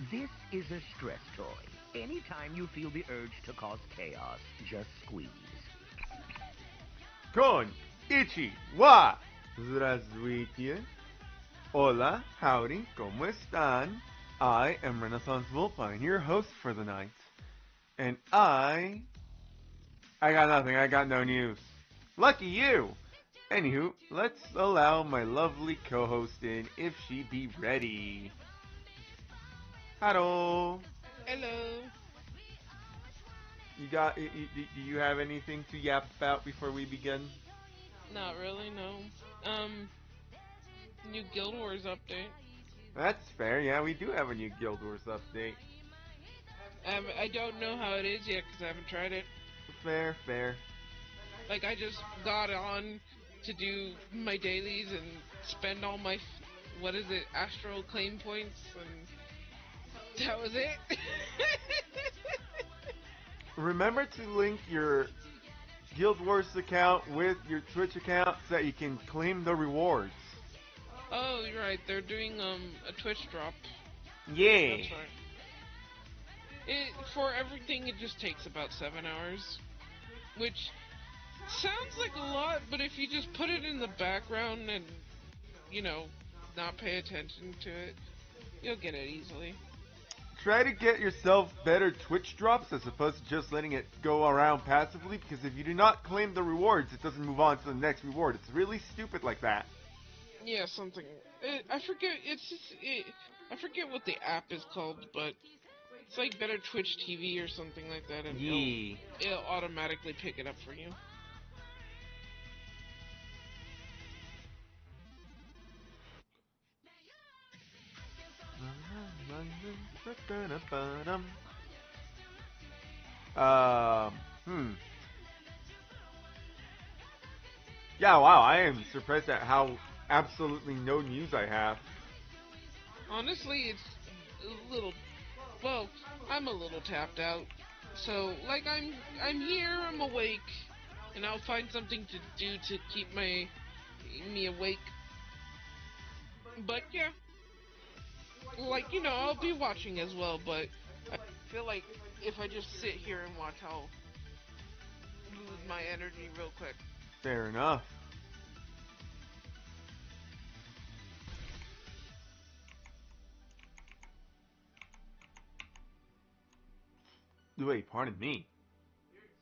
This is a stress toy. Anytime you feel the urge to cause chaos, just squeeze. Con, Ichi, Wa, Здравствуйте. Hola, howdy, ¿cómo están? I am Renaissance Wolfine, your host for the night. And I got nothing, I got no news. Lucky you! Anywho, let's allow my lovely co-host in if she be ready. Hello. Hello. Do you have anything to yap about before we begin? Not really, no. Um, New Guild Wars update. That's fair, yeah, we do have a new Guild Wars update. I don't know how it is yet because I haven't tried it. Fair, fair. Like, I just got on to do my dailies and spend all my, what is it, astral claim points, and that was it. Remember to link your Guild Wars account with your Twitch account so that you can claim the rewards. Oh, you're right, they're doing, a Twitch drop. Yeah. That's right. For everything, it just takes about 7 hours. Which sounds like a lot, but if you just put it in the background and, not pay attention to it, you'll get it easily. Try to get yourself better Twitch drops as opposed to just letting it go around passively, because if you do not claim the rewards, it doesn't move on to the next reward. It's really stupid like that. Yeah, something. I forget. I forget what the app is called, but it's like Better Twitch TV or something like that, and Yeah. it'll automatically pick it up for you. Um, hmm. Yeah, wow, I am surprised at how absolutely no news I have. Honestly, it's a little. Well, I'm a little tapped out. So, like, I'm here. I'm awake, and I'll find something to do to keep me awake. But yeah, like I'll be watching as well. But I feel like if I just sit here and watch, I'll lose my energy real quick. Fair enough. Wait, pardon me.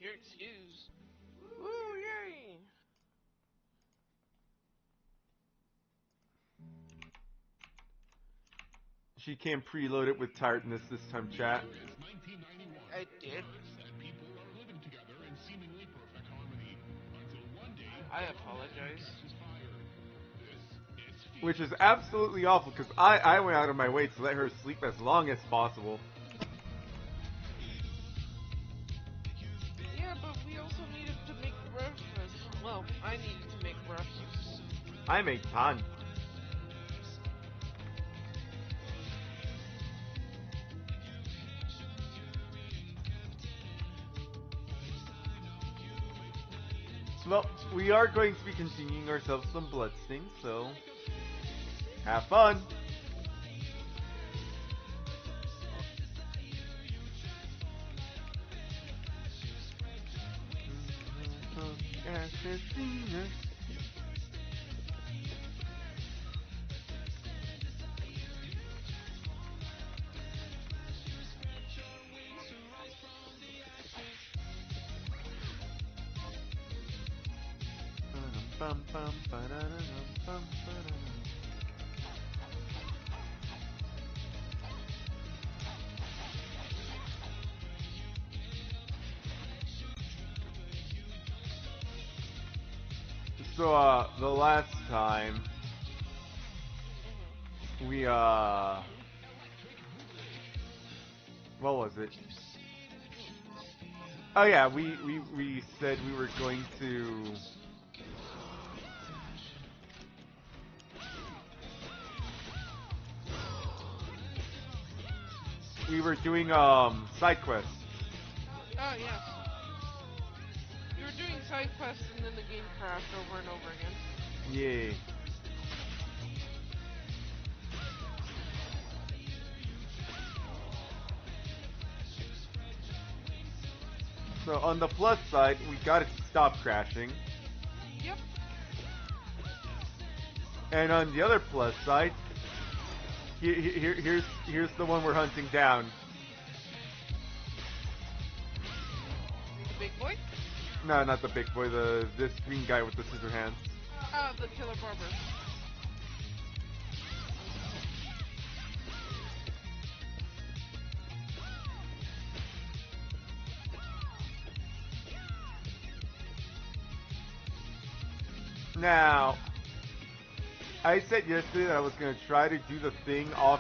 You're excused. Woo, yay! She came preloaded with tiredness this time, chat. I did. I apologize. Which is absolutely awful, because I went out of my way to let her sleep as long as possible. Yeah, but we also needed to make breakfast. Well, I needed to make breakfast. I made ton. Well, we are going to be continuing ourselves some Bloodstained, so have fun. So, the last time we, what was it? Oh yeah, we said we were going to we were doing side quests. Oh, yes. You were doing side quests and then the game crashed over and over again. Yeah. So on the plus side, we gotta stop crashing. Yep. And on the other plus side, here's the one we're hunting down. The big boy? No, not the big boy. This green guy with the scissor hands. Ah, the killer barber. Now, I said yesterday that I was gonna try to do the thing off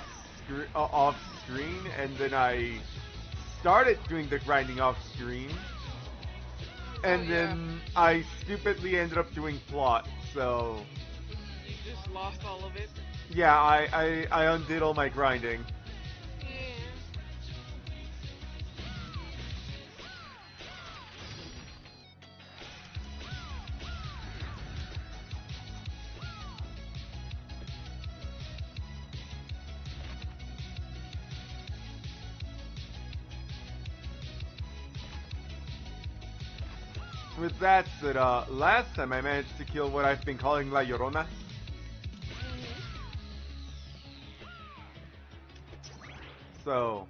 screen, and then I started doing the grinding off screen, and then I stupidly ended up doing plot. So You just lost all of it. yeah, I undid all my grinding. Yeah. With that said, last time I managed to kill what I've been calling La Llorona. So,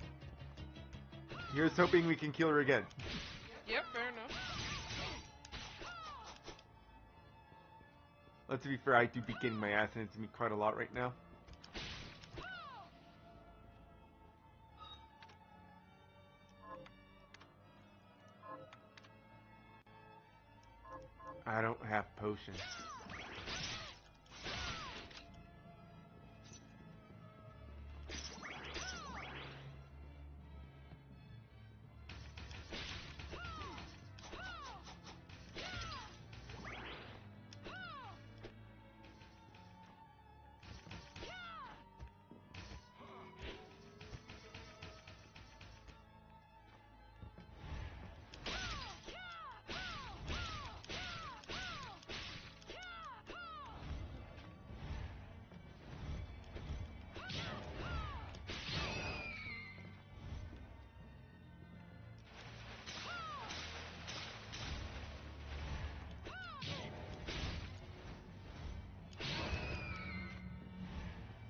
here's hoping we can kill her again. Yep, fair enough. Let's be fair, I do be getting my ass into me quite a lot right now. I don't have potions.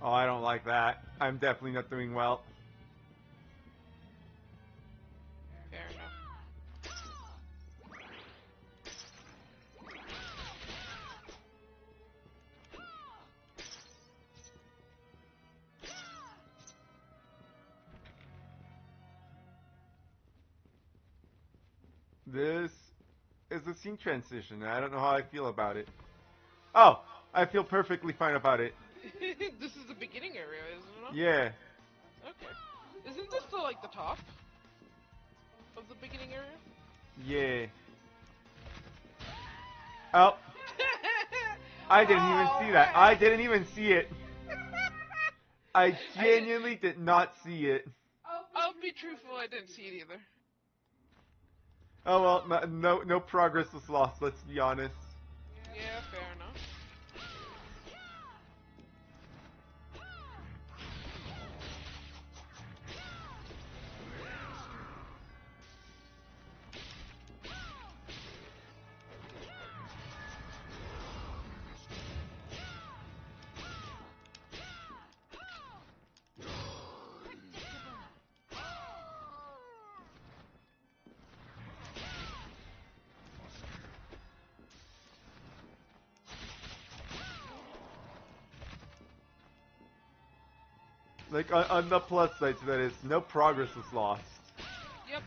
Oh, I don't like that. I'm definitely not doing well. Fair enough. This is a scene transition. I don't know how I feel about it. Oh, I feel perfectly fine about it. This is the beginning area, isn't it? Yeah. Okay. Isn't this the top of the beginning area? Yeah. Oh, I didn't even see that. I didn't even see it. I genuinely did not see it. I'll be truthful, I didn't see it either. Oh well, no progress was lost. Let's be honest. Yeah, fair enough. Like on the plus side to that is no progress was lost. Yep.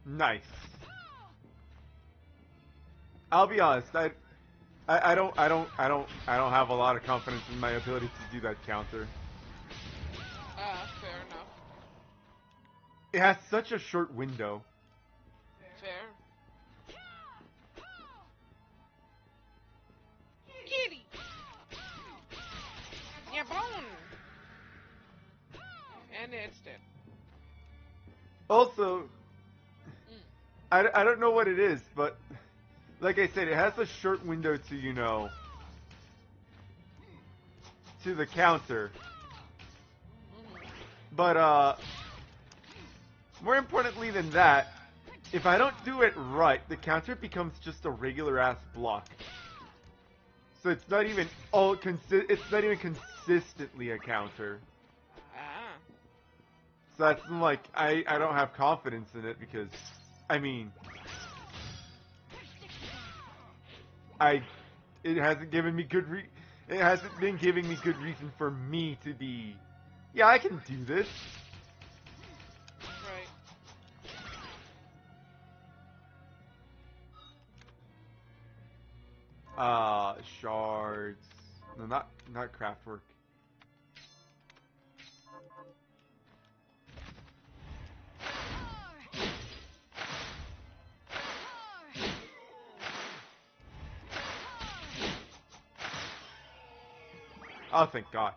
Nice. I'll be honest. I don't have a lot of confidence in my ability to do that counter. Fair enough. It has such a short window. Fair. Kitty! Yeah, bone! it's dead. Also, Mm. I don't know what it is, but like I said, it has a short window to, you know, to the counter. Mm-hmm. But, more importantly than that, if I don't do it right, the counter becomes just a regular ass block. So it's not even it's not even consistently a counter. Ah. So that's like I don't have confidence in it because I mean it hasn't given me it hasn't been giving me good reason for me to be yeah, I can do this. Right. Shards. No, not craftwork. Oh, thank God.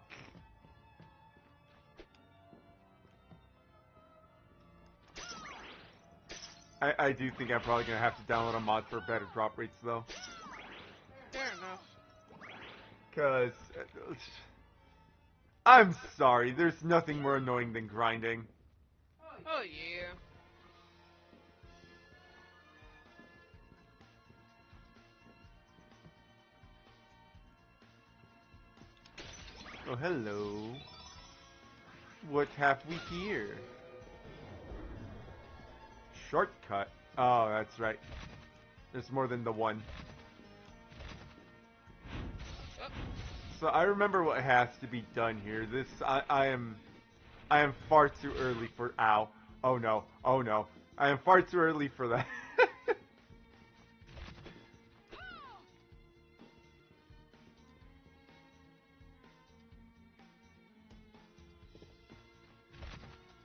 I do think I'm probably gonna have to download a mod for better drop rates though. Fair enough. Cause I'm sorry, there's nothing more annoying than grinding. Oh yeah. Oh, hello. What have we here? Shortcut. Oh, that's right. There's more than the one. Oh. So I remember what has to be done here. I am far too early for ow. Oh no. Oh no. I am far too early for that.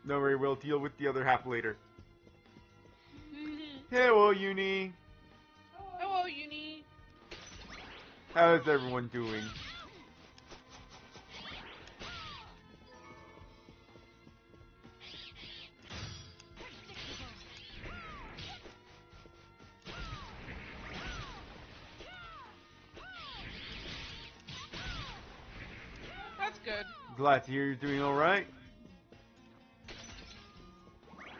Don't worry, we'll deal with the other half later. Hello, Uni. Hello, Uni. How is everyone doing? That's good. Glad to hear you're doing alright.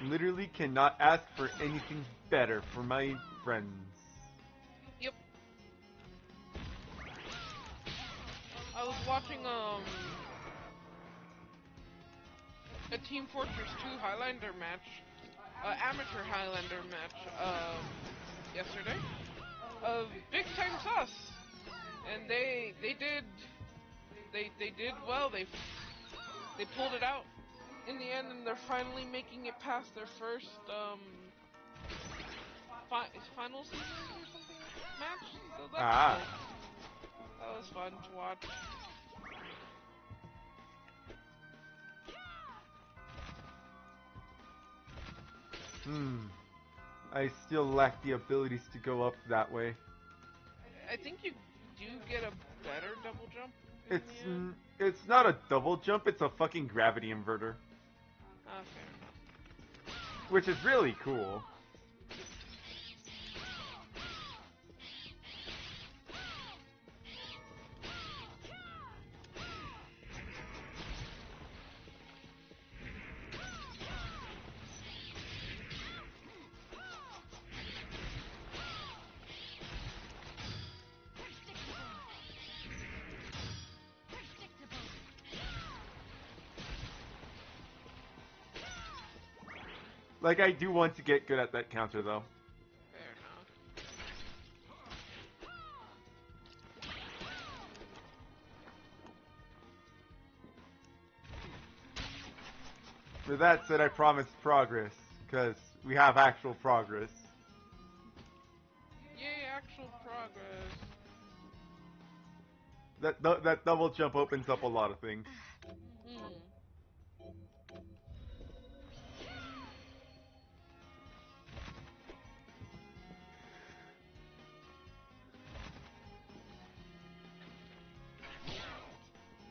Literally cannot ask for anything better for my friends. Yep. I was watching a Team Fortress 2 Highlander match, amateur Highlander match, yesterday. Big Time Sus, and they did well. They pulled it out in the end, and they're finally making it past their first final season or something match. So that's cool. That was fun to watch. I still lack the abilities to go up that way. I think you do get a better double jump in the end. It's not a double jump, it's a fucking gravity inverter. Fair enough. Which is really cool. Like, I do want to get good at that counter, though. Fair enough. For that said, I promised progress, because we have actual progress. Yay, actual progress. That double jump opens up a lot of things.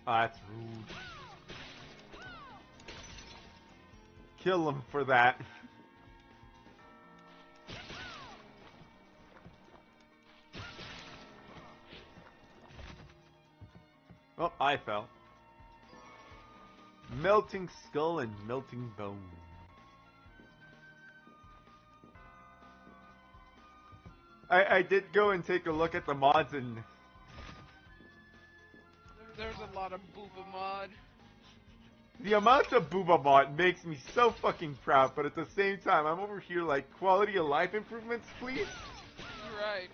Ah, that's rude. kill him for that. Oh, I fell. Melting skull and melting bone. I did go and take a look at the mods, and There's a lot of booba mod. the amount of booba mod makes me so fucking proud, but at the same time, I'm over here like, quality of life improvements, please? You're right.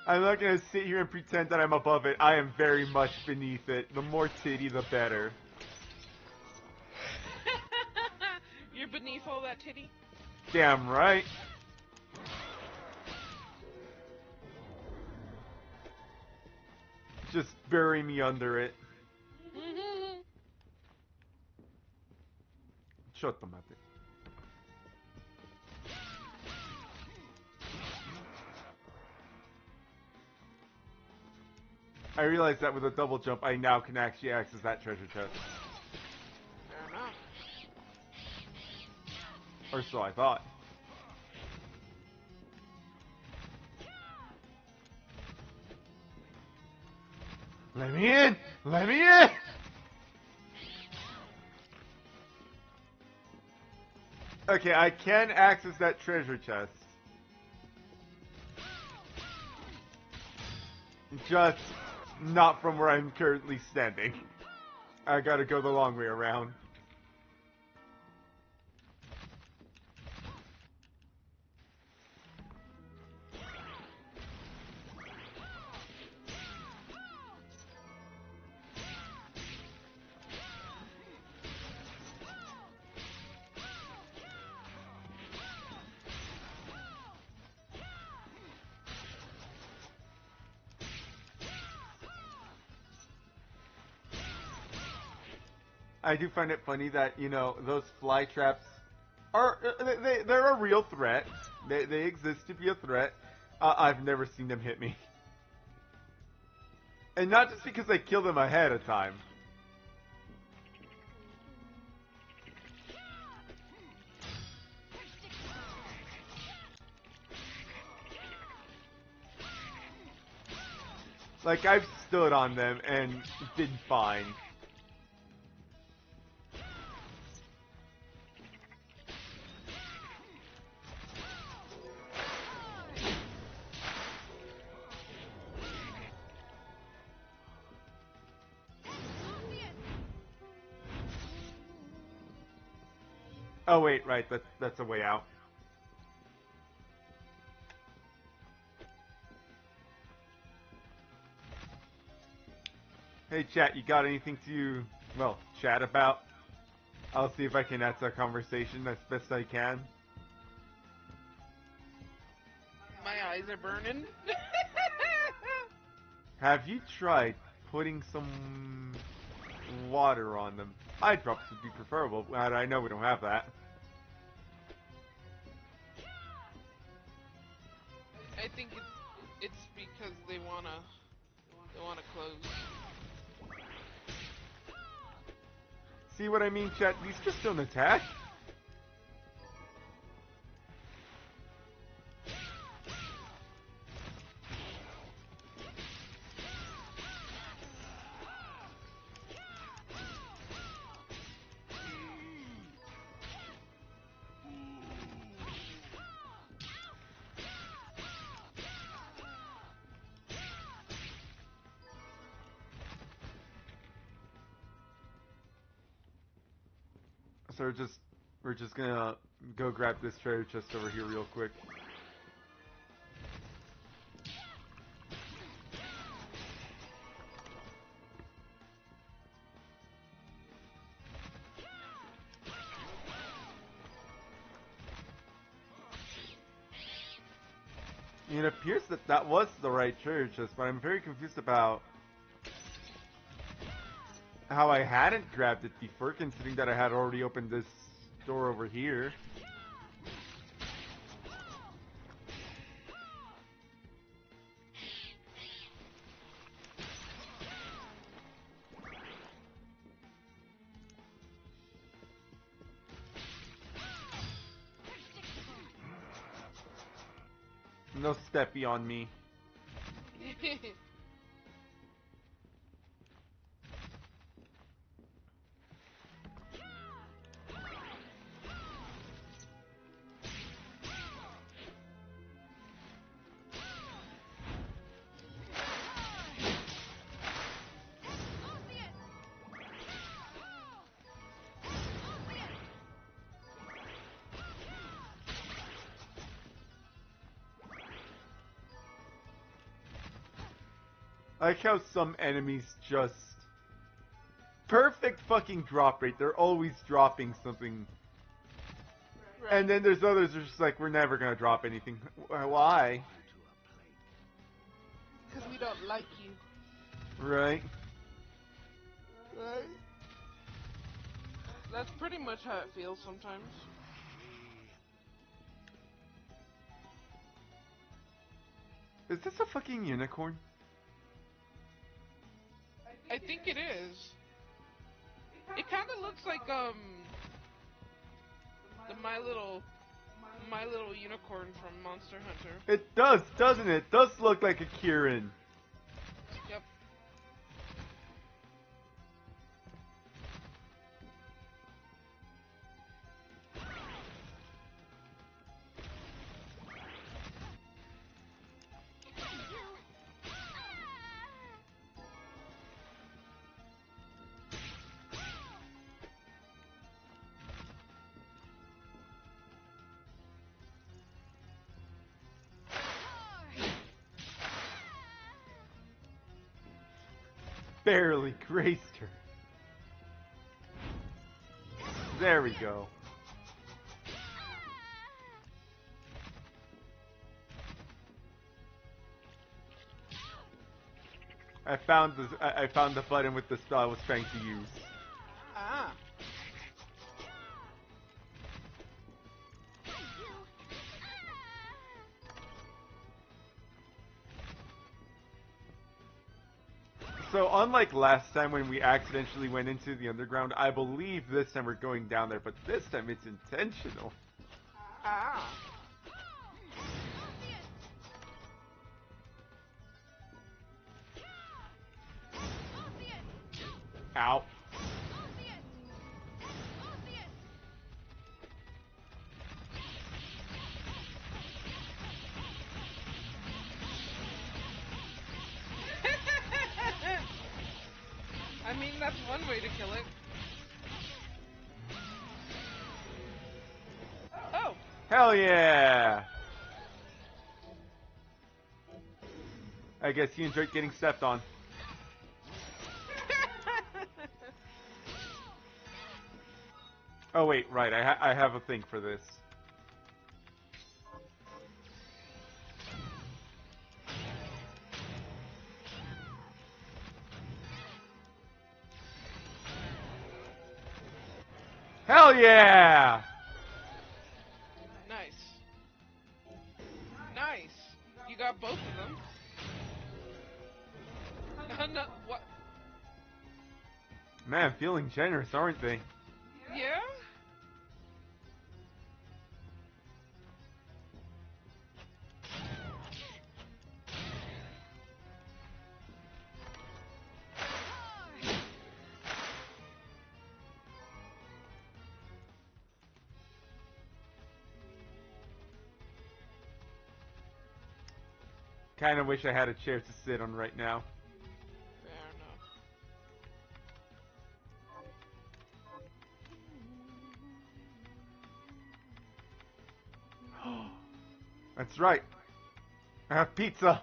I'm not gonna sit here and pretend that I'm above it. I am very much beneath it. The more titty, the better. You're beneath all that titty? Damn right. Just bury me under it. Shut the mate. I realize that with a double jump, I now can actually access that treasure chest. Fair enough. Or so I thought. Let me in! Let me in! Okay, I can access that treasure chest. Just not from where I'm currently standing. I gotta go the long way around. I do find it funny that, you know, those fly traps are, they're a real threat. They exist to be a threat. I've never seen them hit me. And not just because I kill them ahead of time. Like, I've stood on them and been fine. Oh wait, right, that's a way out. Hey chat, you got anything to, well, chat about? I'll see if I can add to a conversation as best I can. My eyes are burning. Have you tried putting some water on them? Eye drops would be preferable, but I know we don't have that. I think it's because they wanna close. See what I mean, chat? These just don't attack. So we're just gonna go grab this treasure chest over here real quick. It appears that that was the right treasure chest, but I'm very confused about how I hadn't grabbed it before, considering that I had already opened this door over here. No steppy on me. I like how some enemies just... Perfect fucking drop rate. They're always dropping something. Right. And then there's others who are just like, we're never gonna drop anything. Why? Because we don't like you. Right? Right? That's pretty much how it feels sometimes. Is this a fucking unicorn? I think it is. It kind of looks like the My Little Unicorn from Monster Hunter. It does, doesn't it? It does look like a Kirin. Yep. Barely grazed her. There we go. I found the button with the spell I was trying to use. Ah. So unlike last time when we accidentally went into the underground, I believe this time we're going down there, but this time it's intentional. Ah. Ow. I mean, that's one way to kill it. Oh! Hell yeah! I guess you enjoyed getting stepped on. Oh wait, right, I have a thing for this. Hell yeah! Nice. Nice. You got both of them. No, what? Man, feeling generous, aren't they? Yeah? Kinda wish I had a chair to sit on right now. Fair enough. That's right. I have pizza.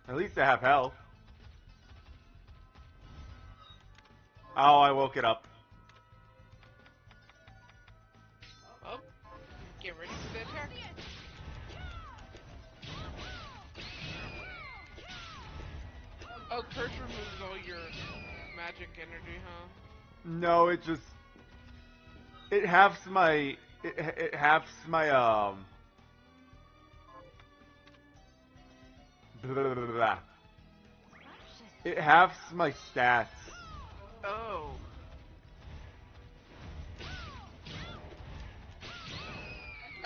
At least I have health. Oh, I woke it up. Oh, get ready for the attack. Oh, Curse removes all your magic energy, huh? No, it just... It halves my... It halves my, blah, blah, blah, blah. It halves my stats. Oh.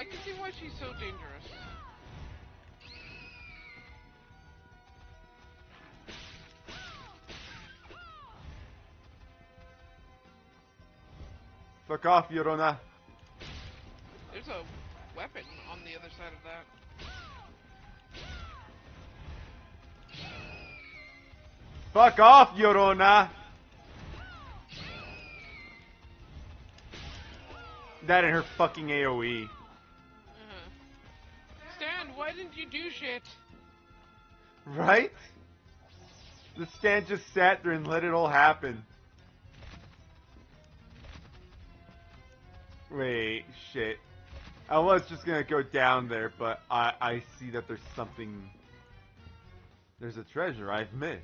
can see why she's so dangerous. Fuck off, Yorona. There's a weapon on the other side of that. Fuck off, Yorona. That and her fucking AoE. Stan, why didn't you do shit? Right? The stand just sat there and let it all happen. Wait, shit. I was just gonna go down there, but I see that there's something... There's a treasure I've missed.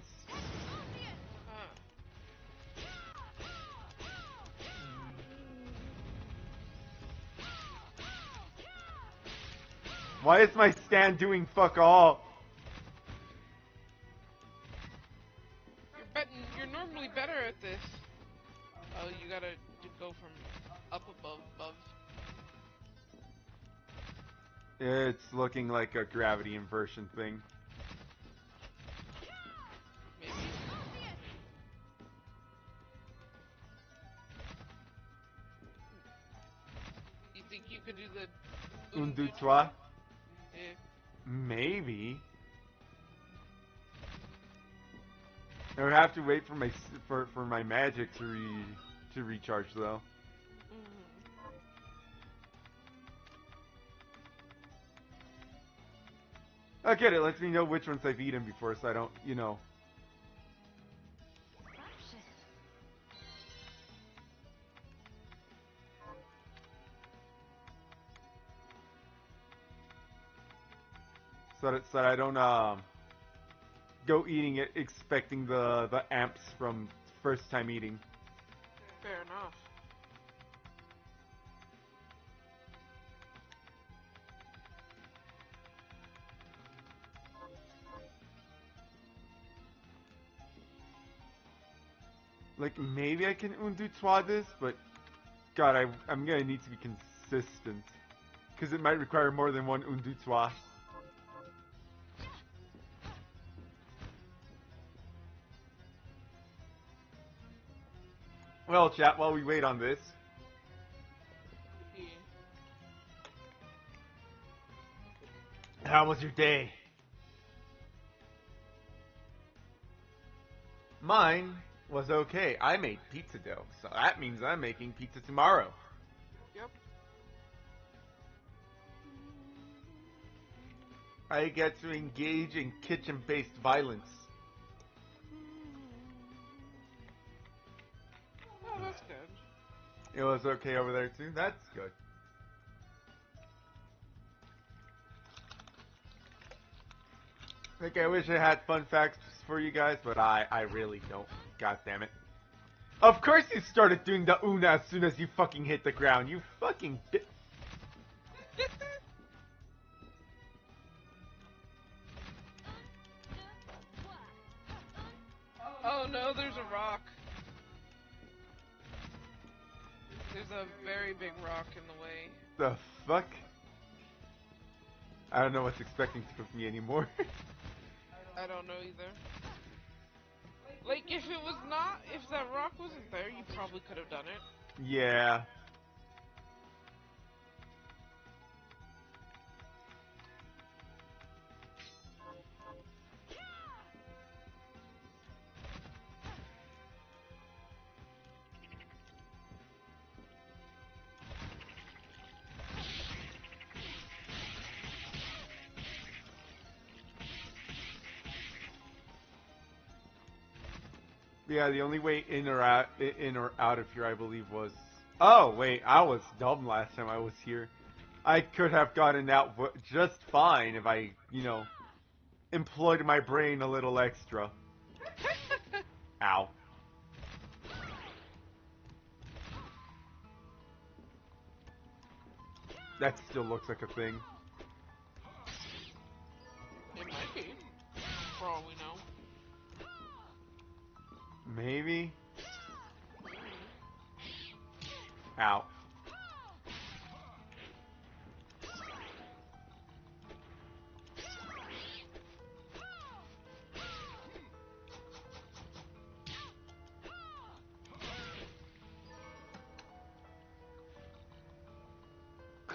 Why is my stand doing fuck all? You're normally better at this. Oh, you gotta go from up above. It's looking like a gravity inversion thing. Maybe. You think you could do the Un, deux, trois? Yeah. Maybe. I would have to wait for my magic to recharge though. I get it. Lets me know which ones I've eaten before, so I don't, you know. So that I don't go eating it expecting the amps from first time eating. Fair enough. Like, maybe I can un, deux, trois this, but God, I'm gonna need to be consistent. Because it might require more than one un, deux, trois. Well, chat, while we wait on this. Yeah. How was your day? Mine was okay. I made pizza dough, so that means I'm making pizza tomorrow. Yep. I get to engage in kitchen-based violence. Oh, that's good. It was okay over there too? That's good. Like, I wish I had fun facts for you guys, but I really don't. God damn it. Of course you started doing the una as soon as you fucking hit the ground. You fucking bit. Oh no, there's a rock. There's a very big rock in the way. The fuck? I don't know what's expecting to cook me anymore. I don't know either. Like, if that rock wasn't there, you probably could have done it. Yeah. Yeah, the only way in or out of here, I believe, was... Oh, wait, I was dumb last time I was here. I could have gotten out just fine if I, you know, employed my brain a little extra. Ow. That still looks like a thing. It might be, for all we know. Maybe?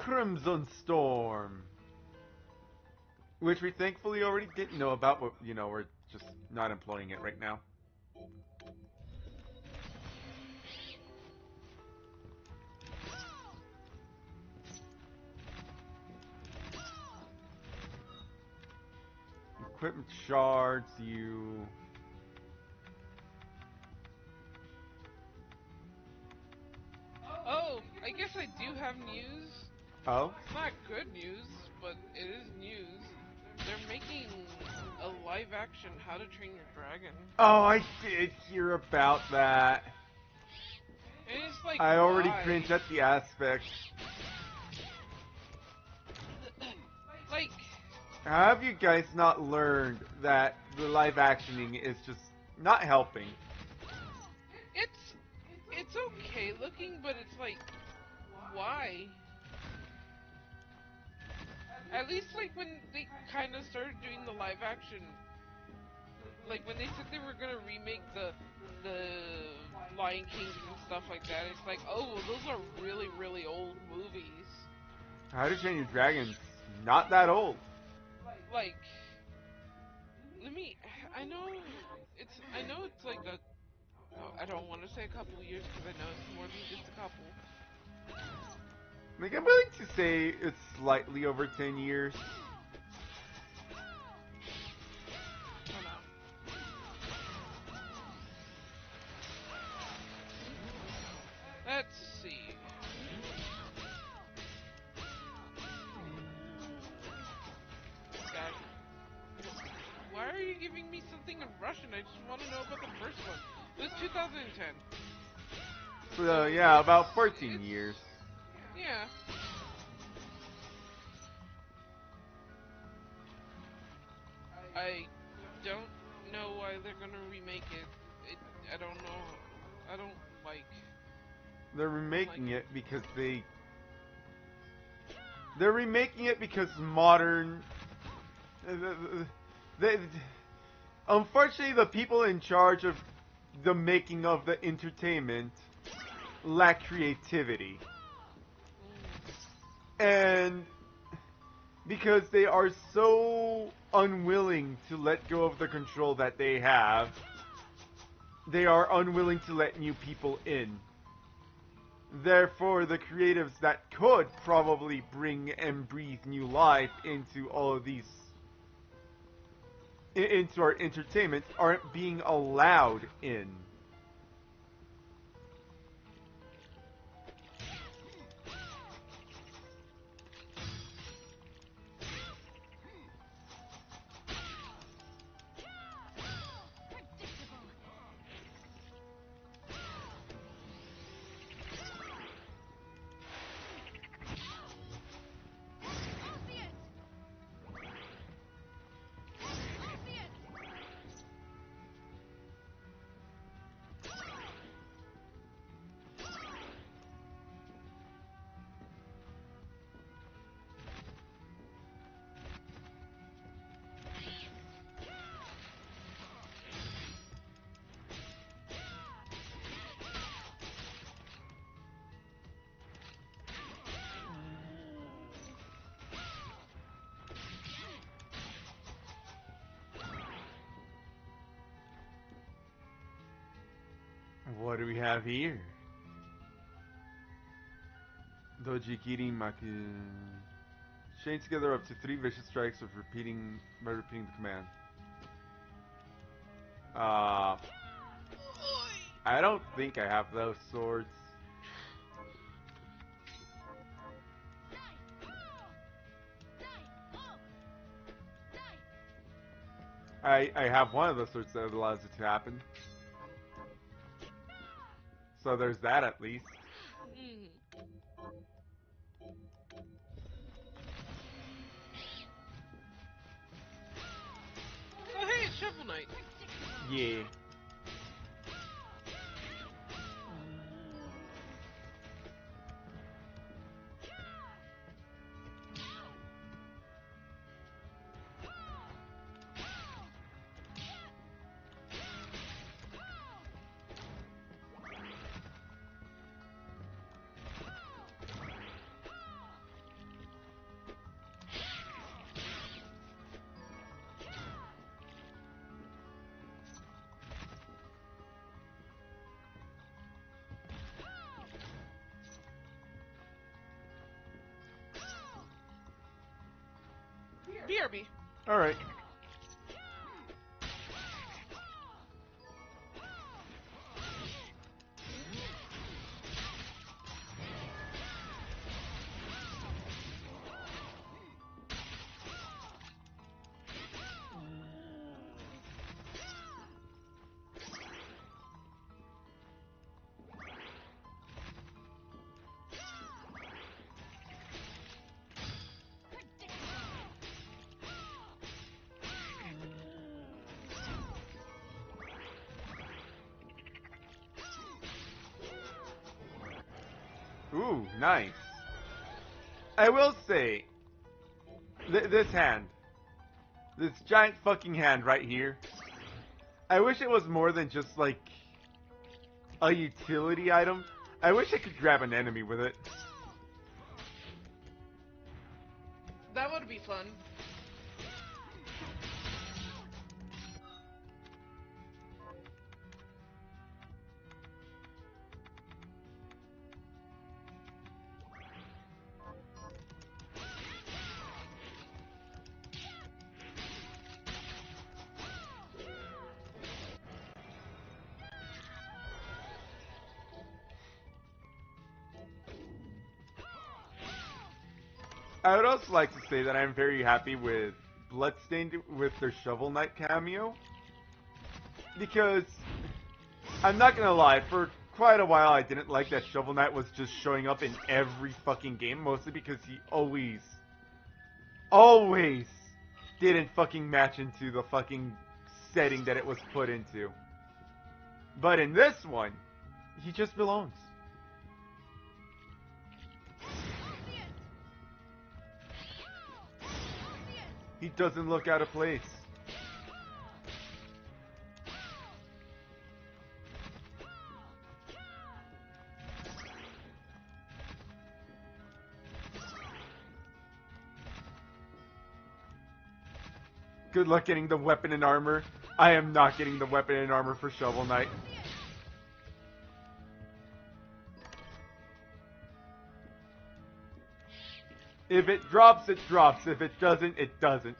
Crimson Storm. Which we thankfully already didn't know about, but, you know, we're just not employing it right now. Equipment shards, you... Oh, I guess I do have news. Oh? It's not good news, but it is news. They're making a live-action How to Train Your Dragon. Oh, I did hear about that. And it's like, I already why? cringe at the aspect. Like, Have you guys not learned that the live actioning is just not helping? it's okay looking, but it's like, why? At least, like, when they kind of started doing the live action, like, when they said they were gonna remake the Lion Kings and stuff like that, it's like, oh, well, those are really, really old movies. How to Train Your Dragon's not that old. Like, I know it's like I don't want to say a couple years because I know it's more than just a couple. Like, I'm willing to say it's slightly over 10 years. Hold on. Let's see. God. Why are you giving me something in Russian? I just want to know about the first one. It was 2010. So, yeah, about 14 years. Yeah. I don't know why they're gonna remake it. I don't know. I don't like. They're remaking it because they're remaking it because modern... They, unfortunately, the people in charge of the making of the entertainment lack creativity. And because they are so unwilling to let go of the control that they have, they are unwilling to let new people in. Therefore, the creatives that could probably bring and breathe new life into all of these, into our entertainment, aren't being allowed in. What do we have here? Dojikiri Maki. Chain together up to 3 vicious strikes by repeating the command. I don't think I have those swords. I have one of the swords that allows it to happen. So there's that at least. Oh, hey, it's Shovel Knight. Yeah. Alright. Ooh, nice. I will say, this hand, this giant fucking hand right here, I wish it was more than just like a utility item. I wish I could grab an enemy with it. That would be fun. I would also like to say that I'm very happy with Bloodstained with their Shovel Knight cameo. Because, I'm not gonna lie, for quite a while I didn't like that Shovel Knight was just showing up in every fucking game, mostly because he always didn't fucking match into the fucking setting that it was put into. But in this one, he just belongs. He doesn't look out of place. Good luck getting the weapon and armor. I am not getting the weapon and armor for Shovel Knight. If it drops, it drops. If it doesn't, it doesn't.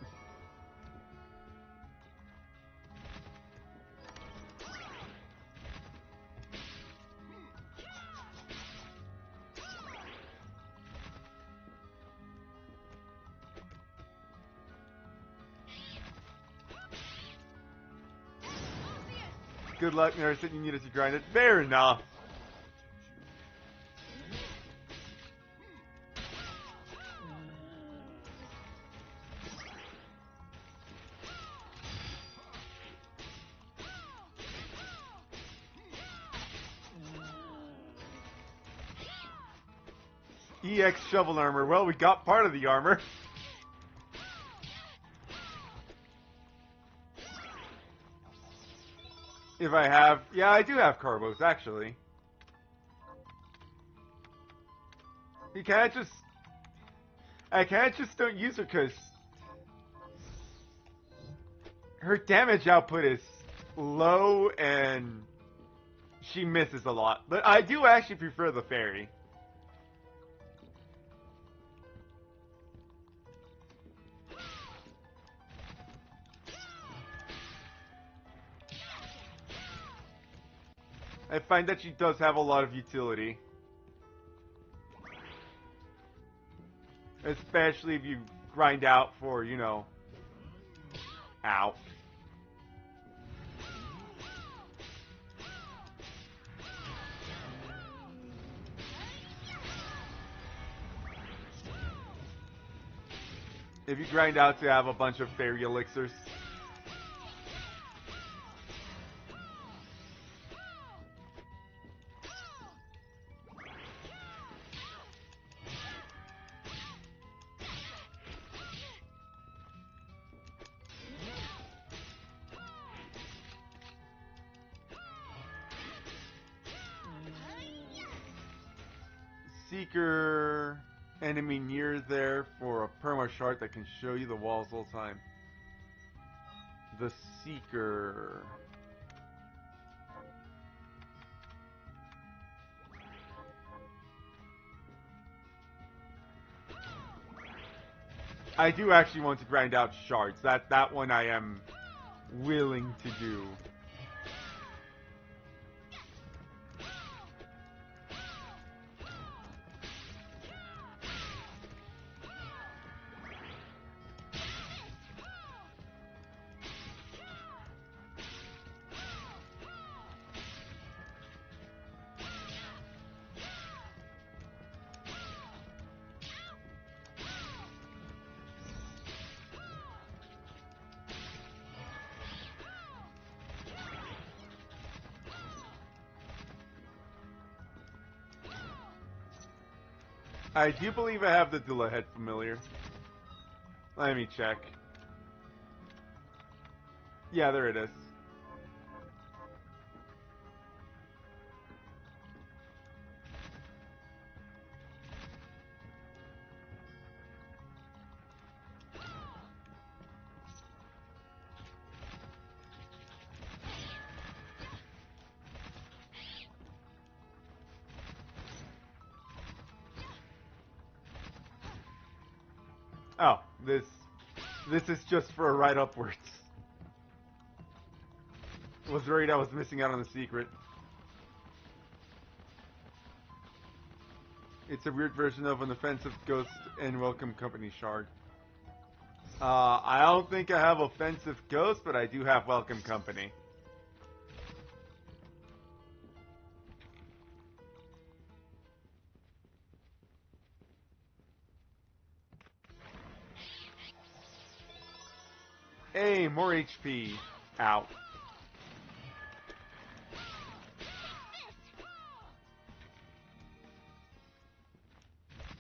Good luck, nurse, that you needed to grind it. Fair enough. EX shovel armor. Well, we got part of the armor. If I have... Yeah, I do have carbos, actually. You can't just... I can't just don't use her because... her damage output is low and... she misses a lot. But I do actually prefer the fairy. I find that she does have a lot of utility. Especially if you grind out for, you know... Ow. If you grind out to have a bunch of fairy elixirs. Seeker enemy near there for a perma shard that can show you the walls all the time. The Seeker. I do actually want to grind out shards. That one I am willing to do. I do believe I have the Dilla head familiar. Let me check. Yeah, there it is. Oh, this is just for a ride upwards. Was worried I was missing out on the secret. It's a weird version of an offensive ghost and welcome company shard. I don't think I have offensive ghost, but I do have welcome company. Hey, more HP. Ow.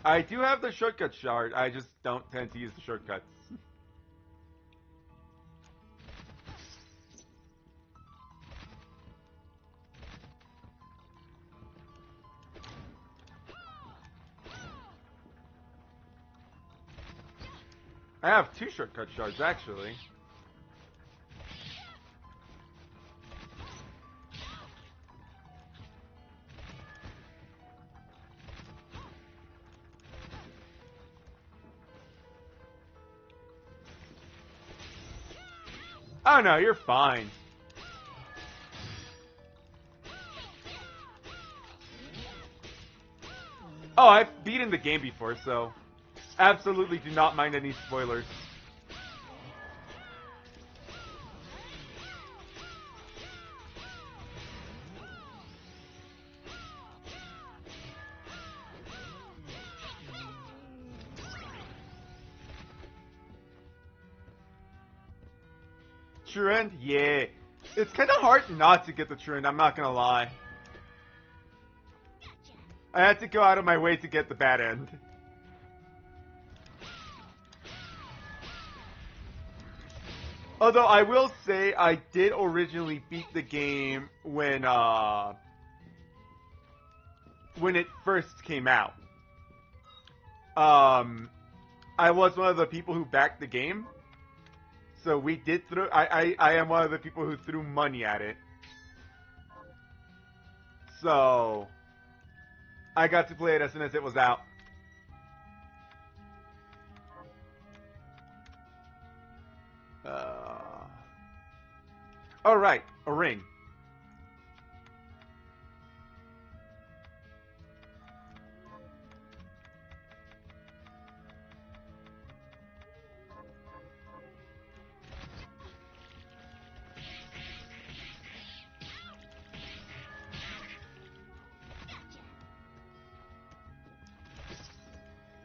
I do have the shortcut shard, I just don't tend to use the shortcuts. I have 2 shortcut shards, actually. Oh no, you're fine. Oh, I've beaten the game before, so absolutely do not mind any spoilers. True end? Yeah. It's kind of hard not to get the true end, I'm not gonna lie. I had to go out of my way to get the bad end. Although I will say I did originally beat the game when it first came out. I was one of the people who backed the game. So we did throw. I am one of the people who threw money at it. So I got to play it as soon as it was out. All right, a ring.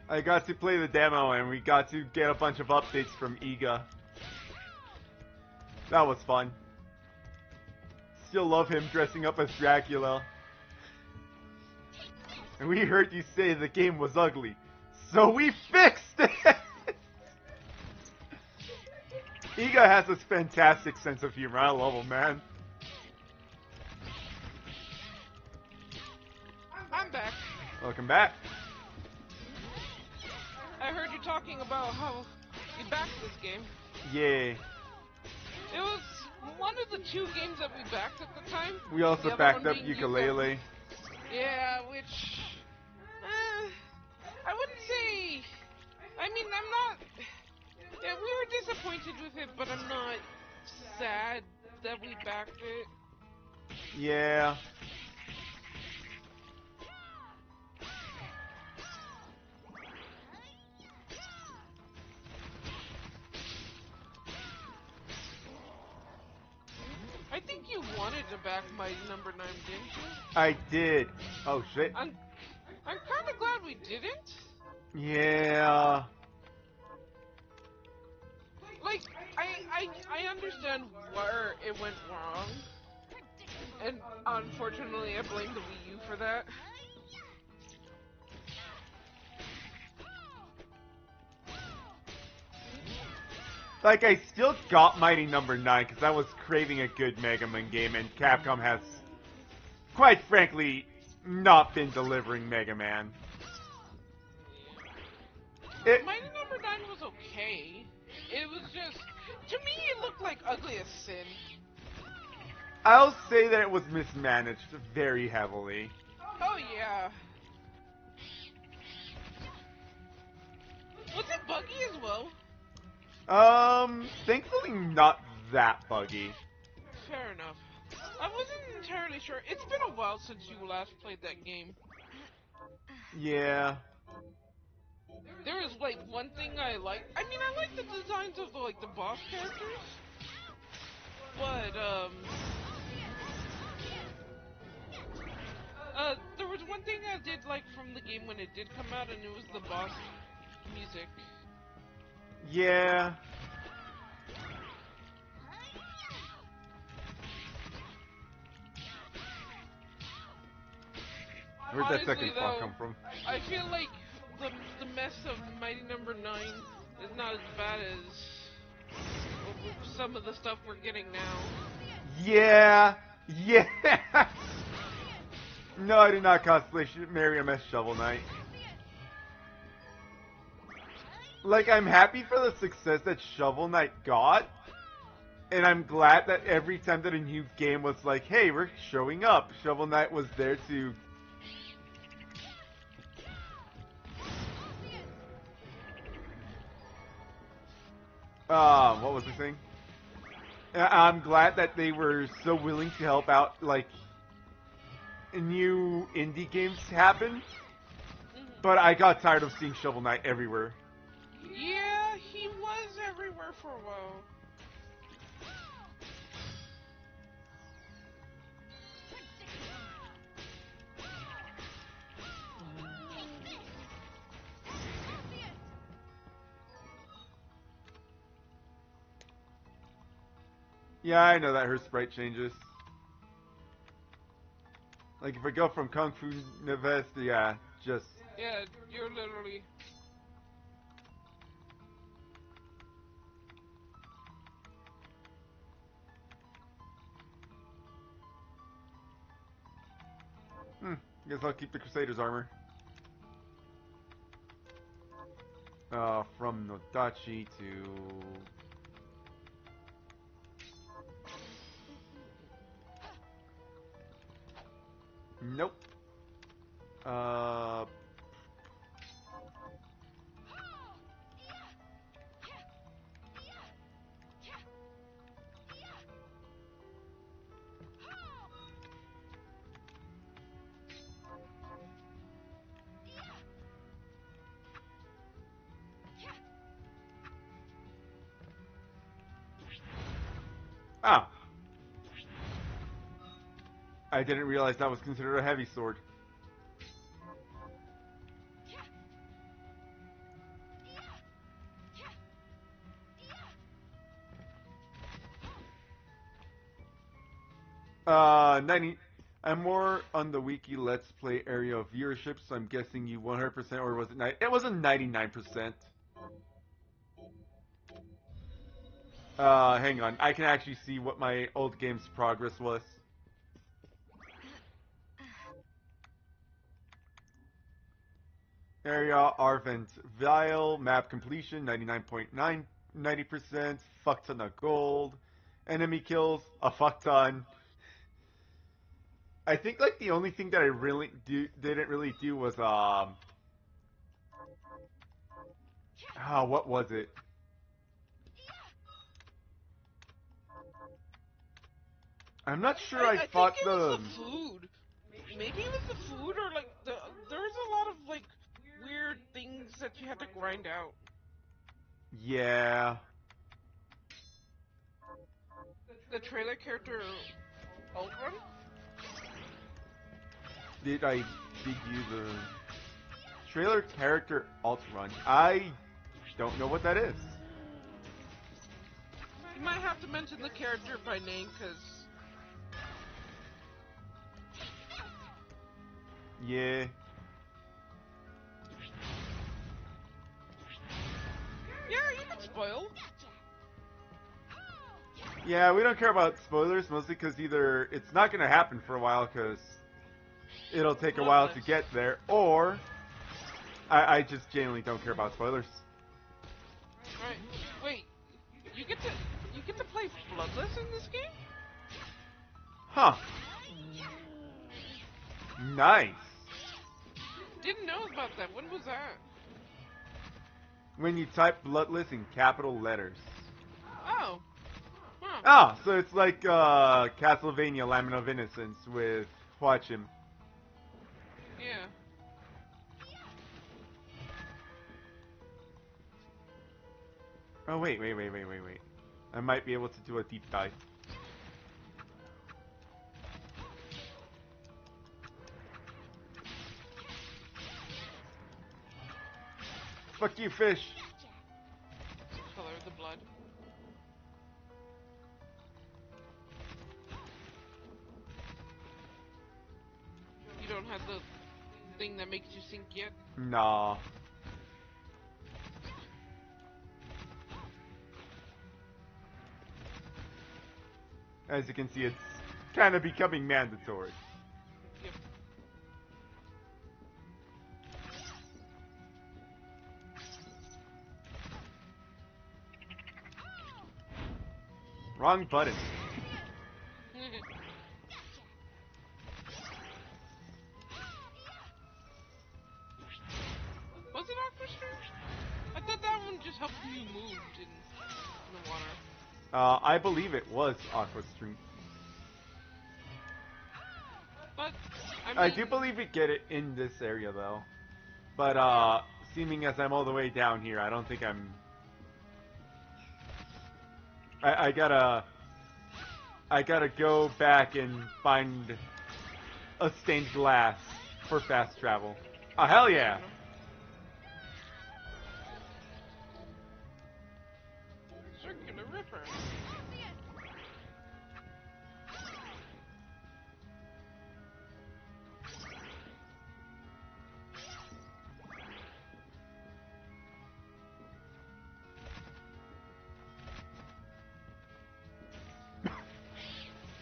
I got to play the demo and we got to get a bunch of updates from Iga. That was fun. Still love him dressing up as Dracula. And we heard you say the game was ugly. So we fixed it! Iga has this fantastic sense of humor. I love him, man. I'm back. Welcome back. I heard you talking about how you backed this game. Yay. It was one of the 2 games that we backed at the time. We also backed up Ukulele. Yeah, which... I wouldn't say... I mean, I'm not... Yeah, we were disappointed with it, but I'm not sad that we backed it. Yeah. I think you wanted to back Mighty Number 9, didn't you? I did. Oh shit. I'm kind of glad we didn't. Yeah. Like, I understand where it went wrong, and unfortunately, I blame the Wii U for that. Like, I still got Mighty Number 9 because I was craving a good Mega Man game, and Capcom has, quite frankly, not been delivering Mega Man. Mighty Number 9 was okay. It was just, to me, it looked like Ugly as Sin. I'll say that it was mismanaged very heavily. Oh yeah. Was it buggy as well? Thankfully not that buggy. Fair enough. I wasn't entirely sure. It's been a while since you last played that game. Yeah. There was like one thing I liked. I mean, I like the designs of the boss characters, but there was one thing I did like from the game when it did come out, and it was the boss music. Yeah. Where'd that Honestly, second song though, come from? I feel like the mess of Mighty Number 9 is not as bad as some of the stuff we're getting now. Yeah. Yeah. No, I did not cosplay Miriam as Shovel Knight. Like, I'm happy for the success that Shovel Knight got. And I'm glad that every time that a new game was like, hey, we're showing up, Shovel Knight was there to... what was the thing? I'm glad that they were so willing to help out, like, new indie games happen. But I got tired of seeing Shovel Knight everywhere. Yeah, he was everywhere for a while. Yeah, I know that her sprite changes. Like, if I go from Kung Fu Nevest, yeah, just... Yeah, you're literally... Guess I'll keep the Crusader's armor. From Nodachi to... Nope. Ah! I didn't realize that was considered a heavy sword. 90. I'm more on the wiki Let's Play area of viewership, so I'm guessing you 100% or was it it wasn't 99%. Hang on. I can actually see what my old game's progress was. Area Arvent Vial, map completion 99.9, 90%, fuck ton of gold, enemy kills, a fuck ton. I think like the only thing that I really didn't really do was what was it? I'm not sure I I think fought it the... was the food. Maybe it was the food, or like there was a lot of like weird things that you had to grind out. Yeah. The trailer character Outrun? Did I give you the trailer character alt run? I don't know what that is. You might have to mention the character by name, cause Yeah. yeah, you can spoil. Yeah, we don't care about spoilers, mostly because either it's not going to happen for a while because it'll take a while to get there, or I just genuinely don't care about spoilers. Right. Wait, you get to play Bloodless in this game? Huh. Nice. Didn't know about that. When was that? When you type Bloodless in capital letters. Oh. Huh. Ah, so it's like Castlevania Lament of Innocence with Him. Yeah. Oh, wait. I might be able to do a deep dive. Fuck you, fish. Color of the blood. You don't have the thing that makes you sink yet? Nah. As you can see, it's kind of becoming mandatory. Yep. Wrong button. Was it Aqua Stream? I thought that one just helped you move in the water. I believe it was Aqua Stream. But I do believe we get it in this area though. But seeming as I'm all the way down here, I don't think I'm. I gotta go back and find a stained glass for fast travel. Oh hell yeah! Circular Ripper.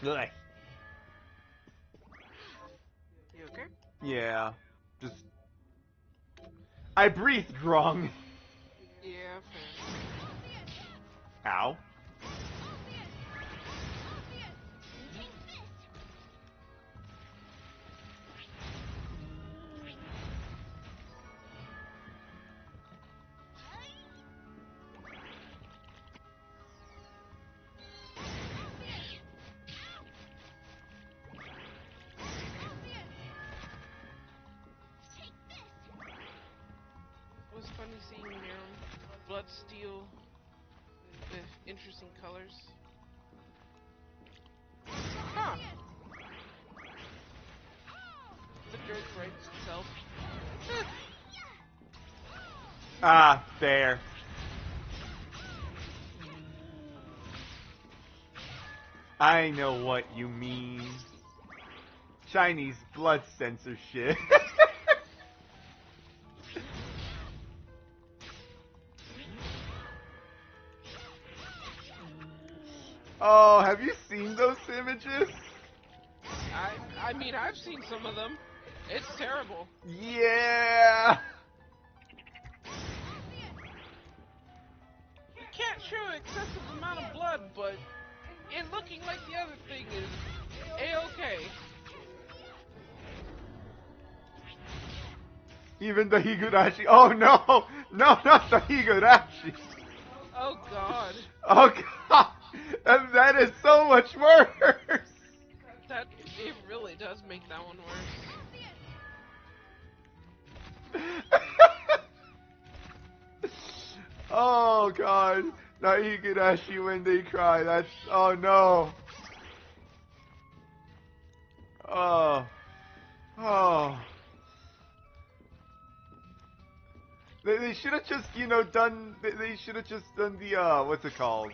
Ugh. You okay? Yeah, just I breathed wrong. Yeah, fair. Ow. It was funny seeing blood steel with interesting colors. Huh. The dirt writes itself. Ah, there. I know what you mean. Chinese blood censorship. Oh, have you seen those images? I mean, I've seen some of them. It's terrible. Yeah. You can't show excessive amount of blood, but it looking like the other thing is A-okay. Even the Higurashi. Oh no! No, not the Higurashi. Oh god. Oh god! And that is so much worse! It really does make that one worse. Oh god. Now Higurashi when they cry. That's oh no. Oh. Oh. They should have just, you know, done. They should have just done the what's it called?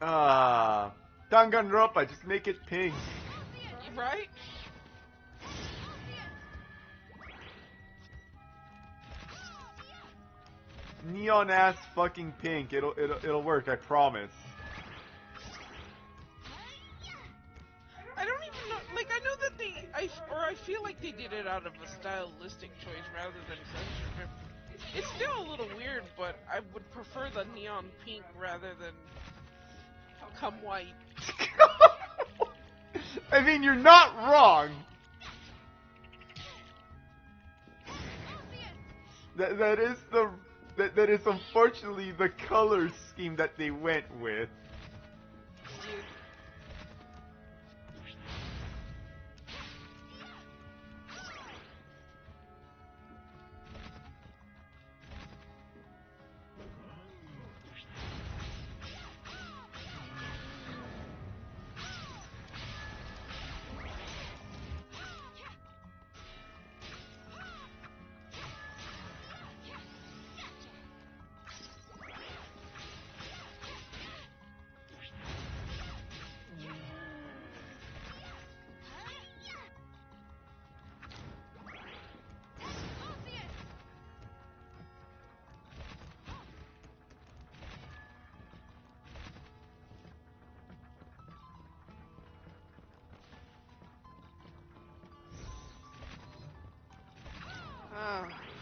Danganronpa. Just make it pink. Right? Neon ass fucking pink. It'll work. I promise. I don't even know. Like, I know that I feel like they did it out of a stylistic choice rather than censorship. It's still a little weird, but I would prefer the neon pink rather than come white. I mean, you're not wrong. That is unfortunately the color scheme that they went with.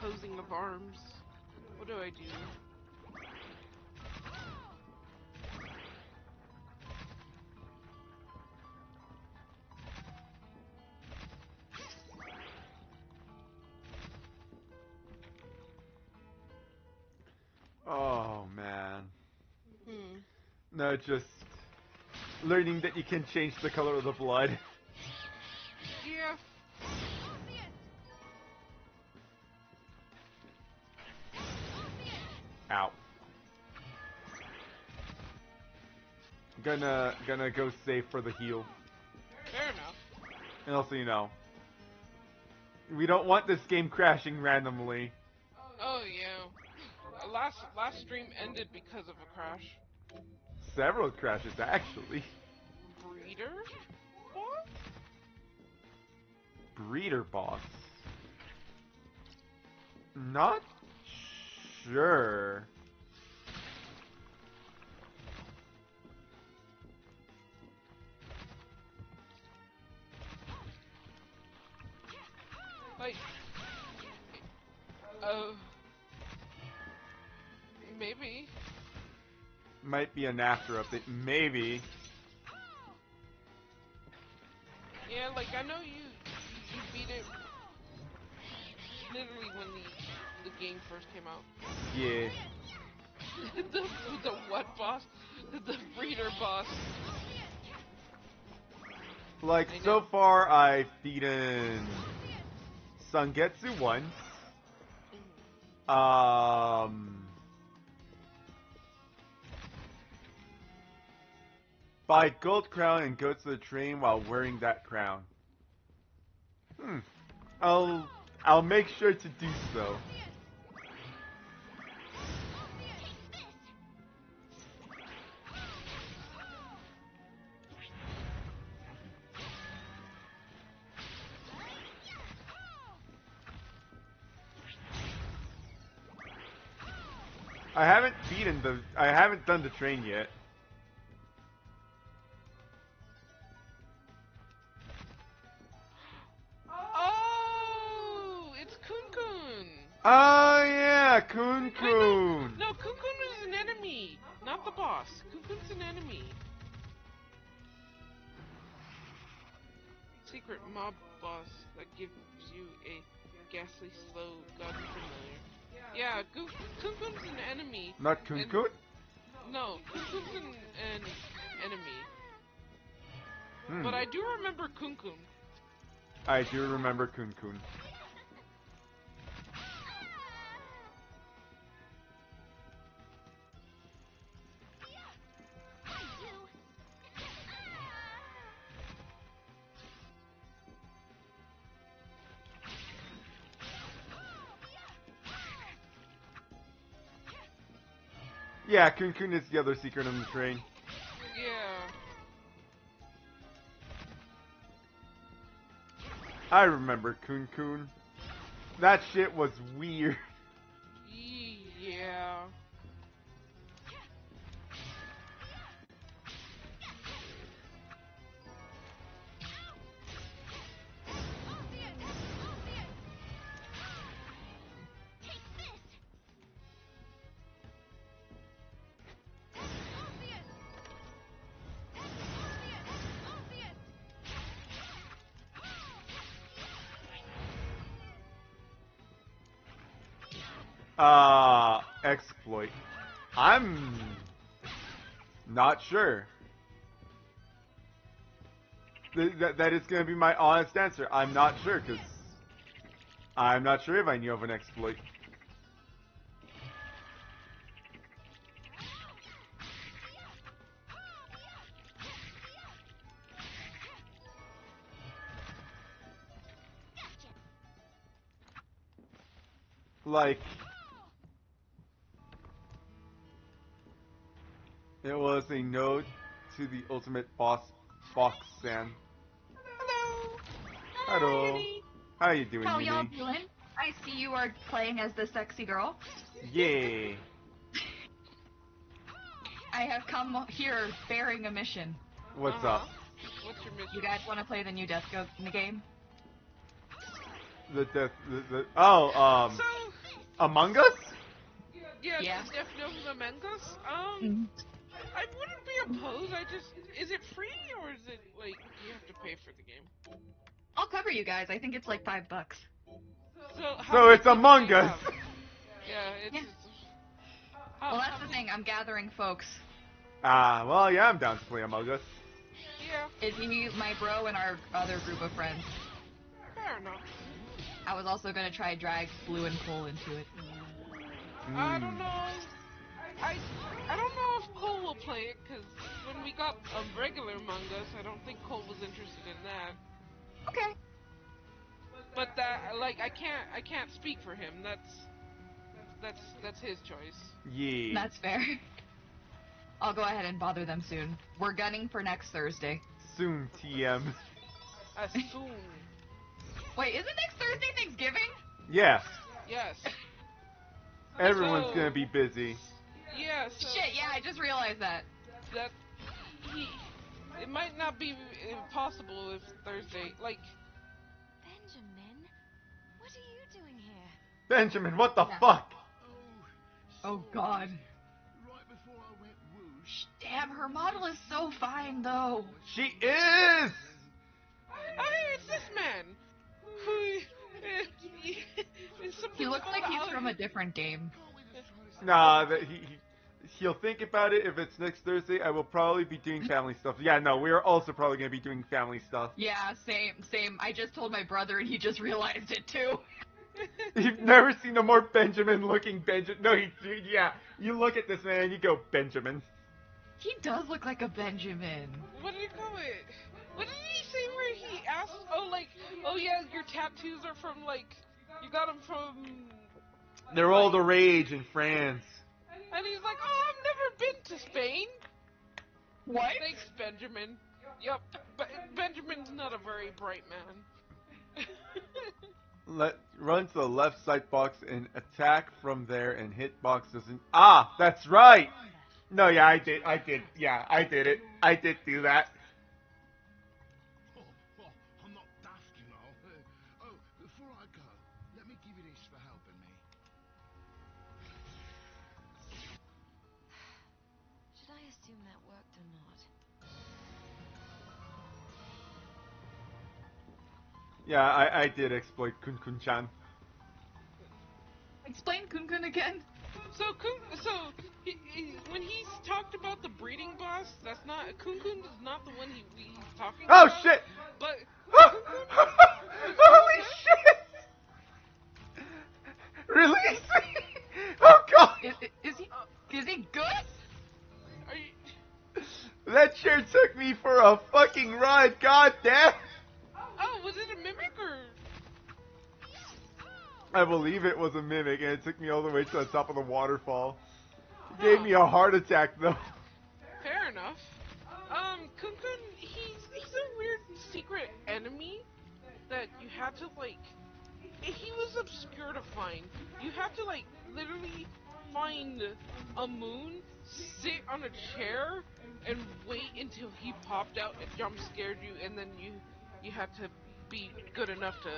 Posing of arms. What do I do? Oh man. Hmm. No, just learning that you can change the color of the blood. Yeah. Ow. Gonna go safe for the heal. Fair enough. And also, you know, we don't want this game crashing randomly. Oh yeah. Last stream ended because of a crash. Several crashes, actually. Breeder? What? Breeder boss. Not sure. Like, maybe. Might be an after update. Maybe. Yeah, like I know you beat it literally when the game first came out. Yeah. the what boss? The breeder boss. Like, so far I've beaten Sangetsu once. Buy gold crown and go to the train while wearing that crown. I'll make sure to do so. I haven't done the train yet. Oh, it's Kun-Kun. Oh yeah, Kun-Kun. No, Kun-Kun is an enemy, not the boss. Kun-Kun's an enemy. Secret mob boss that gives you a ghastly slow gun familiar. Yeah, Kun-Kun's an enemy. Not Kun-Kun? No, Kun-Kun's an enemy. But I do remember Kun Kun. I do remember Kun Kun. Yeah, Kun Kun is the other secret on the train. Yeah. I remember Kun Kun. That shit was weird. Yeah. Exploit. I'm not sure. That is going to be my honest answer. I'm not sure, because I'm not sure if I knew of an exploit. Like, it was a node to the ultimate boss, Fox San. Hello. Hello. How you doing, How y'all Mimi? doing? I see you are playing as the sexy girl. Yeah. I have come here bearing a mission. What's up? What's your mission? You guys want to play the new Death Go in the game? So, So, Among Us? yeah, Yeah. the Death Note Among Us. Mhm. I wouldn't be opposed. Is it free or is it like you have to pay for the game? I'll cover you guys. I think it's like $5. So, how So many it's people Among do you Us. have? Yeah, it's. Yeah. Well, that's the thing. I'm gathering folks. Well, yeah, I'm down to play Among Us. Yeah, Is me, my bro, and our other group of friends. fair enough. I was also gonna try drag Blue and Cole into it. I don't know. I don't know if Cole will play it because when we got a regular Among Us, I don't think Cole was interested in that. Okay. But that, like, I can't speak for him. That's his choice. Yeah. That's fair. I'll go ahead and bother them soon. We're gunning for next Thursday. Soon, TM. Assume. Wait, isn't next Thursday Thanksgiving? Yeah. Yes. Everyone's So- gonna be busy. Yeah. So Shit, yeah, I just realized that. that it might not be possible if Thursday, like. Benjamin, what are you doing here? Benjamin, what the Yeah. fuck? Oh god. Right before I went whoosh. Damn, her model is so fine though. She is! Oh, it's this man. Who? He looks like he's from a different game. Nah, he'll think about it. If it's next Thursday, I will probably be doing family stuff. Yeah, no, we are also probably gonna be doing family stuff. Yeah, same. I just told my brother and he just realized it too. You've never seen a more Benjamin-looking Benjamin. No, yeah. You look at this man and you go, Benjamin. He does look like a Benjamin. What did he call it? What did he say where he asked? Oh, like, oh yeah, your tattoos are from like, you got them from. They're all the rage in France. And he's like, oh, I've never been to Spain. What? Thanks, Benjamin. Yep, but Benjamin's not a very bright man. Run to the left side box and attack from there and hit box doesn't. Ah, that's right! No, yeah, I did. Yeah, I did it. I did do that. I'm not daft, you know. Before I go, let me give you this for helping me. Should I assume that worked or not? Yeah, I did exploit Kun Kun Chan. Explain Kun Kun again. When he's talked about the breeding boss, that's not Kunkun is not the one he's talking Oh about. shit! But Holy shit! Release me! Oh god! Is he good? are you, That chair took me for a fucking ride, god damn! oh, was it a mimic or? I believe it was a mimic, and it took me all the way to the top of the waterfall. It Huh. gave me a heart attack, though. Fair enough. Kunkun, he's a weird secret enemy that you have to like. He was obscure to find. You have to like literally find a moon, sit on a chair, and wait until he popped out and jump scared you, and then you had to be good enough to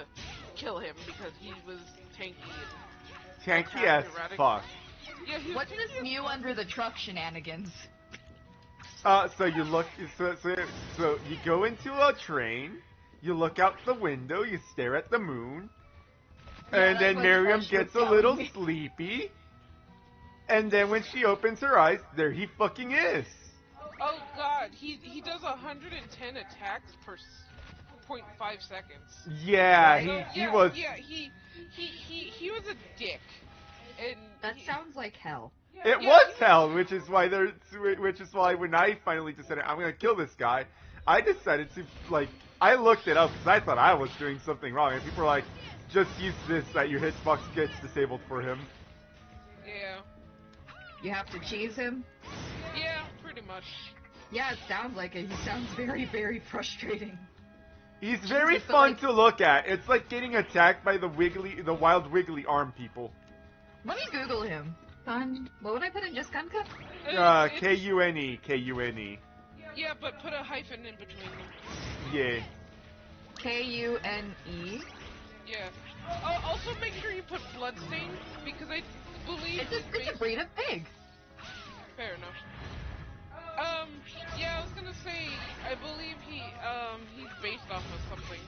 kill him because he was tanky and Tanky attacked as erratic. fuck. Yeah, he was What's tanky this as Mew fuck. under the truck shenanigans? So you look, so you go into a train, you look out the window, you stare at the moon, Yeah, and that's then what Miriam Flesh was gets a telling little me. sleepy, and then when she opens her eyes, there he fucking is. Oh god, he does 110 attacks per 0.5 seconds. Yeah, Right. So he was. he was a dick, and That sounds like hell. It yeah, was he was- hell, which is why when I finally decided I'm gonna kill this guy, I decided to I looked it up because I thought I was doing something wrong, and people were like, just use this that your hitbox gets disabled for him. yeah, You have to cheese him? yeah, pretty much. Yeah, it sounds like it. He sounds very, very frustrating. He's very Jesus, but, fun like- to look at. It's like getting attacked by the wild wiggly arm people. Let me Google him. What would I put in just Kunka? It's- Kune, Kune. Yeah, but put a hyphen in between them. Yeah. Kune. Yeah. Oh, also make sure you put Bloodstained because I believe It's a breed of pig. Fair enough. Yeah, I was gonna say I believe he's based off of something.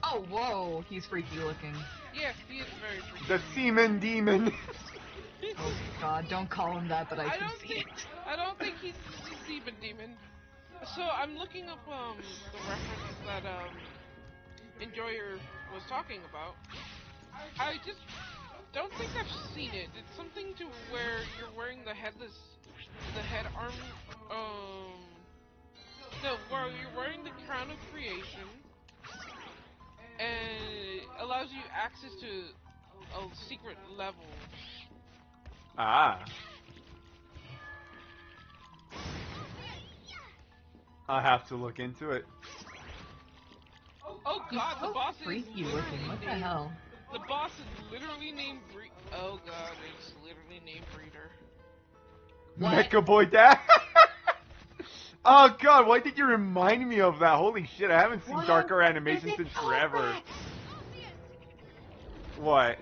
Oh, whoa, he's freaky looking. Yeah, he is very freaky. The semen demon. Oh god, don't call him that, but I can don't see think it. I don't think he's Demon Demon. So I'm looking up the reference that Enjoyer was talking about. I just don't think I've seen it. It's something to where you're wearing the head arm. No, where you're wearing the crown of creation, and it allows you access to a secret level. Ah. I'll have to look into it. Oh god, the So boss is freaky literally looking. What the named- hell? The boss is literally named Oh god, it's literally named Breeder. What? Mecha Boy Dad. Oh god, why did you remind me of that? Holy shit, I haven't seen What darker is animations it in called forever. that? What?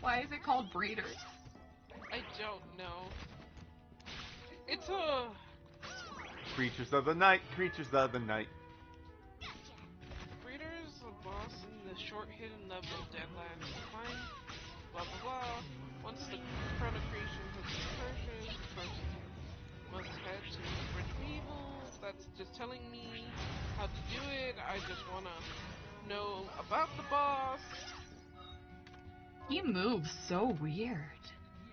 Why is it called breeders? I don't know. It's a Creatures of the night, creatures of the night. Breeder is a boss in the short hidden level of Deadlands. Fine. Blah blah blah. Once the crown of creation has been purchased, the person must head to the bridge of evil. That's just telling me how to do it. I just wanna know about the boss. He moves so weird.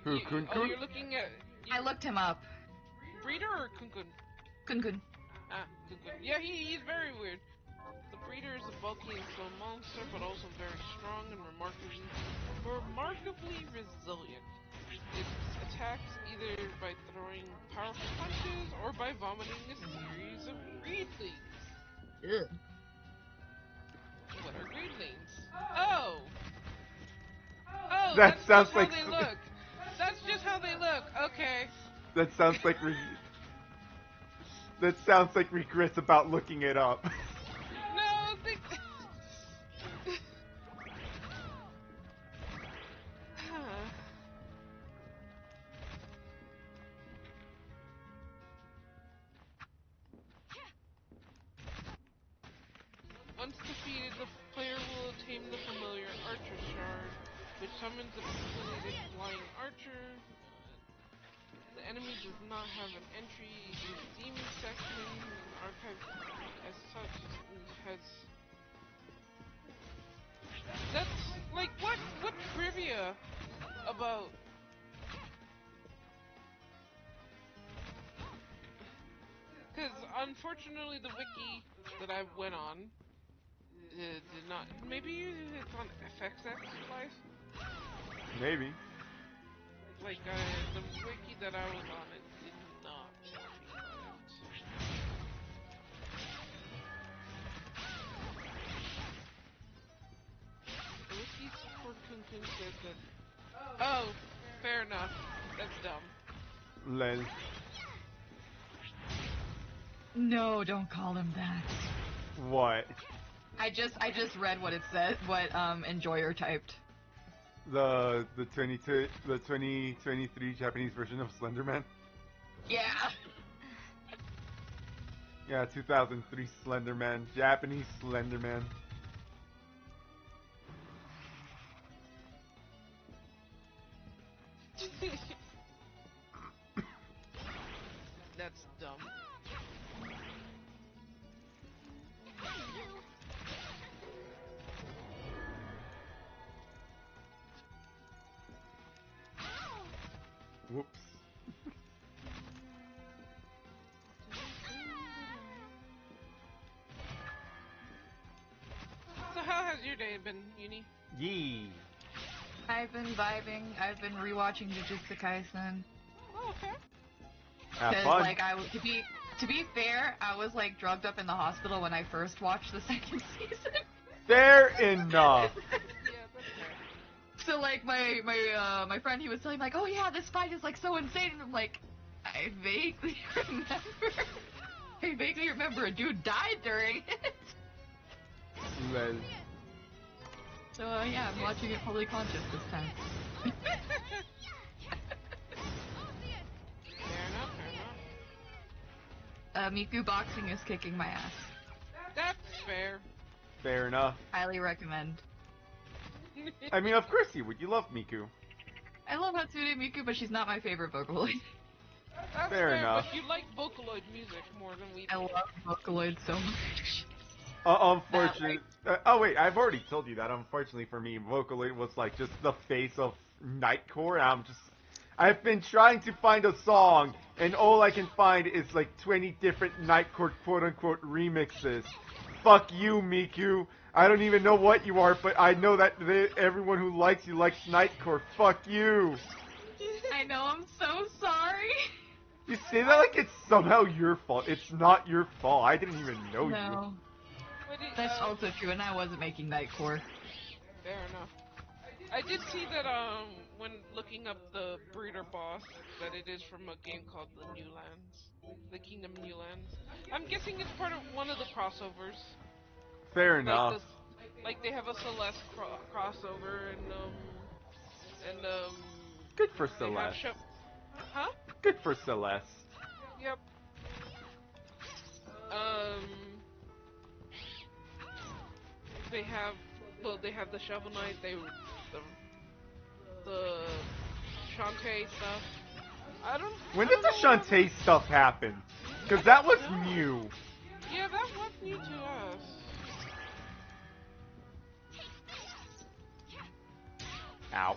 Who, You- Kun Oh, Kun? you're looking at I looked him up. Breeder or Kunkun? Kun. Ah, Kunkun. Yeah, he's very weird. The Breeder is a bulky and slow monster, but also very strong and remarkably resilient. It attacks either by throwing powerful punches or by vomiting a series of greedlings. Ugh. What are greedlings? Oh! Oh, That that's sounds just like how they look. That's just how they look. Okay. That sounds like that sounds like regrets about looking it up. No, they... Once defeated, the player will attain the familiar Archer Shard. which summons a pixelated flying archer. The enemy does not have an entry to the demon section. The archive as such has... That's like what trivia about... Because unfortunately the wiki that I went on did not... Maybe it's on FXX Live? Maybe. Like, the wiki that I was on, it did not talk about it. The wiki for Kunkun said that... Oh, fair enough. That's dumb. Lel. No, don't call him that. What? I just read what it said, what Enjoyer typed. The 2023 Japanese version of Slenderman? Yeah. Yeah, 2003 Slenderman. Japanese Slenderman. That's dumb. Whoops. So how has your day been, Uni? Yee. I've been vibing. I've been rewatching Jujutsu Kaisen. Oh, okay. Have Because, fun. like, to be fair, I was like drugged up in the hospital when I first watched the second season. Fair enough. Yeah, that's fair. So like my friend, he was telling me like, oh yeah, this fight is like so insane, and I'm like, I vaguely remember a dude died during it. Lel. So yeah, I'm watching it fully conscious this time. Fair enough, fair enough. Miku boxing is kicking my ass. That's fair. Fair enough. Highly recommend. I mean, of course you would. You love Miku. I love Hatsune Miku, but she's not my favorite Vocaloid. That's Fair enough. But you like Vocaloid music more than we do. I love Vocaloid so much. Unfortunately. Oh wait, I've already told you that. Unfortunately for me, Vocaloid was like just the face of Nightcore. I've been trying to find a song, and all I can find is like 20 different Nightcore quote-unquote remixes. Fuck you, Miku. I don't even know what you are, but I know that everyone who likes you likes Nightcore. Fuck you. I know, I'm so sorry. You say that like it's somehow your fault. It's not your fault. I didn't even know you. No, that's also true, and I wasn't making Nightcore. Fair enough. I did see that when looking up the breeder boss, that it is from a game called the New Lands, the Kingdom New Lands. I'm guessing it's part of one of the crossovers. Fair enough. Like they have a Celeste crossover and Good for they have Celeste. huh? Good for Celeste. Yep. They have the Shovel Knight. The Shantae stuff. When did the Shantae stuff happen? Because that was new. Yeah, that was new to us. Ow.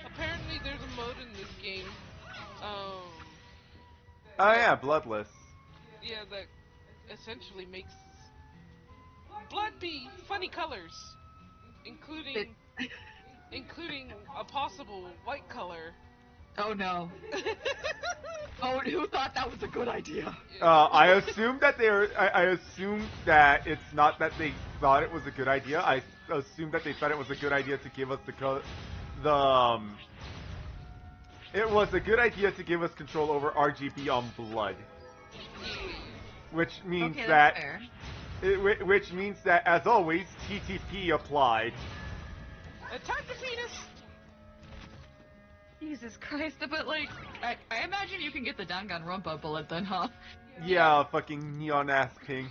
Apparently, there's a mode in this game. Oh yeah, Bloodless. Yeah, that essentially makes blood be funny colors, including a possible white color. Oh no. Oh, who thought that was a good idea? I assume that I assume that it's not that they thought it was a good idea. I assume that they thought it was a good idea to give us It was a good idea to give us control over RGB on blood, which means Okay, that that's fair. which means that, as always, TTP applied. Attack the penis. Jesus Christ, but like, I imagine you can get the Danganronpa bullet then, huh? Yeah, fucking neon ass pink.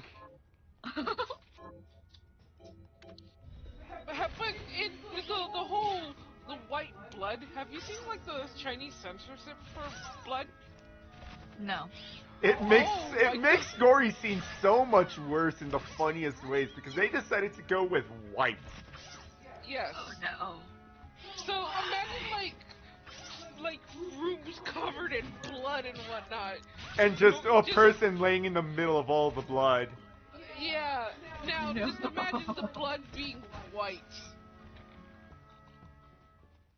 But blood, have you seen like the Chinese censorship for blood? No. It makes Oh, it makes gory scenes so much worse in the funniest ways because they decided to go with white. Yes. Oh no. So imagine like rooms covered in blood and whatnot. And just a person laying in the middle of all the blood. Yeah. Now No. just imagine the blood being white.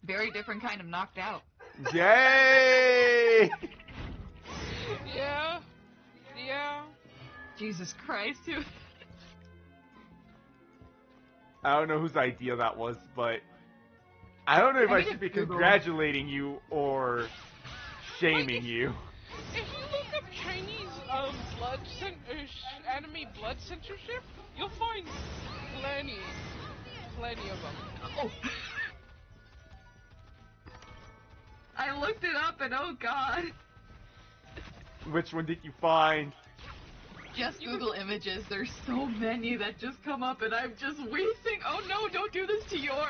Very different kind of knocked out. Yay! Yeah. Yeah. Jesus Christ. I don't know whose idea that was, but I don't know if I I need should be to Google. congratulating you or shaming you. If you look up Chinese anime blood censorship, you'll find plenty of them. Oh. I looked it up and oh god. Which one did you find? Just Google images. There's so many that just come up and I'm just weeping. Oh no, don't do this to your.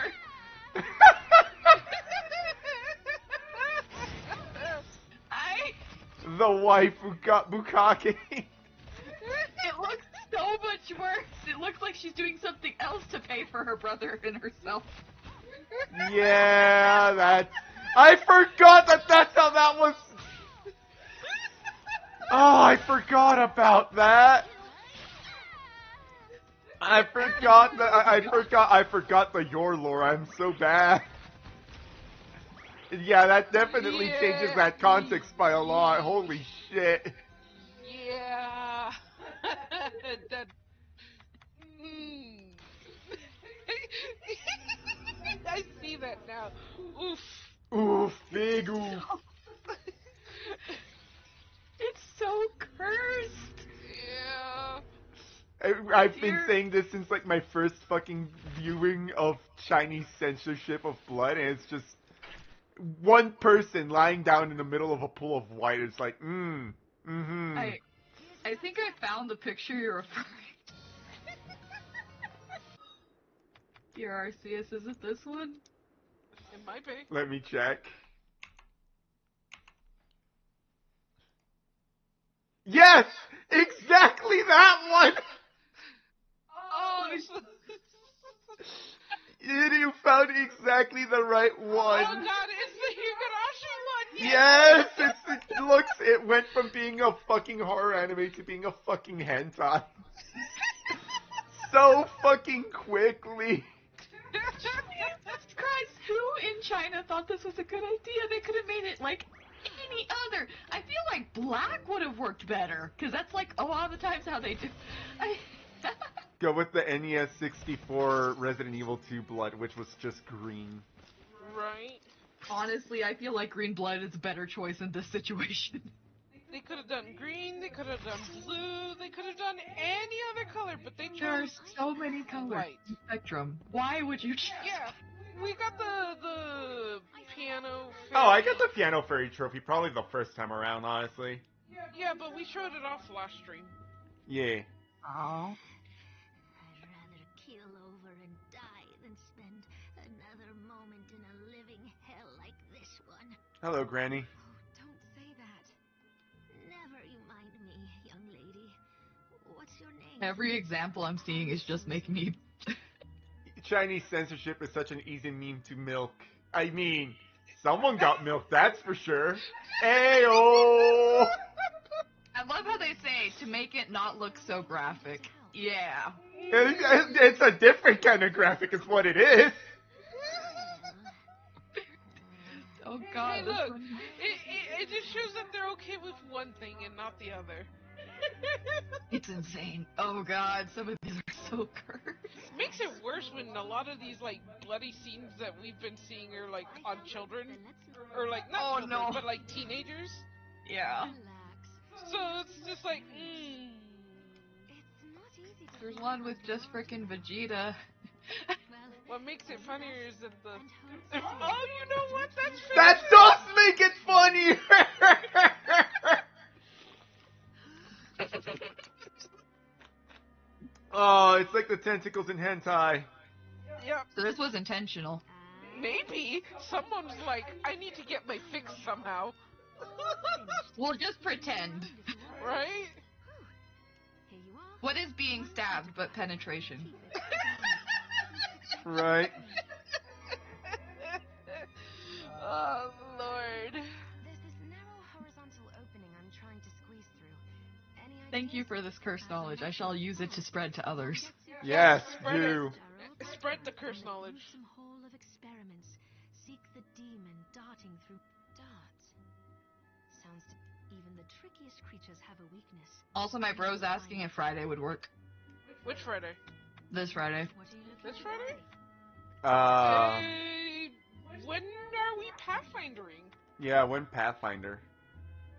The wife who got bukkake. It looks so much worse. It looks like she's doing something else to pay for her brother and herself. Yeah, that's... I forgot that that's how that was... Oh, I forgot about that. I forgot that... I forgot the your lore. I'm so bad. Yeah, that definitely changes that context by a lot. Holy shit. Yeah. that. I see that now. Oof. Oof, big oof. It's so cursed. Yeah. I've been saying this since like my first fucking viewing of Chinese censorship of blood, and it's just one person lying down in the middle of a pool of white. It's like, mm-hmm. I think I found the picture you're referring to. Your RCS, is it this one? It might be. Let me check. Yes! Exactly that one! Oh, You found exactly the right one. Oh god, it's the Higurashi one! Yes, it went from being a fucking horror anime to being a fucking hentai. So fucking quickly. Jesus Christ, who in China thought this was a good idea? They could have made it like any other. I feel like black would have worked better, because that's like a lot of the times how they do. Go with the NES 64 Resident Evil 2 Blood, which was just green. Right. Honestly, I feel like green blood is a better choice in this situation. They could have done green, they could have done blue, they could have done any other color, but they chose There are so many colors white. in the spectrum. Why would you choose? Yeah, we got the piano fairy. Oh, I got the Piano Fairy trophy probably the first time around, honestly. Yeah, but we showed it off last stream. Yeah. Oh. I'd rather keel over and die than spend another moment in a living hell like this one. Hello, Granny. Oh, don't say that. Never you mind me, young lady. What's your name? Every example I'm seeing is just making me... Chinese censorship is such an easy meme to milk. I mean, someone got milked, that's for sure. Ayo! I love how they say, to make it not look so graphic. Yeah. It's a different kind of graphic is what it is. Oh god, Hey, this look, one... it just shows that they're okay with one thing and not the other. It's insane. Oh god, some of these are so cursed. Makes it worse when a lot of these like bloody scenes that we've been seeing are like on children, or like not Oh, children, no. but like teenagers. Yeah. Relax. So it's just like, It's not easy to There's live one with under just frickin' Vegeta. Well, what makes it funnier is that the. and hope Oh, you know what? That's That does make it funnier! Oh, it's like the tentacles in hentai. Yep. So this was intentional. Maybe someone's like, I need to get my fix somehow. We'll just pretend. Right? Here you are. What is being stabbed but penetration? Right. Oh, Lord. There's this narrow horizontal opening I'm trying to squeeze through. Any Thank you ideas? for this cursed knowledge. I shall use it to spread to others. Yes, Spread it. do. Spread the curse knowledge. Gruesome hall of experiments. Seek the demon darting through darts. Sounds to even the trickiest creatures have a weakness. Also, my bro's asking if Friday would work. Which Friday? This Friday. What are you looking This for? Friday? When are we pathfindering? Yeah, when Pathfinder.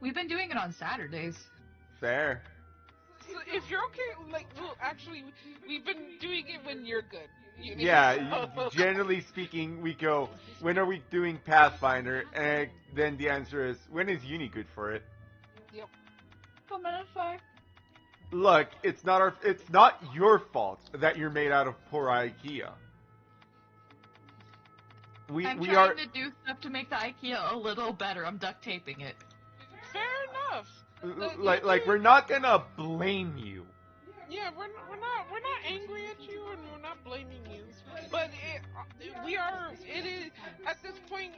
We've been doing it on Saturdays. Fair. So if you're okay, like, well, actually, we've been doing it when you're good. Yeah, generally speaking, we go, when are we doing Pathfinder? And then the answer is, when is Uni good for it? Yep. Come on, fine. Look, it's not your fault that you're made out of poor IKEA. I'm We trying are to do stuff to make the IKEA a little better. I'm duct taping it. Fair enough. like we're not gonna blame you. Yeah, we're not angry at you and we're not blaming you, but we are. It is at this point.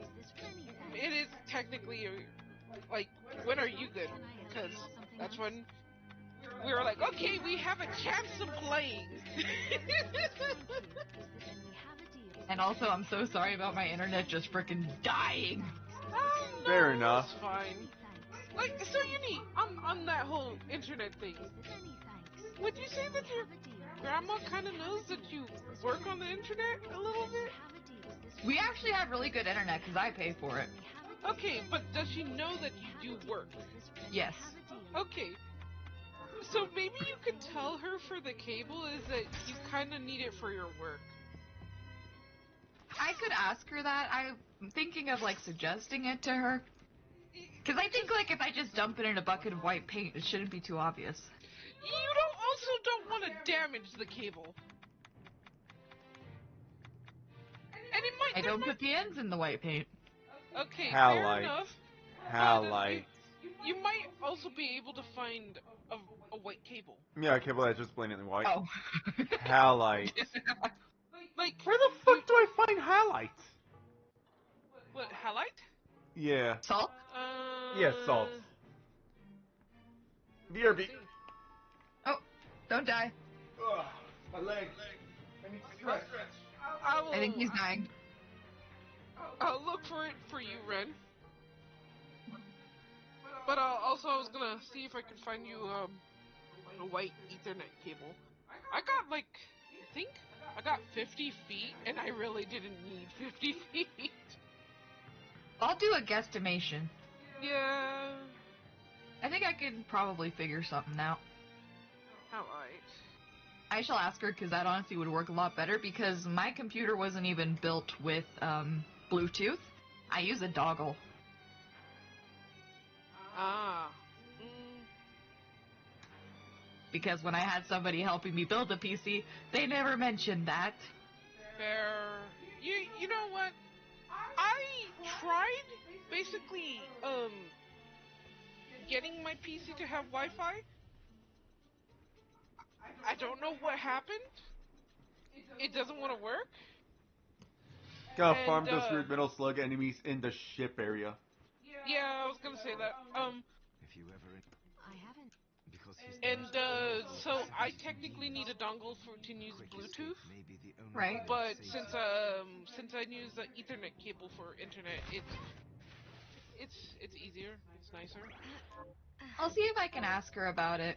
It is technically like, when are you good? Because that's when we were like, okay, we have a chance of playing. And also, I'm so sorry about my internet just freaking dying. Fair enough. It's fine. Like, so Uni, on that whole internet thing, would you say that your grandma kind of knows that you work on the internet a little bit? We actually have really good internet because I pay for it. Okay, but does she know that you do work? Yes. Okay. So maybe you could tell her for the cable is that you kind of need it for your work. I could ask her that. I'm thinking of, like, suggesting it to her. Because I think, like, if I just dump it in a bucket of white paint, it shouldn't be too obvious. You don't want to damage the cable. And it might... I don't put the ends in the white paint. Okay, Halite. fair enough. Halite. You might also be able to find a white cable. Yeah, a cable that's just blatantly white. Oh. Halite. Like, Where the fuck do I find halite? what, halite? Yeah. Salt? Yeah, salt. BRB. Oh, don't die. Ugh, my leg. I need to stretch. I think he's dying. I'll look for it for you, Ren. But also, I was gonna see if I could find you a white Ethernet cable. I got like, I think I got 50 feet, and I really didn't need 50 feet. I'll do a guesstimation. Yeah. I think I can probably figure something out. Alright. I shall ask her because that honestly would work a lot better because my computer wasn't even built with Bluetooth. I use a dongle. Ah. Because when I had somebody helping me build a PC, they never mentioned that. Fair. You know what? I tried basically getting my PC to have Wi-Fi. I don't know what happened. It doesn't want to work. Gotta farm those weird metal slug enemies in the ship area. Yeah, I was gonna say that. If you ever... I haven't. Because he's And so I technically need a dongle to use Bluetooth. maybe the only Right. way But to since I use the Ethernet cable for internet, it's easier. It's nicer. I'll see if I can ask her about it.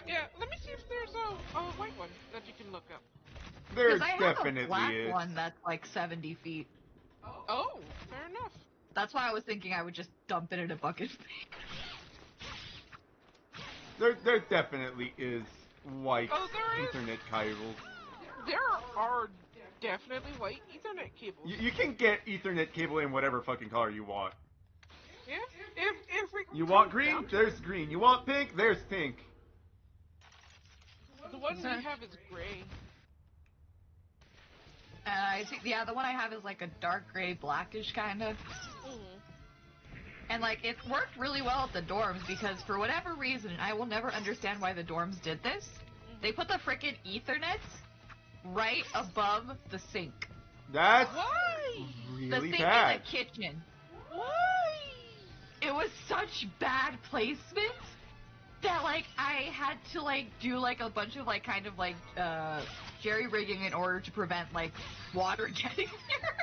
Yeah, let me see if there's a white one that you can look up. There Because I have a definitely black is. one that's like 70 feet. Oh, fair enough. That's why I was thinking I would just dump it in a bucket. There definitely is white Oh, there is. Ethernet cables. There are definitely white Ethernet cables. You can get Ethernet cable in whatever fucking color you want. Yeah, if we You want come green? down to There's it, green. You want pink? There's pink. the one we have is gray. I think, yeah, the one I have is like a dark gray, blackish kind of. And like, it worked really well at the dorms because for whatever reason, I will never understand why the dorms did this. They put the frickin' Ethernets right above the sink. That's Why? really The sink bad. in the kitchen. Why? It was such bad placement that like I had to like do like a bunch of like kind of like jerry rigging in order to prevent like water getting there.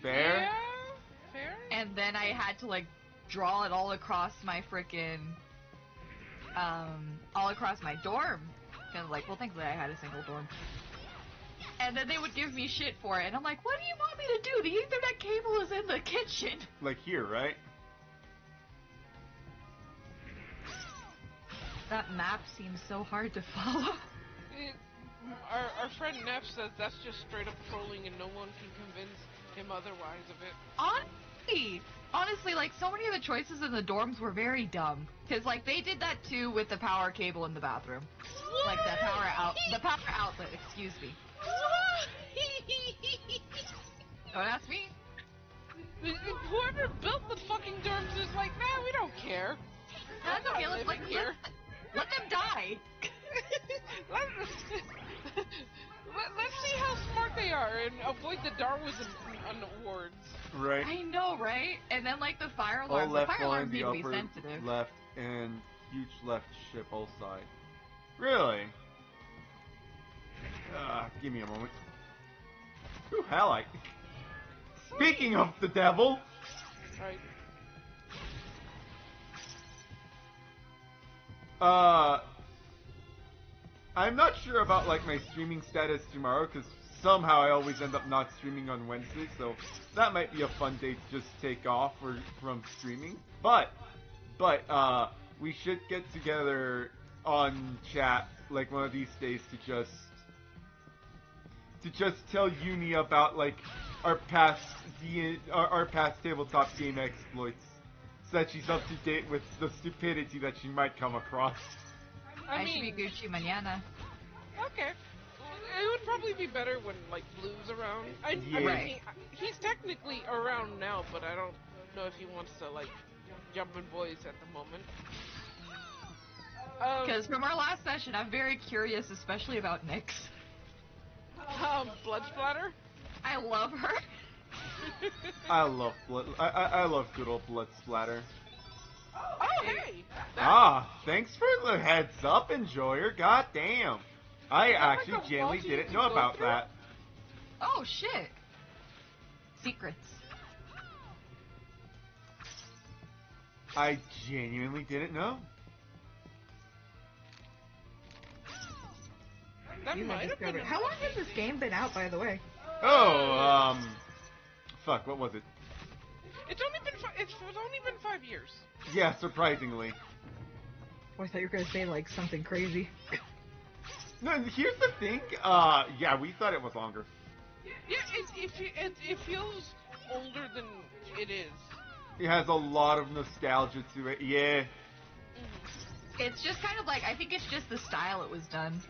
Fair. Yeah, fair. And then I had to like draw it all across my frickin' all across my dorm. And like, well, thankfully I had a single dorm. And then they would give me shit for it, and I'm like, what do you want me to do? The Ethernet cable is in the kitchen. Like here, right? That map seems so hard to follow. Our friend Neff says that's just straight up trolling and no one can convince him otherwise of it. Honestly, like, so many of the choices in the dorms were very dumb. Because, like, they did that too with the power cable in the bathroom. Like, the power outlet, excuse me. Don't ask me. Whoever built the fucking dorms is like, nah, we don't care. That's okay, let's living here. let them die. Let's see how smart they are and avoid the Darwinism awards. Right. I know, right? And then, like, the fire All alarms. The left fire line, alarms the need to be upper sensitive. left, and huge left ship all side. Really? Give me a moment. Ooh, halite. Speaking of the devil, Right. I'm not sure about like my streaming status tomorrow because somehow I always end up not streaming on Wednesday, so that might be a fun day to just take off from streaming. But we should get together on chat like one of these days to just tell Uni about like our past tabletop game exploits, so that she's up to date with the stupidity that she might come across. I should be Gucci mañana. Okay. It would probably be better when, like, Blue's around. I Yeah. mean, Right. he's technically around now, but I don't know if he wants to, like, jump in voice at the moment. Because from our last session, I'm very curious, especially about Nyx. Blood splatter? I love her. I love blood. I love good old blood splatter. Oh, hey! Thanks for the heads up, Enjoyer. God damn. I actually like a genuinely faulty didn't to know go about through? that. Oh, shit. Secrets. I genuinely didn't know. That might have been... How long has this game been out, by the way? Oh, fuck, what was it? It's only been 5 years. Yeah, surprisingly. Oh, I thought you were gonna say, like, something crazy. No, here's the thing, yeah, we thought it was longer. Yeah, it feels older than it is. It has a lot of nostalgia to it, yeah. It's just kind of like, I think it's just the style it was done.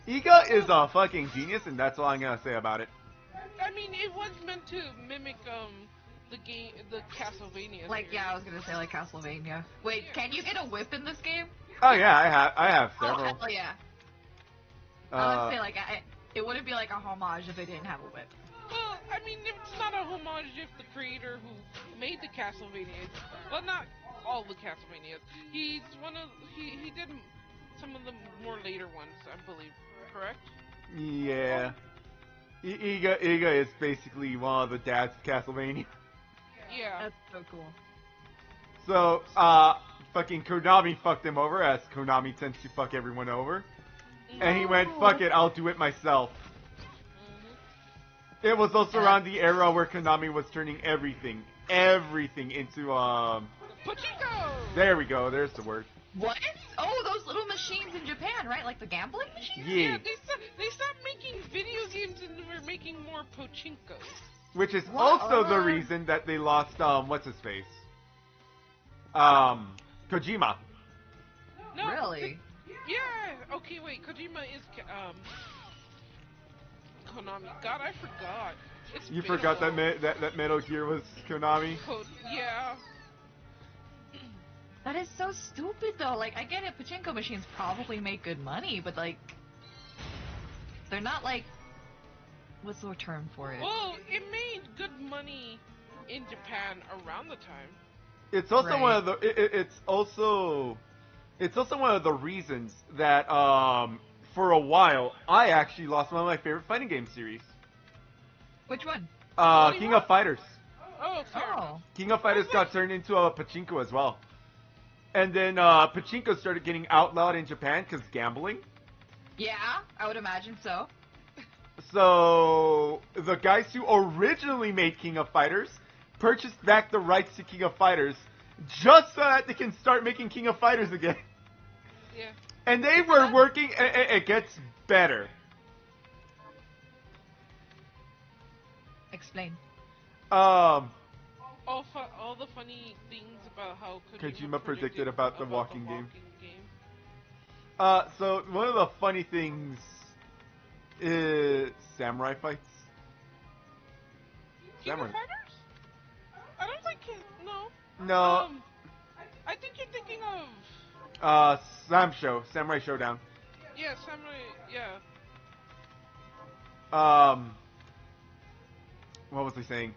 Iga is a fucking genius, and that's all I'm gonna say about it. I mean, it was meant to mimic, the Castlevania Like, series. yeah, I was gonna say, like, Castlevania. Wait, can you get a whip in this game? Oh yeah, I have Oh, several. hell yeah. I was gonna say, like, it wouldn't be like a homage if it didn't have a whip. Well, I mean, it's not a homage if the creator who made the Castlevanias, well, not all the Castlevanias. He did some of the more later ones, I believe. Correct? Yeah. Iga is basically one of the dads of Castlevania. Yeah. That's so cool. So, fucking Konami fucked him over, as Konami tends to fuck everyone over. And he went, fuck it, I'll do it myself. It was also around the era where Konami was turning everything into, Pachinko! there we go, there's the word. What? Oh, those little machines in Japan, right? Like the gambling machines? Yeah. They stopped making video games and were making more Pachinkos. Which is What? also the reason that they lost, what's his face? Kojima. No, Really? Yeah. Okay, wait. Kojima is Konami. God, I forgot. It's You been a forgot that, while. that Metal Gear was Konami? Yeah. That is so stupid, though. Like, I get it, pachinko machines probably make good money, but, like, they're not, like, what's the term for it? Well, it made good money in Japan around the time. It's also Right. one of the. It's also one of the reasons that for a while I actually lost one of my favorite fighting game series. Which one? King of Fighters. Oh, fair. Oh. King of Fighters got turned into a pachinko as well. And then pachinko started getting outlawed in Japan because gambling. Yeah, I would imagine so. So the guys who originally made King of Fighters purchased back the rights to King of Fighters just so that they can start making King of Fighters again. Yeah. And they were working. It gets better. Explain. Um, All the funny things about how Kojima predicted about the walking game. game. So one of the funny things is samurai fights. King Samurai. of Fighters? I don't think no. No, I think you're thinking of Samurai Showdown. yeah, Samurai. Yeah. What was I saying?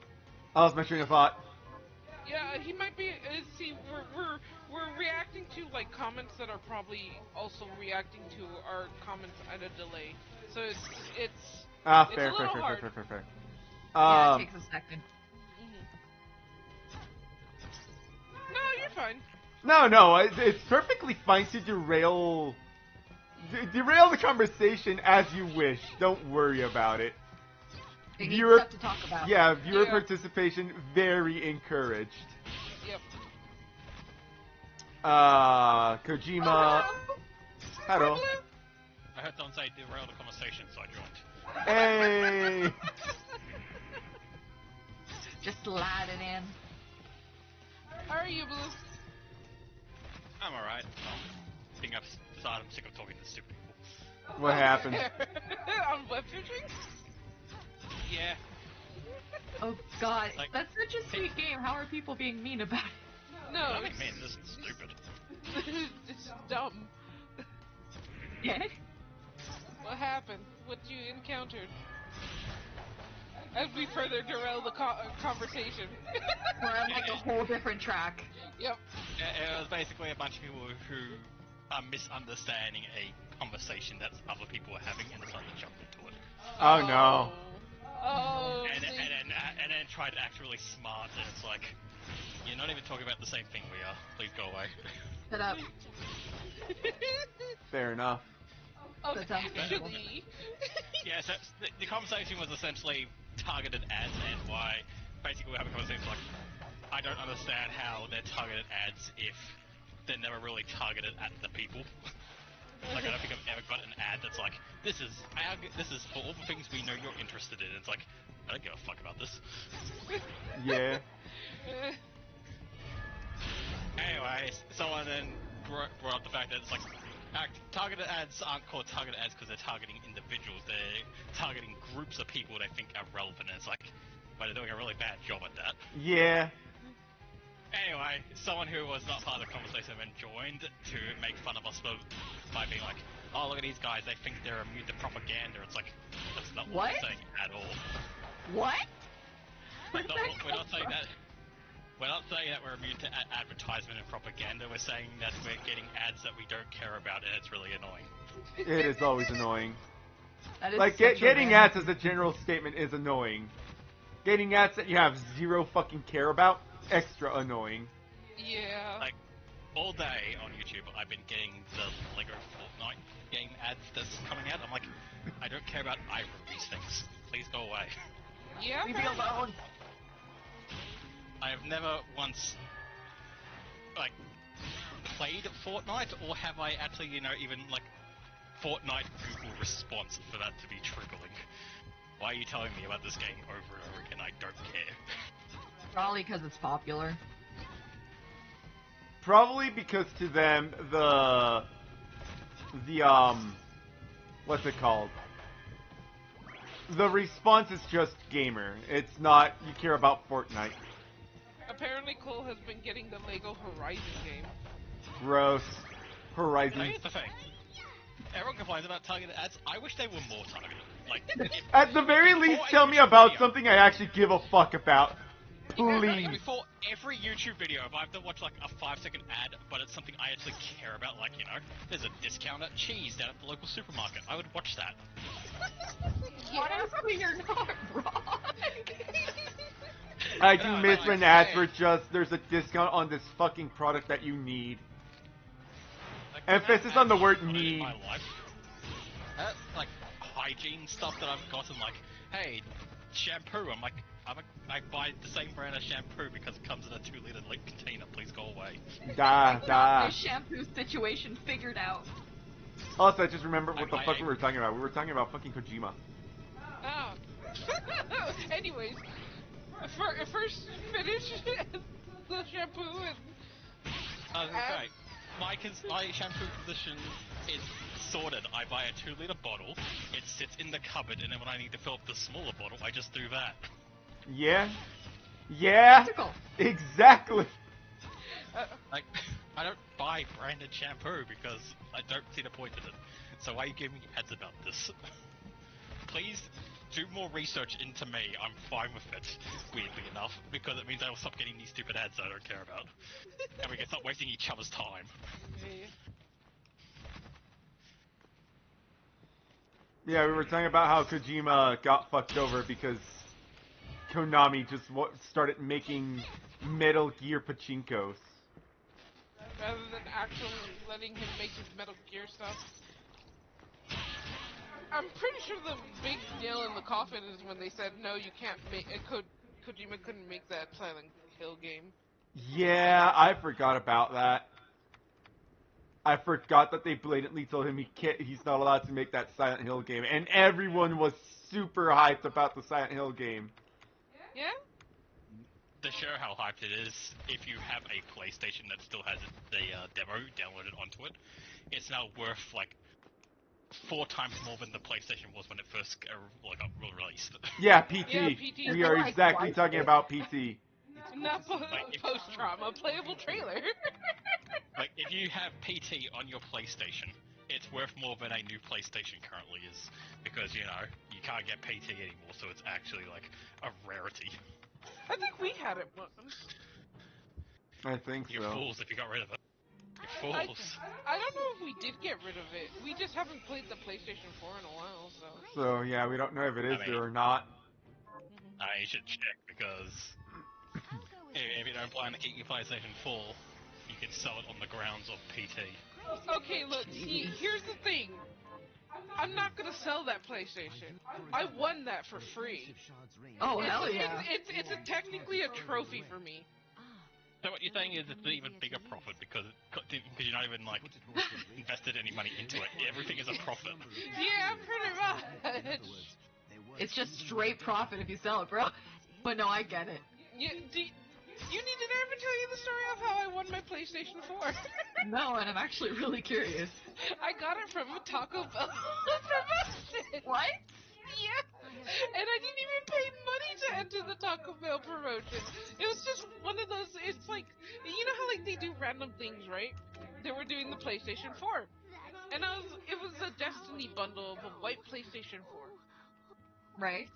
I lost my train of thought. Yeah, he might be. See, we're reacting to like comments that are probably also reacting to our comments at a delay. So it's it's a Fair. little hard. Yeah, it takes a second. No, you're fine. No, it's perfectly fine to derail the conversation as you wish. Don't worry about it. They need Viewer- stuff to talk about. Yeah, viewer Yeah. participation very encouraged. Yep. Kojima. Hello. I heard someone say derail the conversation, so I joined. Hey. Just slide it in. How are you, Blue? I'm alright. I think I've decided I'm sick of talking to stupid people. What happened? On web fishing? Yeah. Oh god, Like- that's such a sweet game. How are people being mean about it? No, I mean, this is stupid. it's dumb. Yeah? What happened? What you encountered? As we further derail the conversation. We're on like a whole different track. Yep. It was basically a bunch of people who are misunderstanding a conversation that other people are having and decided to jump into it. Oh no. Oh. And see. then try to act really smart, and it's like, you're not even talking about the same thing we are. Please go away. Shut up. Fair enough. Oh, That sounds terrible. actually. Yeah, so the conversation was essentially targeted ads and why basically we have a conversation like, I don't understand how they're targeted ads if they're never really targeted at the people. Like, I don't think I've ever got an ad that's like, this is for all the things we know you're interested in. It's like, I don't give a fuck about this. Yeah. Anyway, someone then brought up the fact that it's like, targeted ads aren't called targeted ads because they're targeting individuals. They're targeting groups of people they think are relevant. And it's like, well, they're doing a really bad job at that. Yeah. Anyway, someone who was not part of the conversation then joined to make fun of us by being like, oh, look at these guys, they think they're immune to propaganda. It's like, that's not what What? we're saying at all. What? We're not saying that. We're not saying that we're immune to advertisement and propaganda. We're saying that we're getting ads that we don't care about, and it's really annoying. It is always annoying. That is Like, such a getting random- ads as a general statement is annoying. Getting ads that you have zero fucking care about, extra annoying. Yeah. Like, all day on YouTube, I've been getting the Lego Fortnite game ads that's coming out. I'm like, I don't care about either of these things. Please go away. Yeah. Leave me alone. I have never once, like, played Fortnite, or have I actually, even, like, Fortnite Google response for that to be triggering. Why are you telling me about this game over and over again? I don't care. Probably because it's popular. Probably because to them, what's it called? The response is just gamer. It's not you care about Fortnite. Apparently, Cole has been getting the Lego Horizon game. Gross. Horizon. Here's the thing. Everyone complains about targeted ads. I wish they were more targeted. Like, At the very least, before tell a me YouTube about video- something I actually give a fuck about. Please. Before every YouTube video, if I have to watch like a 5-second ad, but it's something I actually care about, like, you know, there's a discount at cheese down at the local supermarket, I would watch that. Honestly, you're not wrong. I do No, miss no, when I ads say- were just, there's a discount on this fucking product that you need. Like, Emphasis ads on the word in need. my life. Like, hygiene stuff that I've gotten, like, hey, shampoo, I buy the same brand of shampoo because it comes in a 2-liter container, please go away. Da, da. This shampoo situation figured out. Also, I just remember what the I- fuck we were talking about. We were talking about fucking Kojima. Oh. Anyways, first finish the shampoo and. I was gonna say, my shampoo position is sorted. I buy a 2-liter bottle, it sits in the cupboard, and then when I need to fill up the smaller bottle, I just do that. Yeah? Yeah? Practical. Exactly. Like, I don't buy branded shampoo because I don't see the point in it. So why are you giving me ads about this? Please do more research into me. I'm fine with it, weirdly enough, because it means I will stop getting these stupid ads that I don't care about. And we can stop wasting each other's time. Yeah, we were talking about how Kojima got fucked over because Konami just started making Metal Gear pachinkos. Rather than actually letting him make his Metal Gear stuff. I'm pretty sure the big nail in the coffin is when they said, no, you can't make Kojima couldn't make that Silent Hill game. Yeah, I forgot about that. I forgot that they blatantly told him he's not allowed to make that Silent Hill game, and everyone was super hyped about the Silent Hill game. Yeah? To show how hyped it is, if you have a PlayStation that still has the demo downloaded onto it, it's now worth like 4 times more than the PlayStation was when it first got released. Yeah, PT. Yeah, PT. We are Like, exactly why talking did- about PT. Not post-trauma, playable trailer. Like, if you have PT on your PlayStation, it's worth more than a new PlayStation currently is, because, you know, you can't get PT anymore, so it's actually, like, a rarity. I think we had it once. I think You're so. fools if you got rid of it. You're fools. I don't know if we did get rid of it. We just haven't played the PlayStation 4 in a while, so. So, yeah, we don't know if it is I mean- there or not. You should check, because if you don't plan to keep your PlayStation 4, you can sell it on the grounds of PT. Okay, look, see, here's the thing. I'm not gonna sell that PlayStation. I won that for free. Oh, hell yeah. It's technically a trophy for me. So what you're saying is it's an even bigger profit because you're not even like invested any money into it. Everything is a profit. Yeah, pretty much. It's just straight profit if you sell it, bro. But no, I get it. You need to never tell you the story of how I won my PlayStation 4. No, and I'm actually really curious. I got it from a Taco Bell promotion. What? Yeah. And I didn't even pay money to enter the Taco Bell promotion. It was just one of those, it's like, you know how like they do random things, right? They were doing the PlayStation 4. And it was a Destiny bundle of a white PlayStation 4. Right.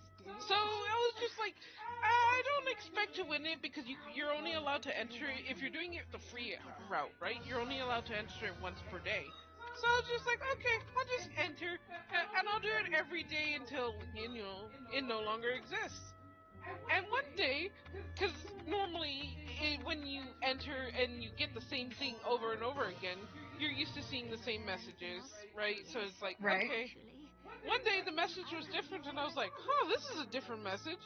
So I was just like, I don't expect to win it because you're only allowed to enter it, if you're doing it the free route, right? You're only allowed to enter it once per day. So I was just like, okay, I'll just enter, and I'll do it every day until, it no longer exists. And one day, because normally when you enter and you get the same thing over and over again, you're used to seeing the same messages, right? So it's like, Right. okay. One day the message was different and I was like, huh, this is a different message.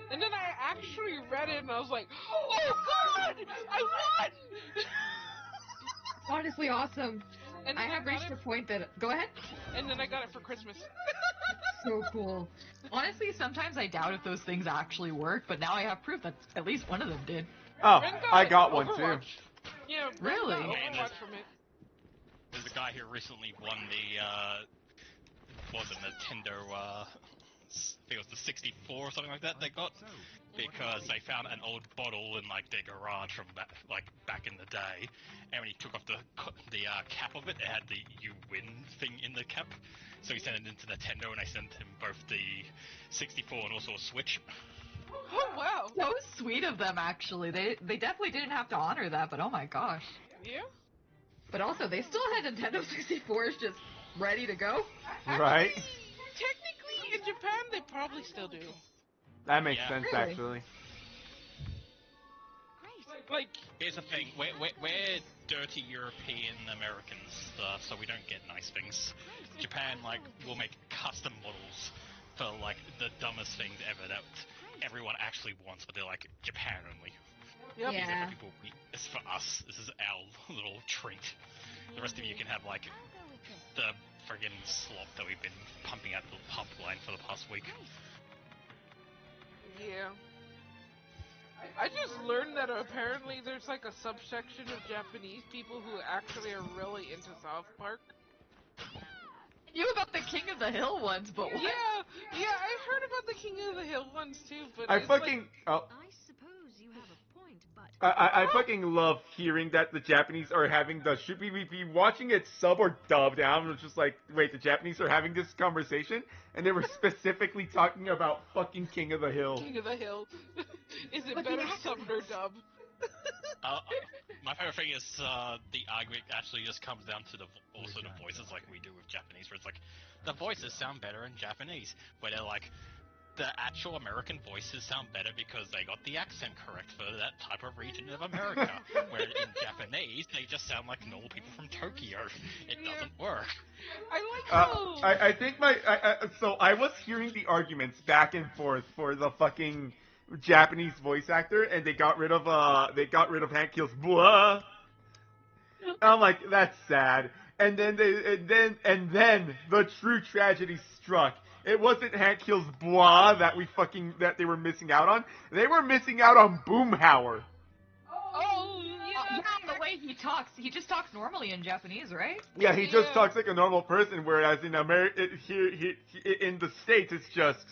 And then I actually read it and I was like, oh god, I won! Honestly, awesome. And I then have got reached it, a point that... Go ahead. and then I got it for Christmas. So cool. Honestly, sometimes I doubt if those things actually work, but now I have proof that at least one of them did. Oh, Ren I got one Overwatch. too. Yeah, Ren Really? got Overwatch from it. There's a guy who recently won the Nintendo I think it was the 64 or something like that they got, because they found an old bottle in like their garage from back in the day, and when he took off the cap of it, it had the "You Win" thing in the cap. So he sent it into Nintendo, and they sent him both the 64 and also a Switch. Oh wow. So sweet of them, actually. They definitely didn't have to honor that, but oh my gosh. Yeah. But also, they still had Nintendo 64s just ready to go. Right? Technically, in Japan, they probably still do. That makes sense, Really? actually. Like, Here's the thing, we're dirty European Americans, so we don't get nice things. Japan, like, will make custom models for, like, the dumbest things ever that everyone actually wants, but they're like, Japan only. yep. These are Yeah. for people, this is for us, this is our little treat. The rest of you can have, like, the friggin' slop that we've been pumping out the pump line for the past week. Yeah. I just learned that apparently there's like a subsection of Japanese people who actually are really into South Park. I knew about the King of the Hill ones, but what? Yeah, I heard about the King of the Hill ones too, but I it's fucking... like, Oh. I suppose you have a point, but I fucking love hearing that the Japanese are having the... Should we be watching it sub or dubbed? And I was just like, wait, the Japanese are having this conversation? And they were specifically talking about fucking King of the Hill. King of the Hill. Is it But better the subbed or dubbed? My favorite thing is the argument actually just comes down to the voices like we do with Japanese, where it's like, the voices sound better in Japanese, where they're like, the actual American voices sound better because they got the accent correct for that type of region of America. Where in Japanese, they just sound like normal people from Tokyo. It doesn't work. I like how... I think so I was hearing the arguments back and forth for the fucking Japanese voice actor, and they got rid of Hank Hill's blah. I'm like, that's sad. And then the true tragedy struck. It wasn't Hank Hill's blah that they were missing out on. They were missing out on Boomhauer. Oh, yeah. Yeah, the way he talks. He just talks normally in Japanese, right? Yeah, he just Yeah. talks like a normal person, whereas in here in the States it's just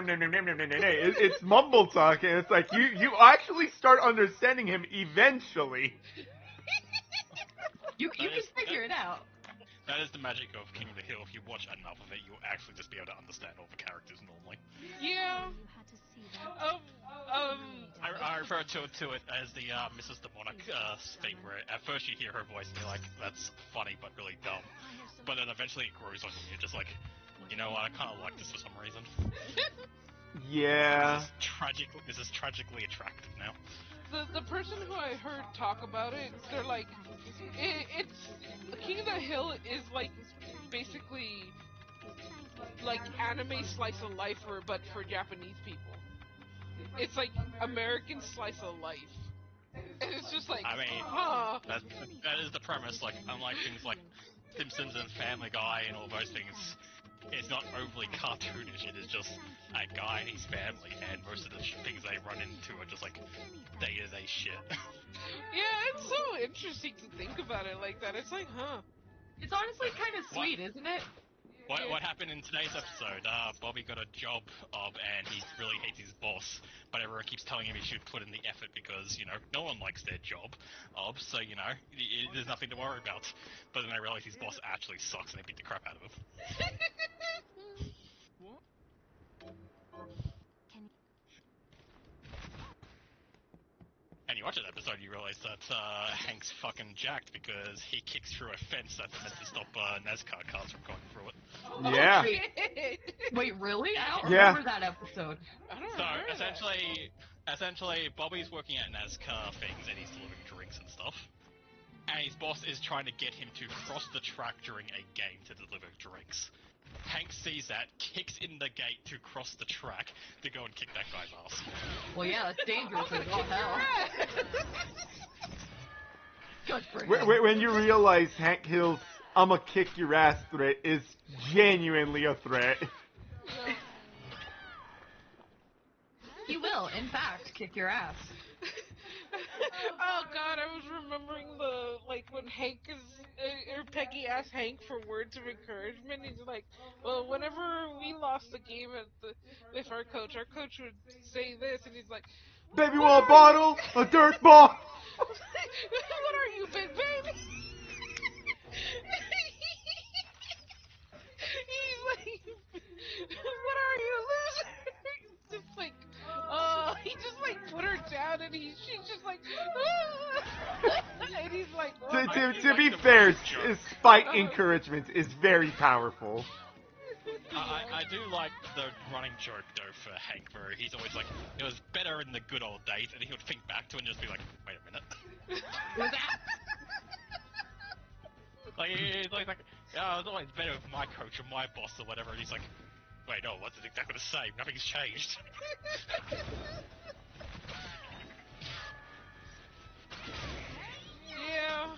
it's mumble talk, and it's like you actually start understanding him eventually. You can figure it out. That is the magic of King of the Hill. If you watch enough of it, you'll actually just be able to understand all the characters normally. Yeah. you had to see that. I refer to it as the Mrs. Demonic thing, where at first you hear her voice and you're like, that's funny but really dumb. But then eventually it grows on you. You're just like, you know what, I kind of like this for some reason. Yeah. This is tragically attractive now. The person who I heard talk about it, they're like, it's King of the Hill is like basically like anime slice of life but for Japanese people. It's like American slice of life, and it's just like, I mean, that is the premise. Like, unlike things like Simpsons and Family Guy and all those things, it's not overly cartoonish. It is just a guy and his family, and most of the things they run into are just like day-to-day shit. Yeah, it's so interesting to think about it like that. It's like, huh? It's honestly kind of sweet, isn't it? What happened in today's episode? Bobby got a job, and he really hates his boss, but everyone keeps telling him he should put in the effort because, you know, no one likes their job, so, you know, there's nothing to worry about. But then they realize his boss actually sucks and they beat the crap out of him. What? And you watch that episode, you realize that Hank's fucking jacked because he kicks through a fence that's meant to stop NASCAR cars from going through it. Yeah. Wait, really? I don't Yeah. remember that episode. I don't So remember that. essentially, Bobby's working at NASCAR things and he's delivering drinks and stuff. And his boss is trying to get him to cross the track during a game to deliver drinks. Hank sees that, kicks in the gate to cross the track to go and kick that guy's ass. Well, yeah, that's dangerous as all hell. Good for him. When you realize Hank Hill's "I'ma kick your ass" threat is genuinely a threat. He will, in fact, kick your ass. Oh God, I was remembering when Hank or Peggy asked Hank for words of encouragement. He's like, well, whenever we lost the game with our coach would say this, and he's like, Baby what want a are you? bottle? A dirt ball? What are you, big baby? He's like, what are you, loser? Just like, he just like put her down, and she's just like, and he's like, to, well, to, do to like be the fair, running joke. spite encouragement is very powerful. I do like the running joke though for Hank, where he's always like, it was better in the good old days, and he would think back to it and just be like, wait a minute. Like, he's like, yeah, it was always better with my coach or my boss or whatever, and he's like, wait, no, what's it exactly the same? Nothing's changed. Yeah.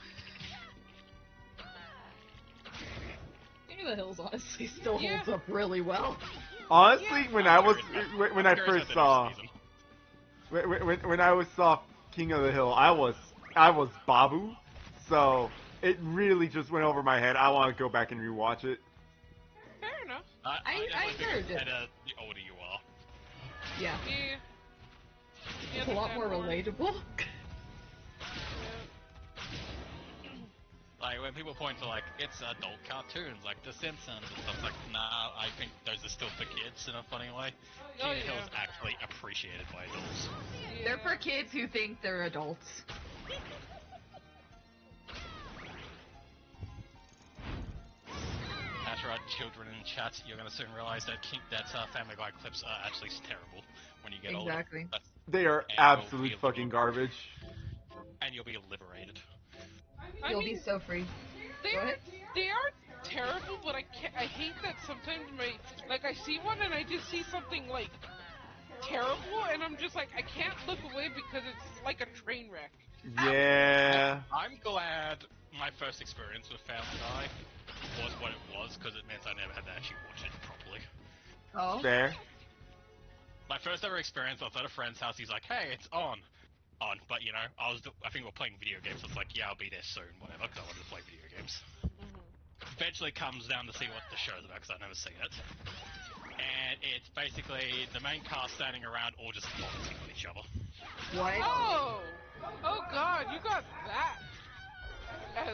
King of the Hills honestly still Yeah. holds up really well. Honestly, when I was I'm when I curious first about the saw next season. when I was saw King of the Hill, I was Babu, so it really just went over my head. I want to go back and rewatch it. Fair enough. I I definitely think encourage it's it. better the older you are. Yeah, Yeah. it's a lot more relatable. Like, when people point to, like, it's adult cartoons, like The Simpsons and stuff, like, nah, I think those are still for kids in a funny way. Oh, King of the yeah. Hill is actually appreciated by adults. They're for kids who think they're adults. That's right, children in chat, you're gonna soon realize that Family Guy clips are actually terrible when you get Exactly. older. They are And absolute you'll be fucking garbage. And you'll be liberated. You'll be so free. They Go are, ahead. they are terrible, but I hate that sometimes I see one and I just see something like terrible, and I'm just like, I can't look away because it's like a train wreck. Yeah. I'm glad my first experience with Family Guy was what it was, because it meant I never had to actually watch it properly. Oh. Fair. My first ever experience, I was at a friend's house, he's like, hey, it's on, but you know, I think we were playing video games, so it's like, yeah, I'll be there soon, whatever, because I wanted to play video games. Eventually comes down to see what the show's about, because I've never seen it. And it's basically the main cast standing around all just vomiting on each other. What? Oh God, you got that.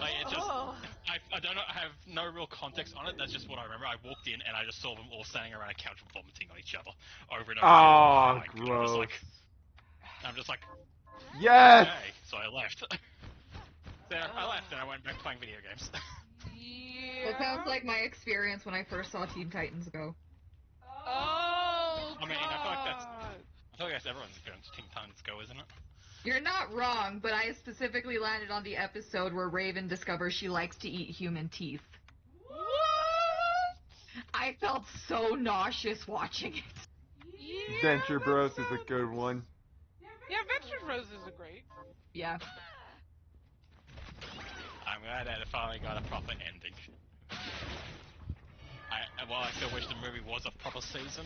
Like, it's just, I don't know, I have no real context on it, that's just what I remember. I walked in and I just saw them all standing around a couch vomiting on each other over and over Oh, again. gross. I'm just like, Yes. okay, so I left. So I left and I went back playing video games. Yeah. That sounds like my experience when I first saw Teen Titans Go. Oh, I mean, I feel like that's everyone's experience with Teen Titans Go, isn't it? You're not wrong, but I specifically landed on the episode where Raven discovers she likes to eat human teeth. What? I felt so nauseous watching it. Yeah, Venture that Bros is a sounds- good one. Yeah, Venture Bros is a great. Yeah. I'm glad that it finally got a proper ending. While I still wish the movie was a proper season,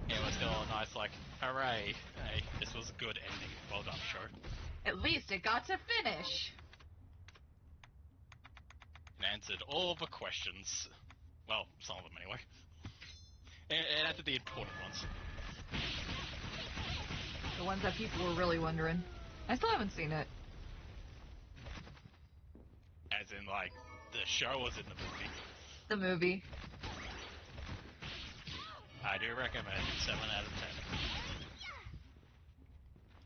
it was still a nice, like, hooray, hey, this was a good ending, well done, show. At least it got to finish. It answered all the questions. Well, some of them anyway. It answered the important ones. The ones that people were really wondering. I still haven't seen it. As in, like, the show was in the movie. The movie. I do recommend 7 out of 10.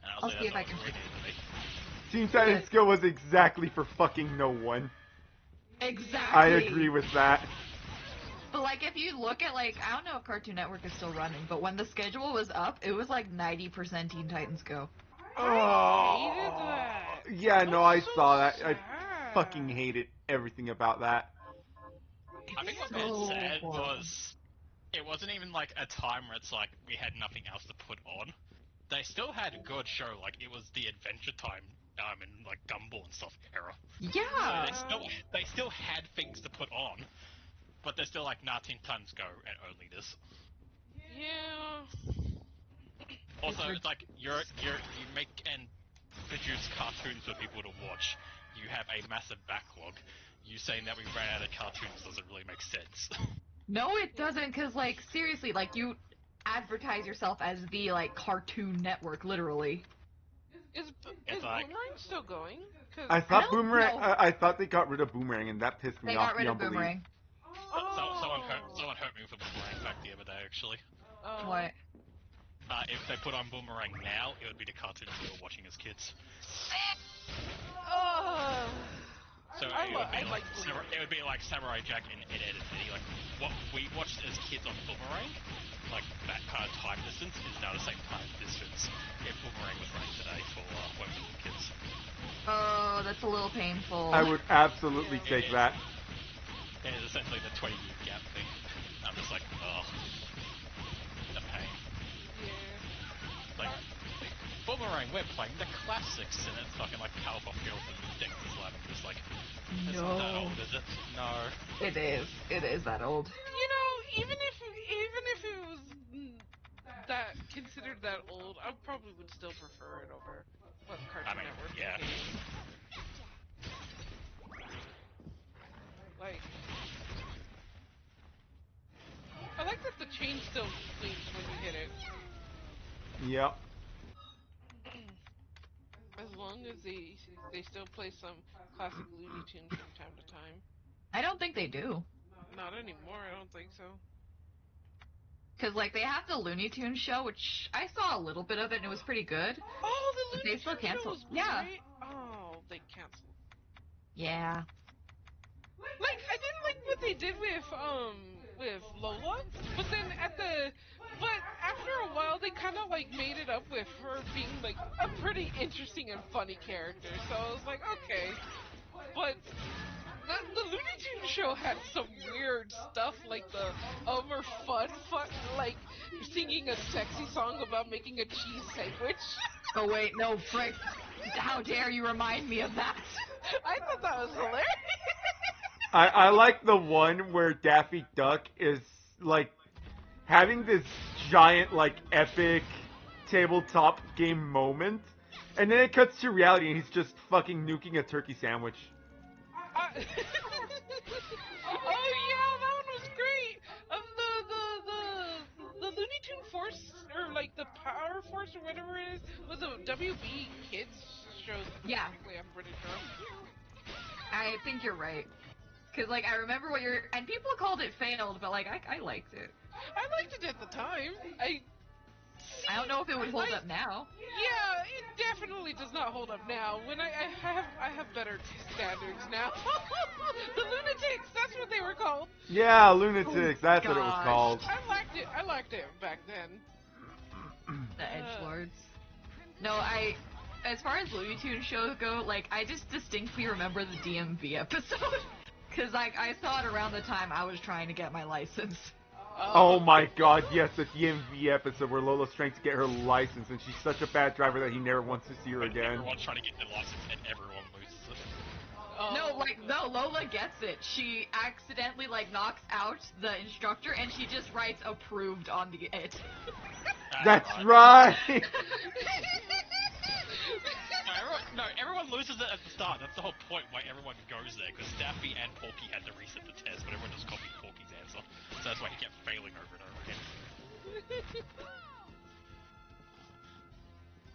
And I'll say see if I that's can all it really needed to be. Teen Titans Go was exactly for fucking no one. Exactly. I agree with that. But like, if you look at like, I don't know if Cartoon Network is still running, but when the schedule was up, it was like 90% Teen Titans Go. Oh. hated that. Yeah, no, I That's so saw that. I sad. fucking hated everything about that. I think what So made it sad horrible. was it wasn't even like a time where it's like we had nothing else to put on. They still had a good show, like it was the Adventure Time and like Gumball and stuff era. Yeah. So they still had things to put on, but they're still like, nah, Teen Titans Go and only this. Yeah. Also, it's like you make and produce cartoons for people to watch. You have a massive backlog. You saying that we ran out of cartoons doesn't really make sense. No, it doesn't, because, like, seriously, like, you advertise yourself as the, like, Cartoon Network, literally. Is like- Boomerang still going? Cause I thought don't Boomerang. know. I thought they got rid of Boomerang, and that pissed me They off got rid of beyond belief. Boomerang. Someone hurt me with a boomerang fact the other day, actually. What? If they put on Boomerang now, it would be the cartoons we were watching as kids. So I like it would be like Samurai Jack and Ed, Edd and Eddy. Like what we watched as kids on Boomerang, like that kind of time distance is now the same time distance if Boomerang was running today for when we were kids. Oh, that's a little painful. I would absolutely take that. It is essentially the 20-year gap thing. I'm just like, oh, the pain. Yeah. Like, Boomerang, we're playing the classics, and it's fucking like Powerpuff Girls and Dexter's Lab. I'm just like, it's not that old, is it? No. It is. It is that old. You know, even if it was that considered that old, I probably would still prefer it over what Cartoon Network yeah. gave. Like, I like that the chain still swings when you hit it. Yep. As long as they still play some classic Looney Tunes from time to time. I don't think they do. Not anymore, I don't think so. Because, like, they have the Looney Tunes show, which I saw a little bit of it, and it was pretty good. Oh, the But Looney they still Tunes show canceled. was great. Yeah. Oh, they canceled. Yeah. Like, I didn't like what they did with Lola, but then but after a while they kind of like made it up with her being like a pretty interesting and funny character. So I was like, okay, but the Looney Tunes show had some weird stuff, like the over fun, like singing a sexy song about making a cheese sandwich. Oh, wait, no, frick. How dare you remind me of that? I thought that was hilarious. I like the one where Daffy Duck is, like, having this giant, like, epic tabletop game moment, and then it cuts to reality and he's just fucking nuking a turkey sandwich. Oh yeah, that one was great. The Looney Tune Force, or like the Power Force or whatever it is, was a WB kids show Yeah. specifically, I'm pretty sure. I think you're right. Because, like, I remember what you're... And people called it failed, but, like, I liked it. I liked it at the time. I don't know if it would hold up now. Yeah, it definitely does not hold up now. When I have better standards now. The Lunatics, that's what they were called. Yeah, Lunatics, that's what it was gosh. called. I liked it back then. The edgelords. No, as far as Looney Tunes shows go, like, I just distinctly remember the DMV episode. Because, like, I saw it around the time I was trying to get my license. Oh my god, yes, the DMV episode where Lola's trying to get her license and she's such a bad driver that he never wants to see her again. Everyone's trying to get their license and everyone loses it. No, Lola gets it. She accidentally, like, knocks out the instructor and she just writes approved on it. That's right! No, everyone loses it at the start. That's the whole point why everyone goes there, because Daffy and Porky had to reset the test, but everyone just copied Porky's answer. So that's why he kept failing over and over again.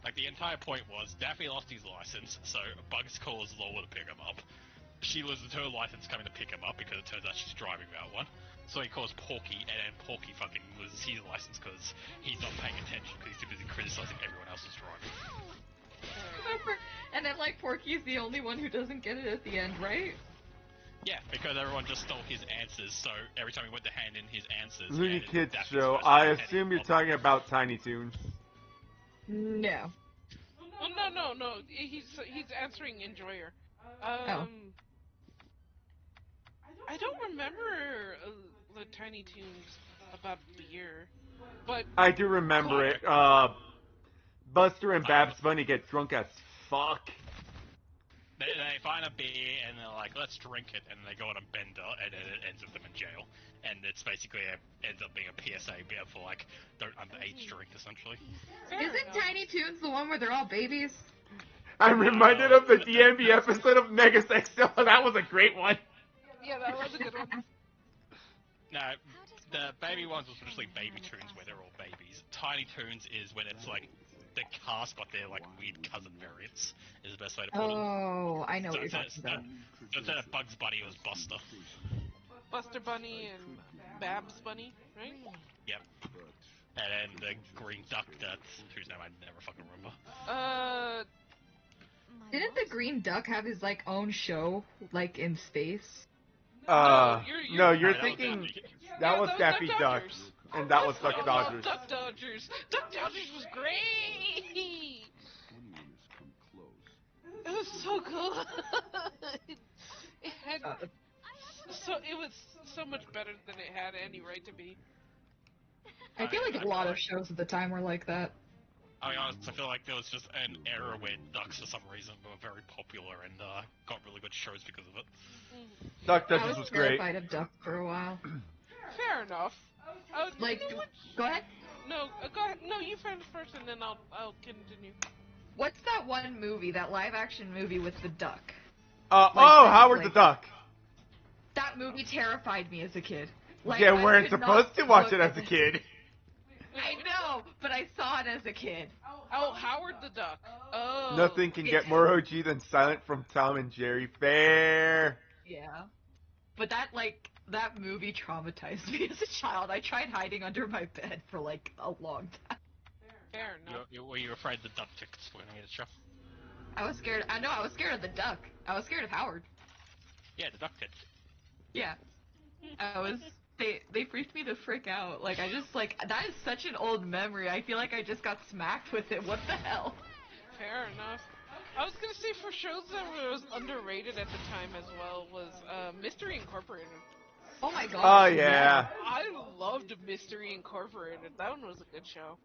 Like, the entire point was, Daffy lost his license, so Bugs calls Lola to pick him up. She loses her license coming to pick him up because it turns out she's driving without one. So he calls Porky, and then Porky fucking loses his license because he's not paying attention because he's too busy criticizing everyone else's driving. And then, like, Porky's the only one who doesn't get it at the end, right? Yeah, because everyone just stole his answers, so every time he went to hand in his answers... Looney and Kids Daffy's show, first I hand assume in you're on- talking about Tiny Toons. No. Well, no. He's answering Enjoyer. I don't remember the Tiny Toons about beer, but I do remember it. Buster and Babs Bunny get drunk as fuck. They find a beer and they're like, let's drink it, and they go on a bender, and then it ends with them in jail. And it's basically ends up being a PSA beer for, like, don't underage drink, essentially. Isn't Tiny Toons the one where they're all babies? I'm reminded of the DMV episode of Mega Sexto. That was a great one. Yeah, that was a good one. No, the baby ones was literally baby toons where they're all babies. Tiny toons is when it's like the cast got their like weird cousin variants. Is the best way to put it. Oh, I know So what you're talking about. So instead of Bugs Bunny, it was Buster. Buster Bunny and Babs Bunny, right? Yep. And then the green duck, that's whose name I never fucking remember. Didn't the Green Duck have his like own show, like in space? You're thinking that was Daffy Duck, and that was Duck Dodgers. Duck Dodgers. Duck Dodgers was great. It was so good. It had it was so much better than it had any right to be. I feel like a lot of shows at the time were like that. I'll be honest, I feel like there was just an era where ducks for some reason were very popular and got really good shows because of it. Duck I Dodgers was great. terrified of Duck for a while. Fair enough. Like, you know what? go ahead. No, go ahead. No, you finish first, and then I'll continue. What's that one movie, that live-action movie with the duck? Howard the Duck. That movie terrified me as a kid. Like, Yeah, I weren't could supposed not to watch look it as at a it. kid. I know, but I saw it as a kid. Oh, Howard the Duck. Oh. Nothing can get more OG than Silent from Tom and Jerry. Fair. Yeah. But that movie traumatized me as a child. I tried hiding under my bed for like a long time. Fair enough. Were you afraid the duck took spoiling the show? I was scared. I know, I was scared of the duck. I was scared of Howard. Yeah, the duck did. Yeah. They freaked me the frick out. Like, I just, like, that is such an old memory. I feel like I just got smacked with it. What the hell? Fair enough. I was gonna say, for shows that was underrated at the time as well was Mystery Incorporated. Oh my god. Oh, yeah. I loved Mystery Incorporated. That one was a good show.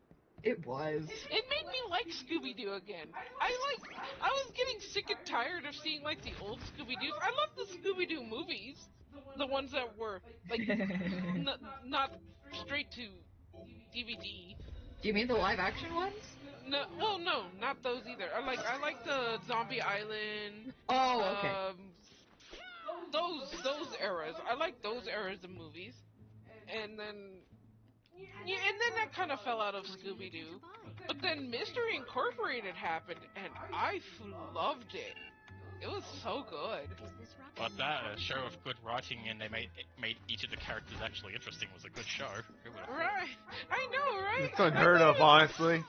It was. It made me like Scooby-Doo again. I was getting sick and tired of seeing like the old Scooby-Doos. I love the Scooby-Doo movies. The ones that were like not straight to DVD. Do you mean the live action ones? No, well, no, not those either. I like the Zombie Island. Oh, okay. Those eras. I like those eras of movies. And then that kind of fell out of Scooby-Doo. But then Mystery Incorporated happened, and I loved it. It was so good. But that show of good writing and they made each of the characters actually interesting was a good show. Right. I know, right? It's unheard of, honestly.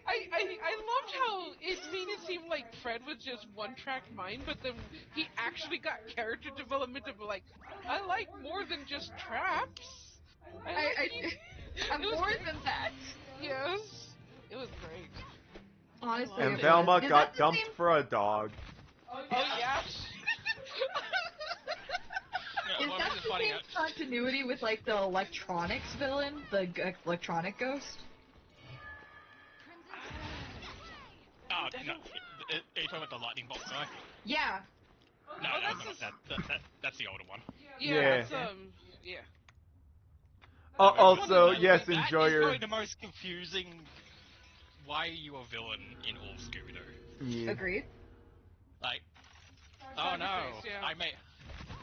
I loved how it made it seem like Fred was just one-track mind, but then he actually got character development of like, I like more than just traps. I'm more than that. Yes. It was great. Honestly. And it Velma was. got dumped for a dog. Oh, yeah? Is that the same continuity with, like, the electronics villain? The electronic ghost? Oh, no. Are you talking about the lightning bolt guy? Yeah. No, that's the older one. Yeah. Yeah. Yeah. Also, yes, That enjoy is your... probably the most confusing why are you a villain in all Scooby-Doo. Yeah. Agreed. Like, oh no, Cyberface, yeah.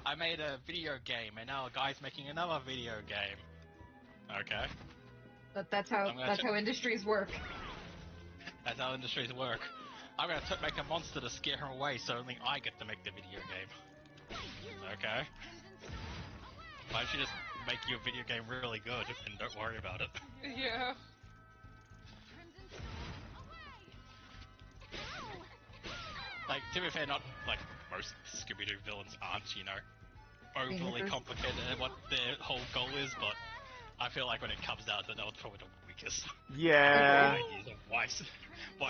I made a video game and now a guy's making another video game. Okay. That's how industries work. That's how industries work. I'm gonna make a monster to scare him away so only I get to make the video game. Okay. Why don't you just make your video game really good and don't worry about it? Yeah. Like, to be fair, not like most Scooby-Doo villains aren't, you know, overly complicated in what their whole goal is, but I feel like when it comes down to it, that was probably the weakest. Yeah. Why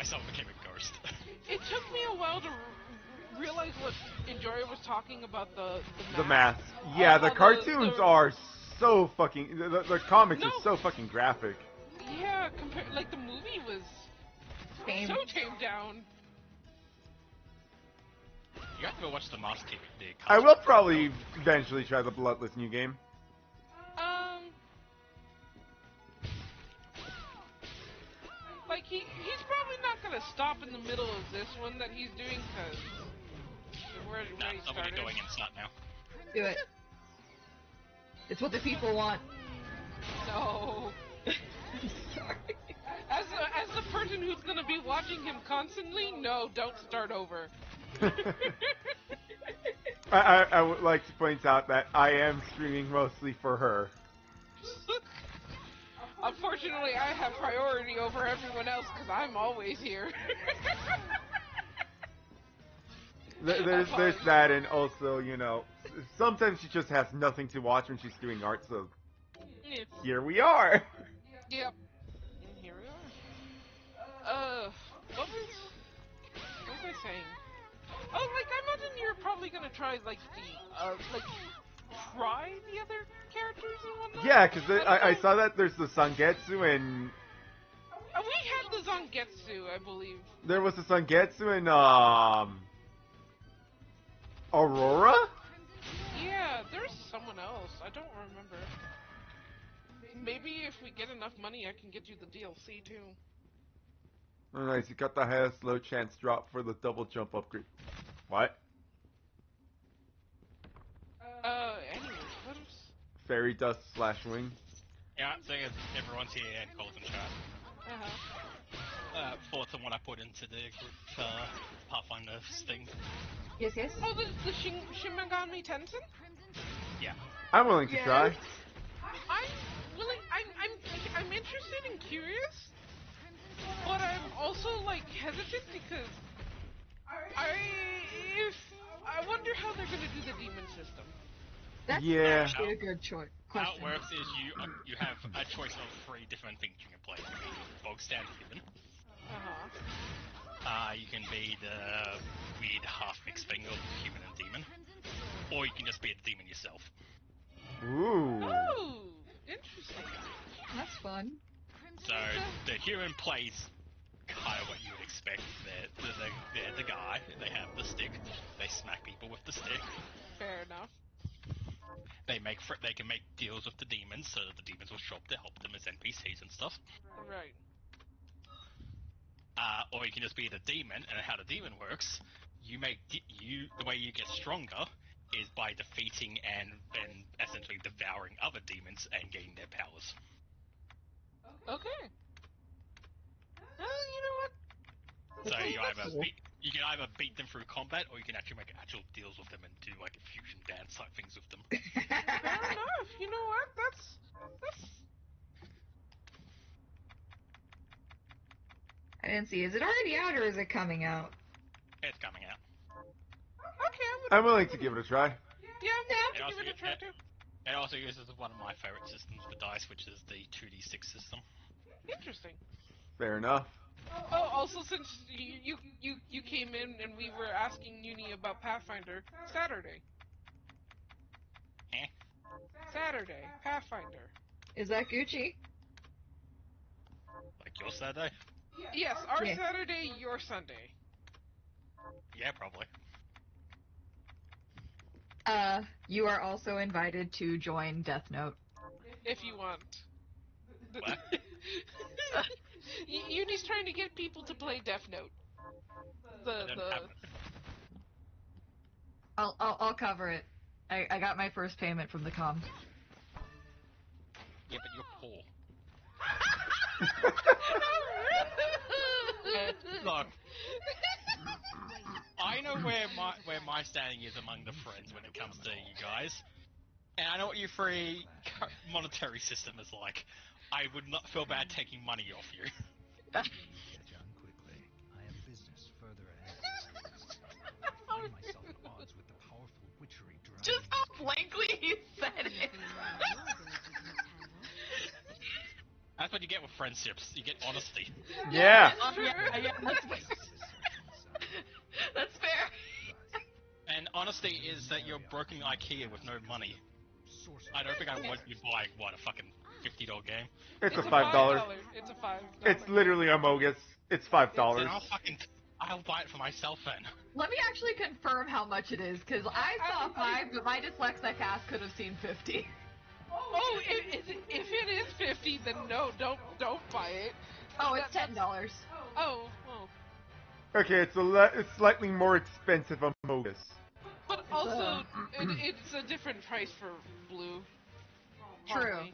someone became a ghost. It took me a while to realize what Enjoyer was talking about the math. Yeah, the the cartoons are so fucking... The comics are so fucking graphic. Yeah, like the movie was so tamed down. You have to watch the Master TV. I will probably eventually try the Bloodless new game. Like he's probably not gonna to stop in the middle of this one that he's doing, because where No, he I'm started. going and start now. Do it. It's what the people want. No. Sorry. As the person who's gonna be watching him constantly, no, don't start over. I would like to point out that I am streaming mostly for her. Unfortunately, I have priority over everyone else because I'm always here. There's that, and also, you know, sometimes she just has nothing to watch when she's doing art, so here we are. Yep. And here we are. What was I saying? Oh, like, I imagine you're probably gonna try, like, try the other characters and whatnot? Yeah, because I saw that there's the Sangetsu, and We had the Zangetsu, I believe. there was the Sangetsu and, Aurora? Yeah, there's someone else. I don't remember. Maybe if we get enough money, I can get you the DLC, too. Oh, nice, you got the highest low chance drop for the double jump upgrade. What? Anyways, what is... Fairy dust / wing. Yeah, seeing as everyone's here and calls in chat. Uh-huh. Thoughts on what I put into the group Pathfinder thing. Yes, yes. Oh, the Shin Megami Tensei? Yeah. I'm willing to try. I'm willing. I'm interested and curious, but I'm also like hesitant because I wonder how they're gonna do the demon system. That's Yeah. actually a good choice. How it Question. works is you have a choice of 3 different things you can play. You can be bog standard human. You can be the weird half-mixed thing of human and demon. Or you can just be a demon yourself. Ooh. Oh, interesting. That's fun. So, the human plays kind of what you would expect. They're the guy, they have the stick, they smack people with the stick. Fair enough. They can make deals with the demons so that the demons will show up to help them as NPCs and stuff. Right. Or you can just be the demon, and how the demon works, the way you get stronger is by defeating and essentially devouring other demons and getting their powers. Okay. You know what? So you can either beat them through combat, or you can actually make actual deals with them and do like fusion dance type things with them. Fair enough. You know what? That's. I didn't see. Is it already out or is it coming out? It's coming out. Okay, I'm willing to give it a try. Yeah, I'm down to also, give it a try too. It also uses one of my favorite systems for dice, which is the 2d6 system. Interesting. Fair enough. Oh, also since you came in and we were asking Uni about Pathfinder, Saturday. Eh? Saturday, Pathfinder. Is that Gucci? Like your Saturday? Yes, our Yeah. Saturday, your Sunday. Yeah, probably. You are also invited to join Death Note. If you want. What? Uni's trying to get people to play Death Note. I'll cover it. I got my first payment from the com. Yeah, but you're poor. Look, I know where my standing is among the friends when it comes to you guys, and I know what your free monetary system is like. I would not feel bad taking money off you. Get done quickly. I have business further ahead. I find myself at odds with the powerful witchery driving Just how this kingdom. blankly he said it. That's what you get with friendships. You get honesty. Yeah. Yeah, that's fair. And honesty is that you're broken IKEA with no money. I don't think I want you to buy, what, a fucking $50 game? It's a $5. It's a $5. It's literally Amogus. It's $5. Then I'll buy it for myself then. Let me actually confirm how much it is, because I saw 5, but my dyslexic ass could have seen 50. Oh, if it is 50, then no, don't buy it. Oh, it's $10. Oh, Okay, it's slightly more expensive Amogus. But also, it's a different price for blue. True. Probably.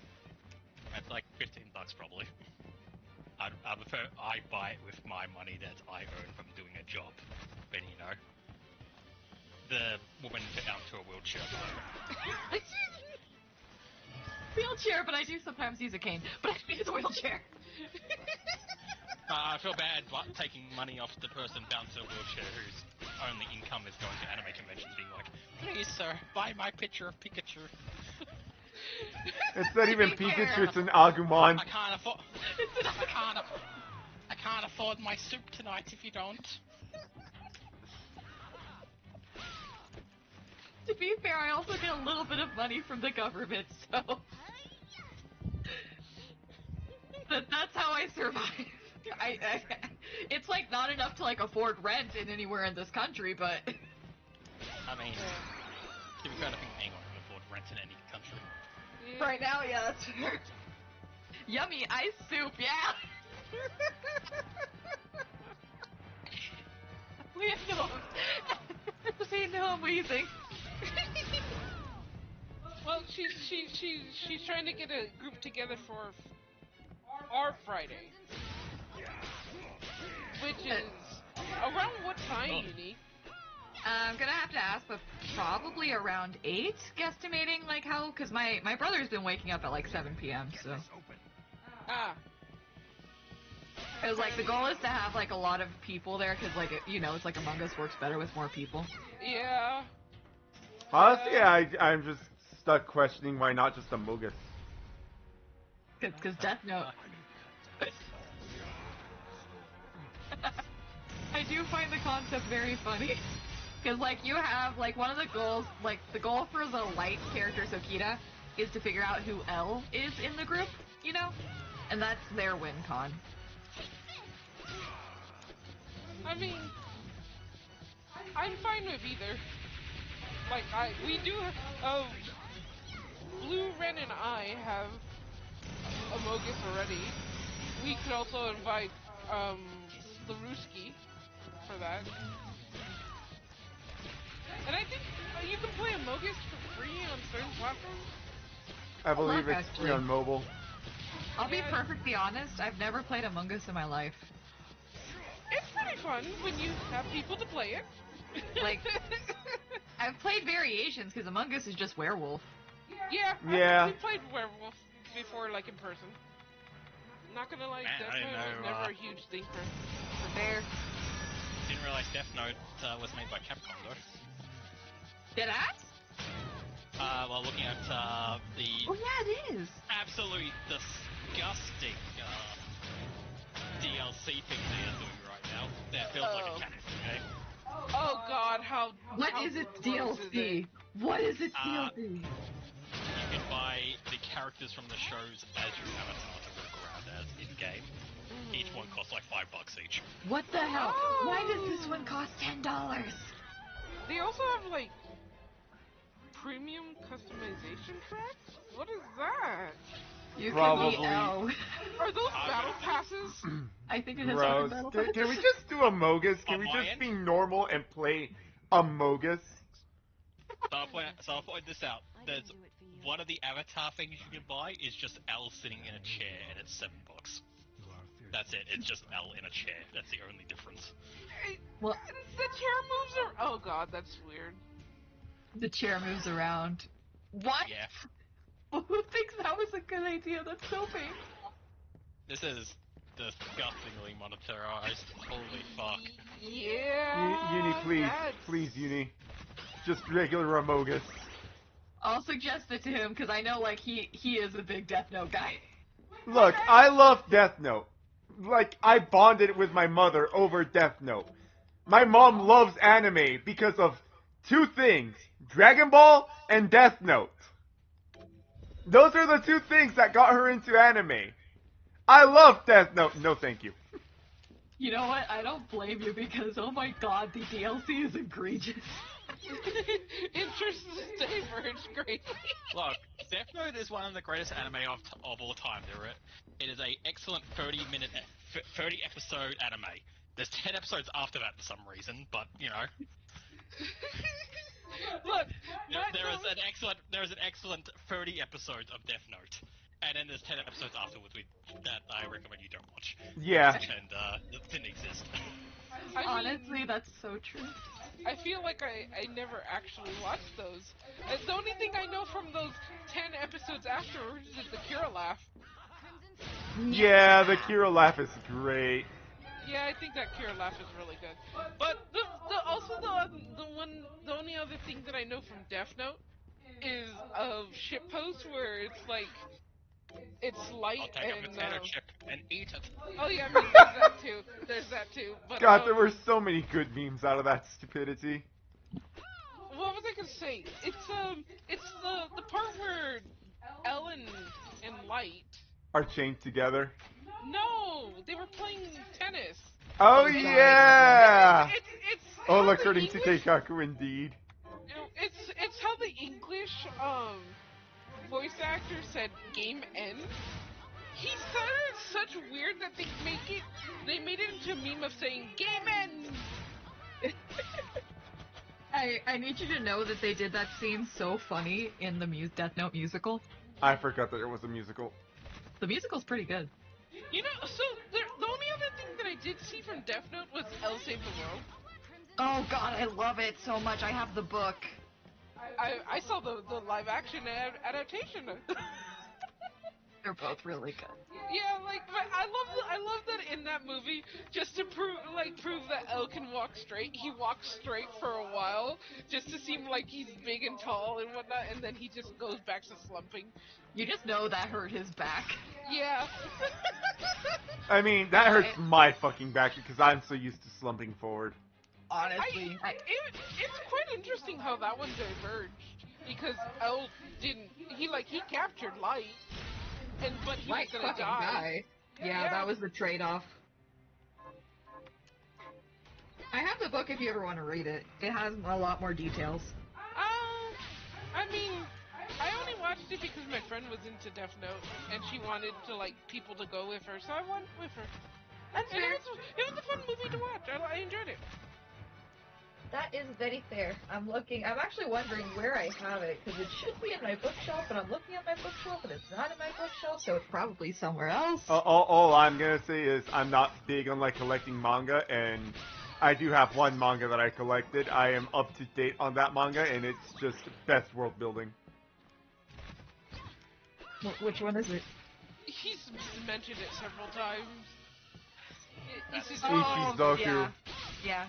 It's like $15 probably. I prefer I buy it with my money that I earn from doing a job. But you know, the woman bound to a wheelchair at the moment. Wheelchair, but I do sometimes use a cane. But I use a wheelchair. I feel bad taking money off the person bound to a wheelchair whose only income is going to anime conventions, being like, "Please, sir, buy my picture of Pikachu." It's not even Pikachu, it's an Agumon. I can't afford. I can't afford my soup tonight if you don't. To be fair, I also get a little bit of money from the government, so that's how I survive. It's like not enough to like afford rent in anywhere in this country, but I mean, to be fair, I think anyone can afford rent in any country. right now, yeah, that's fair. Yummy ice soup, yeah. We have no. Say no, amazing. Well, she's trying to get a group together for our Friday, which is around what time, Uni? I'm gonna have to ask, but probably around 8, guesstimating, like how, because my brother's been waking up at like 7 p.m., so. Ah. Because, like, the goal is to have, like, a lot of people there, because, like, you know, it's like Among Us works better with more people. Yeah. Honestly, I'm just stuck questioning why not just Amogus. Because Death Note. I do find the concept very funny. Because, like, you have, like, one of the goals, like, the goal for the light character, Sokita, is to figure out who L is in the group, you know? And that's their win con. I mean, I'm fine with either. Like, we do, Blue, Ren, and I have Amogus already. We could also invite, Laruski for that. And I think you can play Amogus for free on certain platforms. I believe Luck, it's actually. free on mobile. I'll be perfectly honest, I've never played Among Us in my life. It's pretty fun when you have people to play it. Like, I've played variations, because Among Us is just werewolf. Yeah, Yeah. I've actually played Werewolf before, like, in person. Not gonna lie, Man, I Death didn't Note was know, never a huge thing for there. Didn't realize Death Note was made by Capcom though. Did I? Well, looking at the Oh yeah, it is. absolutely disgusting DLC thing they are doing right now, that feels like a Capcom game. Oh god, how Is its gross is DLC? What is its Uh, DLC? You can buy the characters from the shows as your avatar to walk around as in-game. Each one costs like $5 each. What the hell? Oh. Why does this one cost $10? They also have, like, premium customization tracks? What is that? You Probably. can be L. Are those battle passes? I think it has Gross. battle Can we just do Amogus? Can On we my just end? be normal and play Amogus? So I'll point this out. I There's can do it for you. one of the avatar things you can buy is just L sitting in a chair, and it's $7. You are feared. That's it. It's just L in a chair. That's the only difference. Well, The chair moves are. Oh god, that's weird. the chair moves around. What? Yeah. Who thinks that was a good idea? That's so painful. This is disgustingly monetarized. Holy fuck. Yeah. Uni, please. that's- Please, Uni. Just regular Amogus. I'll suggest it to him because I know, like, he is a big Death Note guy. Look, I love Death Note. Like, I bonded with my mother over Death Note. My mom loves anime because of two things. Dragon Ball and Death Note. Those are the two things that got her into anime. I love Death Note. No, thank you. You know what? I don't blame you because, oh my god, the DLC is egregious. Interests diverge greatly. Look, Death Note is one of the greatest anime of all time. It is a excellent 30 episode anime. There's 10 episodes after that for some reason, but you know. Look, there is an excellent 30 episodes of Death Note, and then there's 10 episodes afterwards that I recommend you don't watch. Yeah. And it didn't exist. Honestly, that's so true. I feel like I never actually watched those. The only thing I know from those 10 episodes afterwards is the Kira laugh. Yeah, the Kira laugh is great. Yeah, I think that Kira laugh is really good. But the only other thing that I know from Death Note is of shitpost where it's like it's light I'll take and a potato chip and eat it. oh yeah, I mean there's that too. There's that too. But God, there were so many good memes out of that stupidity. what was I gonna say? It's the part where Ellen and Light Are chained together. no, they were playing tennis. Oh yeah! It's Oh, how according the to English, Keikaku, indeed. it's how the English voice actor said game ends. He said it such weird that they made it into a meme of saying game ends. I need you to know that they did that scene so funny in the Death Note musical. I forgot that it was a musical. The musical's pretty good. You know, so the only other thing that I did see from Death Note was Elle Save the World. Oh god, I love it so much. I have the book. I saw the live action adaptation. They're both really good. Yeah, like I love that in that movie, just to prove that Elle can walk straight. He walks straight for a while, just to seem like he's big and tall and whatnot, and then he just goes back to slumping. You just know that hurt his back. Yeah. I mean, that hurts my fucking back because I'm so used to slumping forward. Honestly, it's quite interesting how that one diverged, because Elle didn't. He captured Light, but he Light was gonna fucking die. Yeah, that was the trade-off. I have the book if you ever want to read it. It has a lot more details. I mean, I only watched it because my friend was into Death Note, and she wanted to people to go with her, so I went with her. That's And fair. it was a fun movie to watch. I enjoyed it. That is very fair. I'm actually wondering where I have it, because it should be in my bookshelf, but I'm looking at my bookshelf, and it's not in my bookshelf, so it's Probably somewhere else. All I'm gonna say is I'm not big on collecting manga, and I do have one manga that I collected. I am up to date on that manga, and it's just best world building. Which one is it? He's mentioned it several times. Ishizoku. Yeah.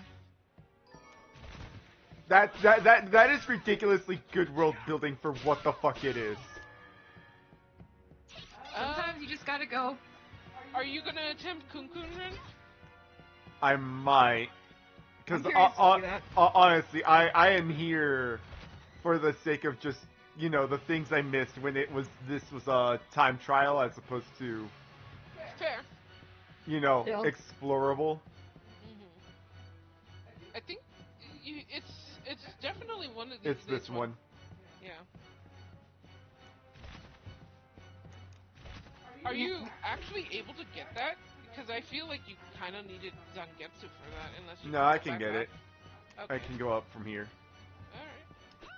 That is ridiculously good world building for what the fuck it is. Sometimes you just gotta go. Are you gonna attempt Kunkunren? I might. Because I'm curious to see that. honestly, I am here for the sake of just, the things I missed when this was a time trial as opposed to, Fair. Yeah. explorable. I think it's definitely one of these. It's this one. Yeah. Are you actually able to get that? Because I feel like you kind of needed Zangetsu for that, unless you. No, I can get it. Okay. I can go up from here. All right.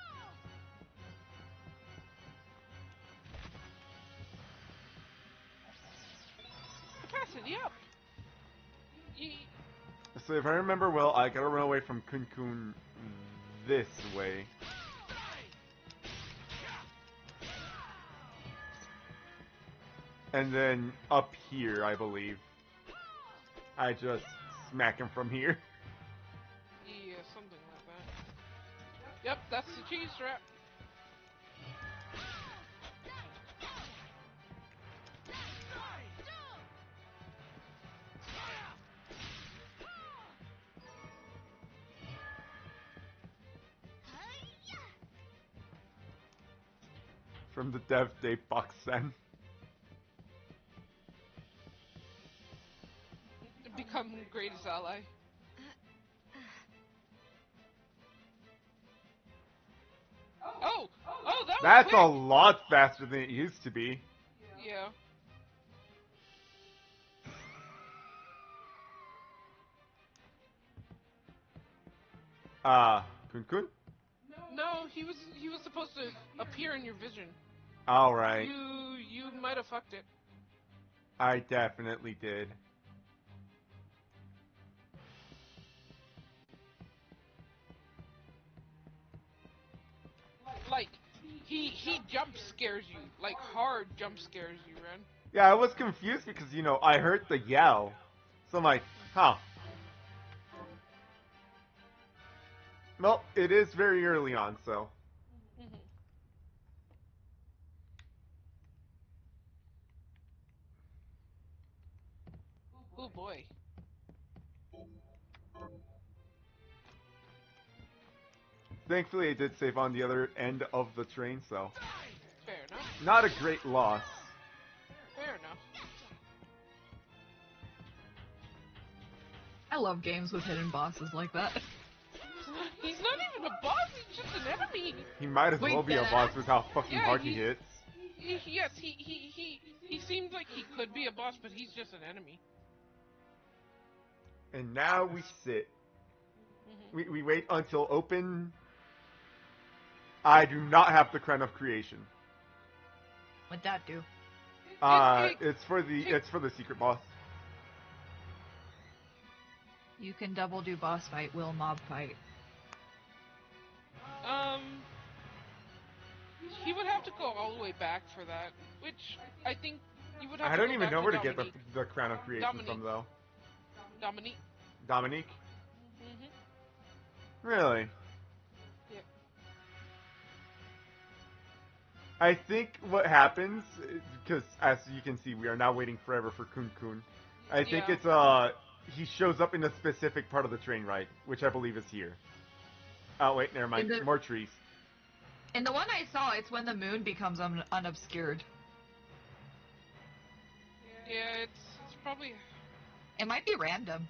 Capacity up. So if I remember well, I gotta run away from Kun this way. And then up here, I believe. I just smack him from here. Yeah, something like that. Yep, that's the cheese trap. From the Dev Day box then. Become greatest ally. Oh, that was That's quick. a lot faster than it used to be. Yeah. Kun Kun? No, he was supposed to appear in your vision. Alright. You might have fucked it. I definitely did. Like, he jump scares you. Like, hard jump scares you, Ren. Yeah, I was confused because, you know, I heard the yell. So I'm like, huh. Well, it is very early on, so. Mm-hmm. Oh boy. Thankfully, I did save on the other end of the train, so. Fair enough. Not a great loss. Fair enough. I love games with hidden bosses like that. He's not even a boss, he's just an enemy. He might as Wait, well be a that boss ass? with how fucking Yeah, hard he hits. Yes, he seems like he could be a boss, but he's just an enemy. And now we sit. Mm-hmm. We wait until open. I do not have the Crown of Creation. What'd that do? It's for the secret boss. You can double do boss fight, will mob fight. He would have to go all the way back for that, which I think you would have I to don't go even back know to where to get Dominique. the Crown of Creation from, though. Dominique. Dominique? Mm-hmm. Really? Yeah. I think what happens, because as you can see, we are now waiting forever for Kun Kun. I think Yeah. it's, he shows up in a specific part of the train ride, which I believe is here. Oh, wait, never mind. More trees. In the one I saw, it's when the moon becomes unobscured. Yeah, it's probably... It might be random.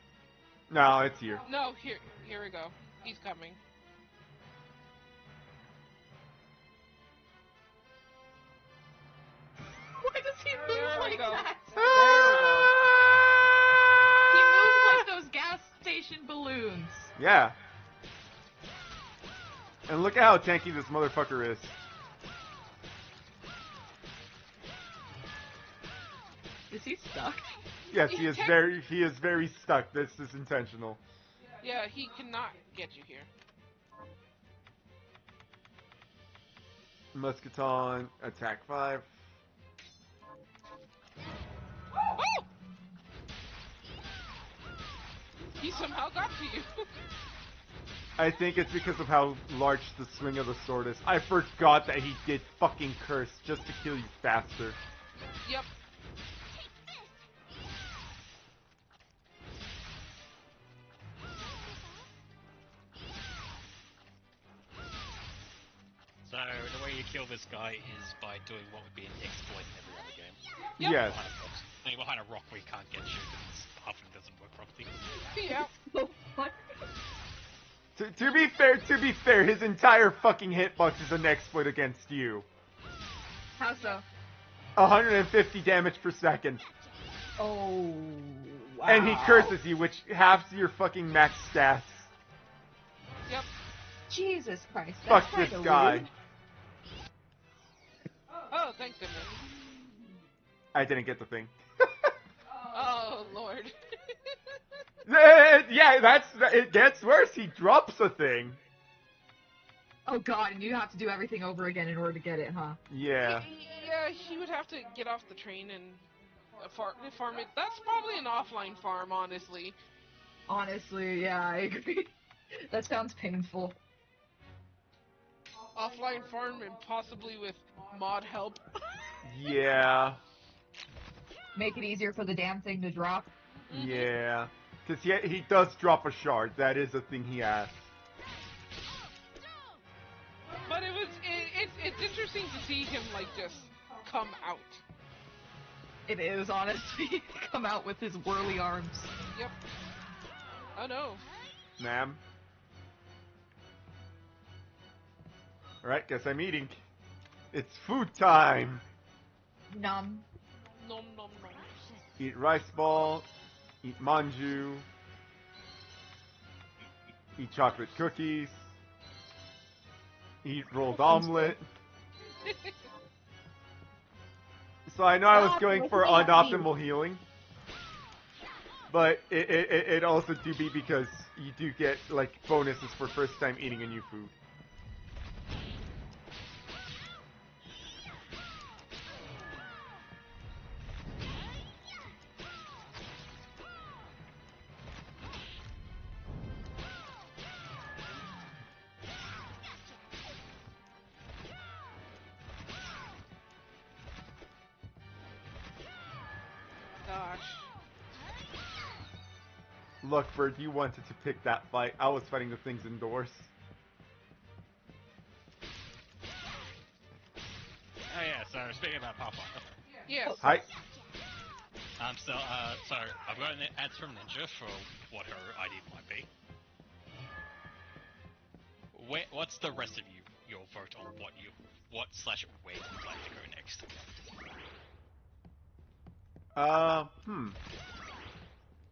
No, it's here. No, here we go. He's coming. Why does he move There we like go. that? There we go. He moves like those gas station balloons. Yeah. And look at how tanky this motherfucker is. Is he stuck? Yes, he is very stuck. This is intentional. Yeah, he cannot get you here. Musketon, attack 5. Oh! He somehow got to you. I think it's because of how large the swing of the sword is. I forgot that he did fucking curse just to kill you faster. Yep. So the way you kill this guy is by doing what would be an exploit in every other game. Yep. Yes. I mean, behind a rock we can't get you because buffing doesn't work properly. Yeah. So funny. To be fair, his entire fucking hitbox is an exploit against you. How so? 150 damage per second. Oh, wow. And he curses you, which halves your fucking max stats. Yep. Jesus Christ. Fuck That's this kinda guy. weird. Oh, thank goodness. I didn't get the thing. Oh, Lord. Yeah, it gets worse. He drops a thing. Oh god, and you have to do everything over again in order to get it, huh? Yeah. Yeah, he would have to get off the train and farm it. That's probably an offline farm, honestly. Honestly, yeah, I agree. That sounds painful. Offline farm and possibly with mod help. Yeah. Make it easier for the damn thing to drop. Yeah. Because he does drop a shard. That is a thing he asks. But it's interesting to see him like just come out. It is, honestly. Come out with his whirly arms. Yep. Oh no. Ma'am. Alright, guess I'm eating. It's food time! Nom. Nom nom nom. Eat rice ball. Eat manju. Eat chocolate cookies. Eat rolled omelet. So I know I was going for unoptimal healing. But it also do be because you do get, like, bonuses for first time eating a new food. Gosh. Look, Bird, you wanted to pick that fight. I was fighting the things indoors. Oh yeah, so speaking about Pathfinder. Yes. Hi. So I've got an ads from Ninja for what her idea might be. What's the rest of you, your vote on what where you'd like to go next?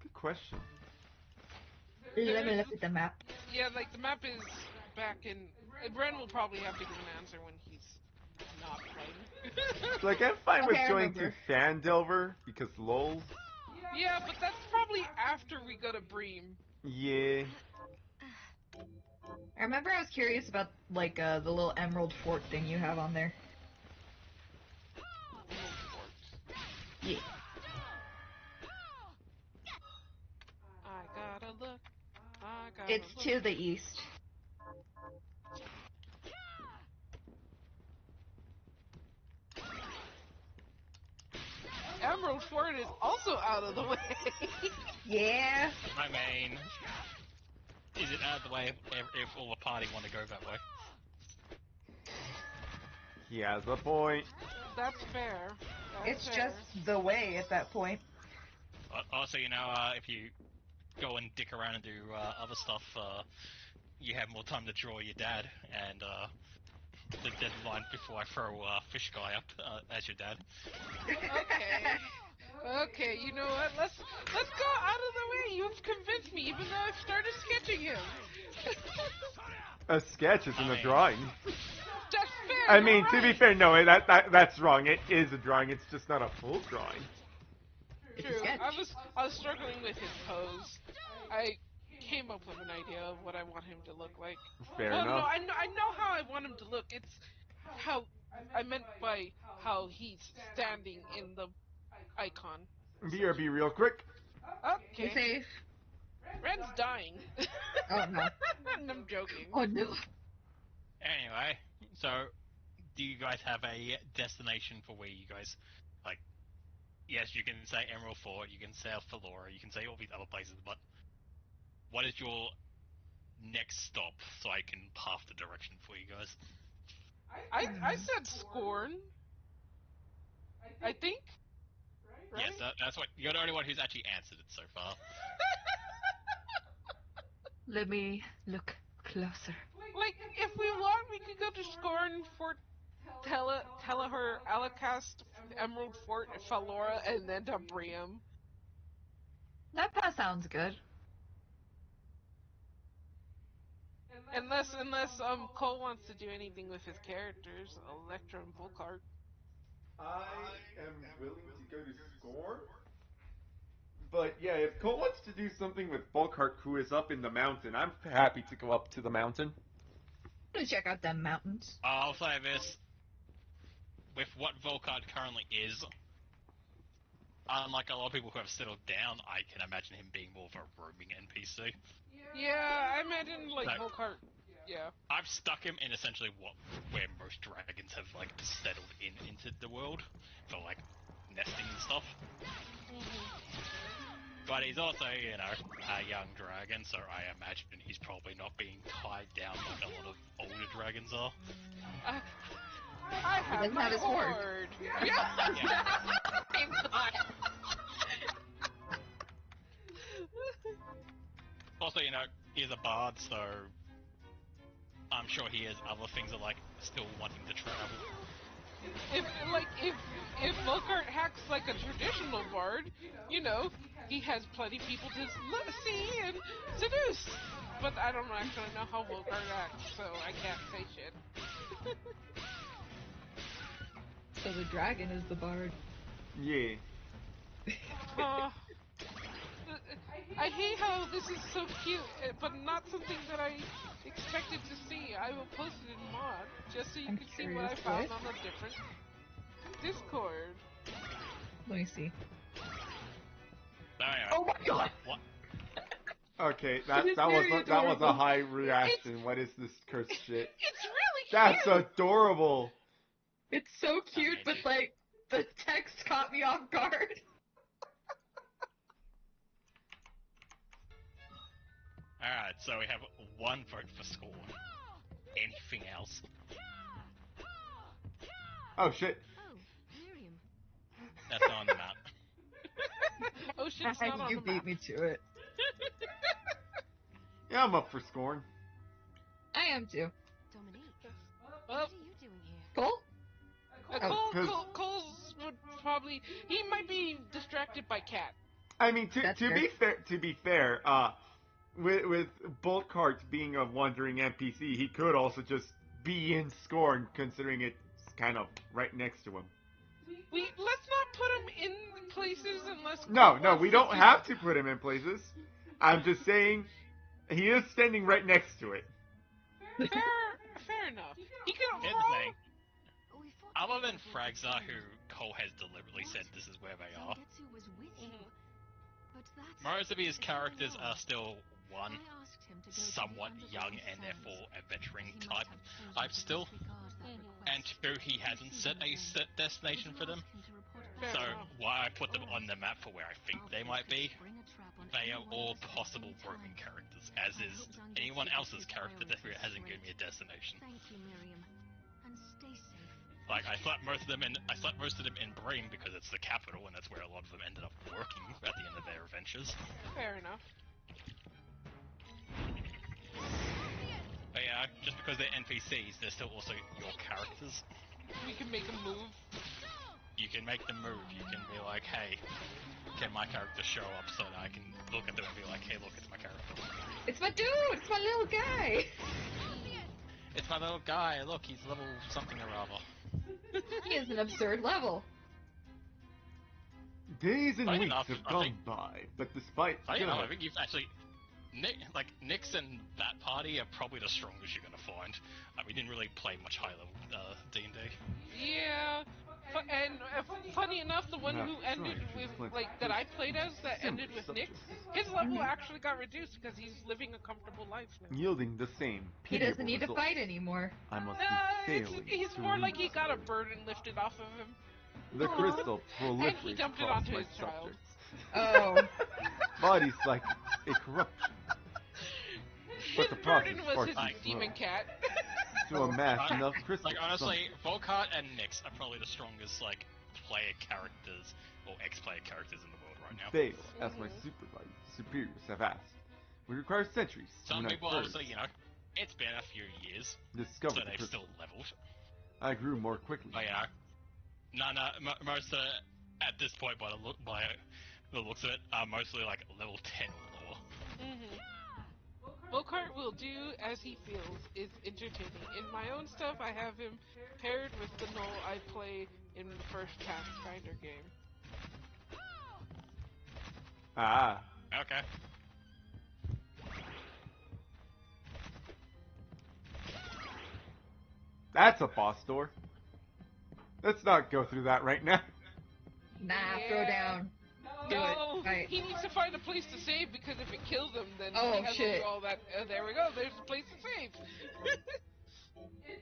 Good question. Let me look at the map. Yeah, like the map is back in. Bren will probably have to give an answer when he's not playing. Like, I'm fine Okay, with I going to remember. Fandelver, because lols. Yeah, but that's probably after we go to Bream. Yeah. I remember I was curious about, like, the little emerald fort thing you have on there. Yeah. I gotta look. It's to the east. Emerald Fort is also out of the way. Yeah. I mean, is it out of the way if all the party want to go that way? He has a point. That's fair. It's just the way at that point. Also, if you go and dick around and do other stuff, you have more time to draw your dad, and the deadline before I throw Fish Guy up as your dad. Okay, you know what? Let's go out of the way. You've convinced me, even though I've started sketching him. A sketch isn't a mean, drawing. That's fair. I mean, to be fair, no, that's wrong. It is a drawing. It's just not a full drawing. True. I was struggling with his pose. I came up with an idea of what I want him to look like. Fair No, enough. I know how I want him to look. It's how I meant by how he's standing in the icon. BRB real quick. Okay. Be safe. Ren's dying. Oh no. I'm joking. Oh no. Anyway, so do you guys have a destination for where you guys, like, yes, you can say Emerald Fort, you can say Fallora, you can say all these other places, but what is your next stop so I can path the direction for you guys? I said Scorn. I think. Right? Yes, that's what you're the only one who's actually answered it so far. Let me look closer. Like, if we want, we could go to Scorn, Fort Telehur, Alakast, Emerald Fort, Fallora, and then to Briam. That path sounds good. Unless Cole wants to do anything with his characters, Electra and Volkart. I am willing to go to Scorn. But yeah, if Cole wants to do something with Volkart, who is up in the mountain, I'm happy to go up to the mountain. I'm gonna check out them mountains. I'll say this. With what Volkart currently is, unlike a lot of people who have settled down, I can imagine him being more of a roaming NPC. Yeah, I imagine, like, Volkart. Yeah. I've stuck him in essentially where most dragons have, like, settled into the world for, like, nesting and stuff. But he's also, a young dragon, so I imagine he's probably not being tied down like a lot of older dragons are. I have my his horde. Yeah. Also, he's a bard, so I'm sure he has other things that, like, still wanting to travel. If Volkart hacks like a traditional bard, he has plenty people to see and seduce. but I don't actually know how Volkart acts, so I can't say shit. So the dragon is the bard. Yeah. I hate how this is so cute, but not something that I expected to see. I will post it in mod, just so you I'm can see what curious, I found what? on a different Discord. Let me see. Anyway, Oh my god! what? Okay, It is that was very that was a adorable. high reaction. What is this cursed shit? It's really That's cute! adorable. It's so cute, but like the text caught me off guard. Alright, so we have one vote for Scorn. Anything else? Oh shit. Oh, Miriam. That's not on the map. Oh shit, it's not on You the beat map. me to it. Yeah, I'm up for Scorn. I am too. Dominique, Well, what are you doing here? Cole? Cole's would probably... He might be distracted by Cat. I mean, That's to be fair, with Boltkart being a wandering NPC, he could also just be in Scorn, considering it's kind of right next to him. Let's not put him in places unless... No, Cole no, wants we don't to. have to put him in places. I'm just saying, he is standing right next to it. Fair enough. He could Here's the thing. We thought Other the than people Fragza, were who Cole has deliberately said this is where they are, Zangetsu was with you. But that's most of his it's characters all are still one, I asked him to go to the somewhat young underground and cells, therefore adventuring but he type. must have chosen Type to still. disregard that And request. two, he hasn't set a set destination for them. So why I put them on the map for where I think they might be, they are all possible roaming characters, as is anyone else's character that hasn't given me a destination. Thank you, Miriam. And stay safe. Like I slapped most of them in Bream because it's the capital and that's where a lot of them ended up working at the end of their adventures. Fair enough. But yeah, just because they're NPCs, they're still also your characters. We can make a move. You can make them move. You can be like, hey, can my character show up so that I can look at them and be like, hey, look, it's my character. It's my dude! It's my little guy! It's my little guy. Look, he's level something or other. He is an absurd level. Days and Funny weeks enough, have I gone think- by, but despite I think you've actually... Nix and that party are probably the strongest you're gonna find. We didn't really play much high level D&D. Yeah. And funny enough, the one who ended with, that I played as, that ended with Nick, his level actually got reduced because he's living a comfortable life now. Yielding the same He pitiable doesn't need to results. fight anymore. I must be It's, failing he's to more like he reach got a them. burden lifted off of him. The crystal And he proliferates dumped it across onto my his child. subjects. Oh. Body's like a corruption. His the process burden was far his too demon slow. cat. To amass enough crystals. Like, honestly, Volkart and Nix are probably the strongest, like, player characters, or ex-player characters in the world right now. Fail, as my superiors have asked. We require centuries to Some unite people, furs. obviously, it's been a few years, Discover so the they've crystal. still leveled. I grew more quickly. But most at this point, by the looks of it, are mostly like level 10 or lower. Volkart will do as he feels is entertaining. In my own stuff, I have him paired with the Null I play in the first Pathfinder game. Ah. Okay. That's a boss door. Let's not go through that right now. Nah, throw down. Do No, it. Right. he needs to find a place to save because if it kills him, then Oh, he has to shit. do all that. There we go. There's a place to save.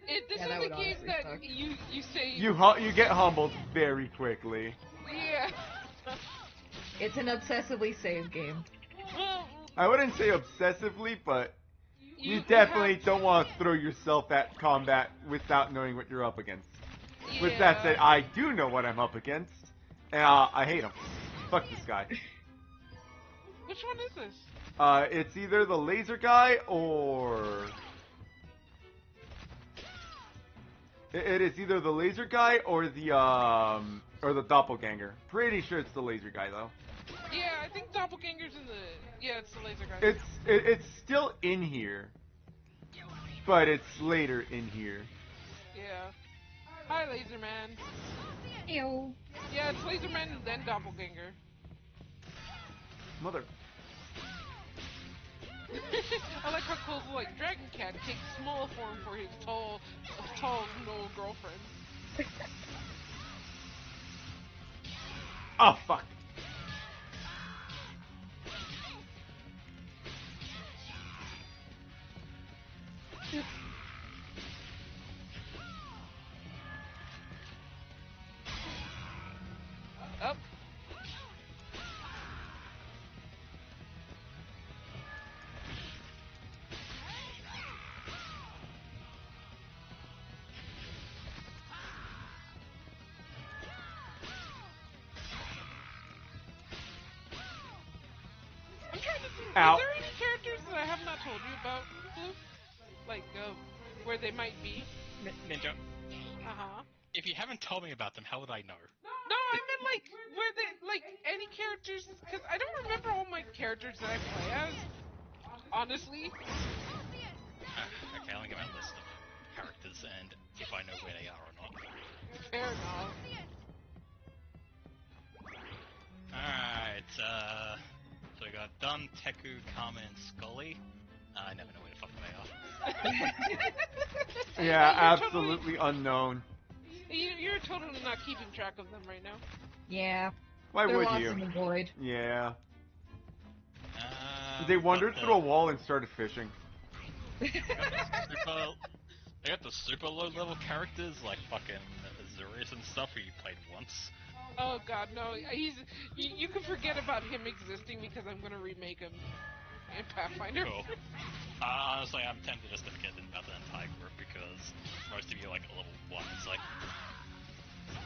This Yeah, that is a would game honestly that suck. you save. You get humbled very quickly. Yeah. It's an obsessively saved game. Well, I wouldn't say obsessively, but you have- definitely don't want to throw yourself at combat without knowing what you're up against. With that said, I do know what I'm up against. I hate him. Fuck this guy. Which one is this? It's either the laser guy or... It is either the laser guy or the doppelganger. Pretty sure it's the laser guy though. Yeah, I think Doppelganger's in the... Yeah, it's the laser guy. It's still in here, but it's later in here. Yeah. Hi, Laser Man. Ew. Yeah, it's Laser Man and then Doppelganger. Mother. I like how Cole's like, Dragon Cat takes small form for his tall no girlfriend. Oh, fuck. Up. I'm trying to think, Ow. is there any characters that I have not told you about, Blue? Like, where they might be? Ninja, Uh-huh. if you haven't told me about them, how would I know? No, I meant, like, where they, like, any characters, because I don't remember all my characters that I play as, honestly. Okay, I'll get my list of characters and if I know where they are or not. Fair enough. Alright, so we got Dun, Teku, Kama, and Scully. I never know where the fuck they are. Yeah, You're absolutely unknown. You're totally not keeping track of them right now. Yeah. Why They're would lost you? in the void. Yeah. They wandered but, through a wall and started fishing. They got the super low level characters like fucking Azurius and stuff who you played once. Oh god, no. You can forget about him existing because I'm gonna remake him in Pathfinder. Cool. Honestly, I'm tempted just to forget about the entire group because most of you are like level 1. It's like,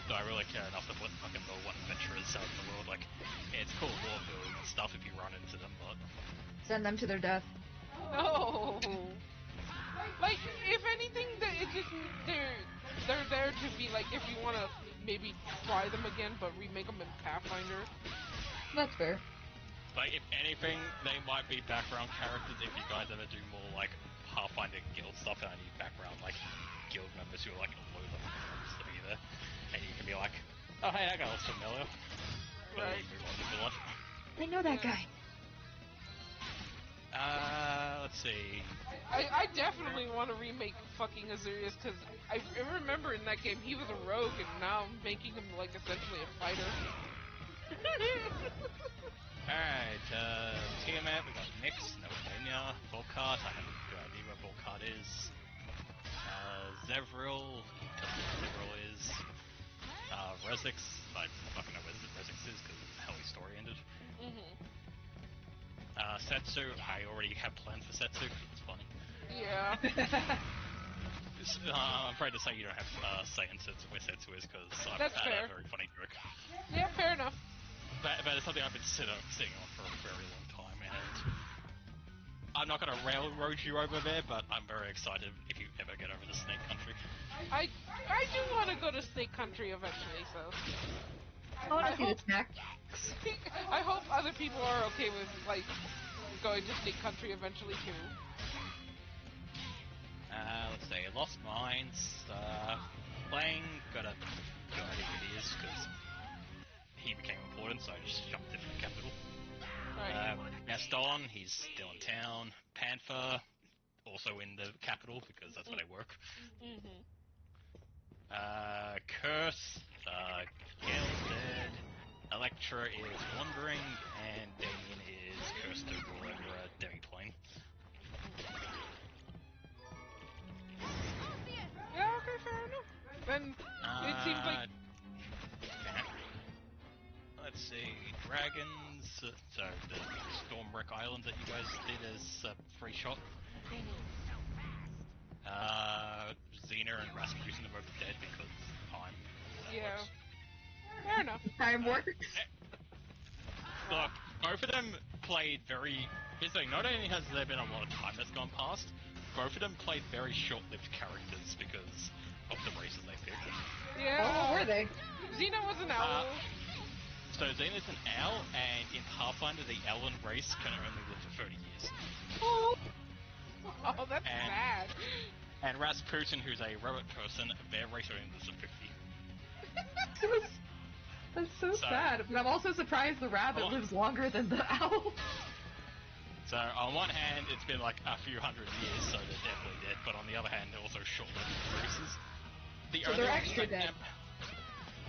do I really care enough to put fucking level 1 adventurers out in the world? Like, yeah, it's cool lore building and stuff if you run into them, but... Send them to their death. No. Like, if anything, it's just they're there to be like, if you want to maybe try them again, but remake them in Pathfinder. That's fair. Like, if anything, they might be background characters if you guys ever do more, like, Pathfinder guild stuff and I need background, like, guild members who are, like, low level members to be there. And you can be like, oh, hey, that guy looks familiar. Right. Move on to the one. I know that guy. Let's see. I definitely want to remake fucking Azurius because I remember in that game he was a rogue and now I'm making him like essentially a fighter. Alright, Tiamat, we got Nyx, Novenia, Volkart, I have no idea where Volkart is. Zevril, Zevril is. Rezix, I don't fucking know where Rezix is because how his story ended. Setsu, I already have plans for Setsu, it's funny. Yeah. I'm afraid to say you don't have say in Setsu where Setsu is because I've That's had fair. a very funny joke. Yeah, fair enough. But it's something I've been sitting on for a very long time, and I'm not going to railroad you over there, but I'm very excited if you ever get over to Snake Country. I do want to go to Snake Country eventually, so... I want to see the snacks. I hope other people are okay with, like, going to Snake Country eventually, too. Let's see, Lost Mines, playing, got a good idea who he is, because he became important, so I just shoved him in the capital. Right. Gaston, he's still in town. Panther, also in the capital, because that's where they work. Curse, Gale's dead. Electra is wandering, and Damien is cursed to rule over a demi-plane. Yeah, okay, fair enough. Then it seems like... Let's see, Dragons, so the Stormwreck Island that you guys did as a free shot. Xena and Rasputin are both dead because time. Yeah. Fair enough. Time works. Look, both of them played very... Here's the thing, not only has there been a lot of time that's gone past, both of them played very short-lived characters because of the races they picked. Yeah. Oh, were they? Xena was an owl. So Xena's an owl, and in Pathfinder, the owlen race can only live for 30 years. Oh, that's And- sad. And Rasputin, who's a robot person, their race only lives for 50. That's so So- sad. But I'm also surprised the rabbit Oh. lives longer than the owl. So on one hand, it's been like a few hundred years, so they're definitely dead. But on the other hand, they're also short-lived races. The So only they're one extra that- dead.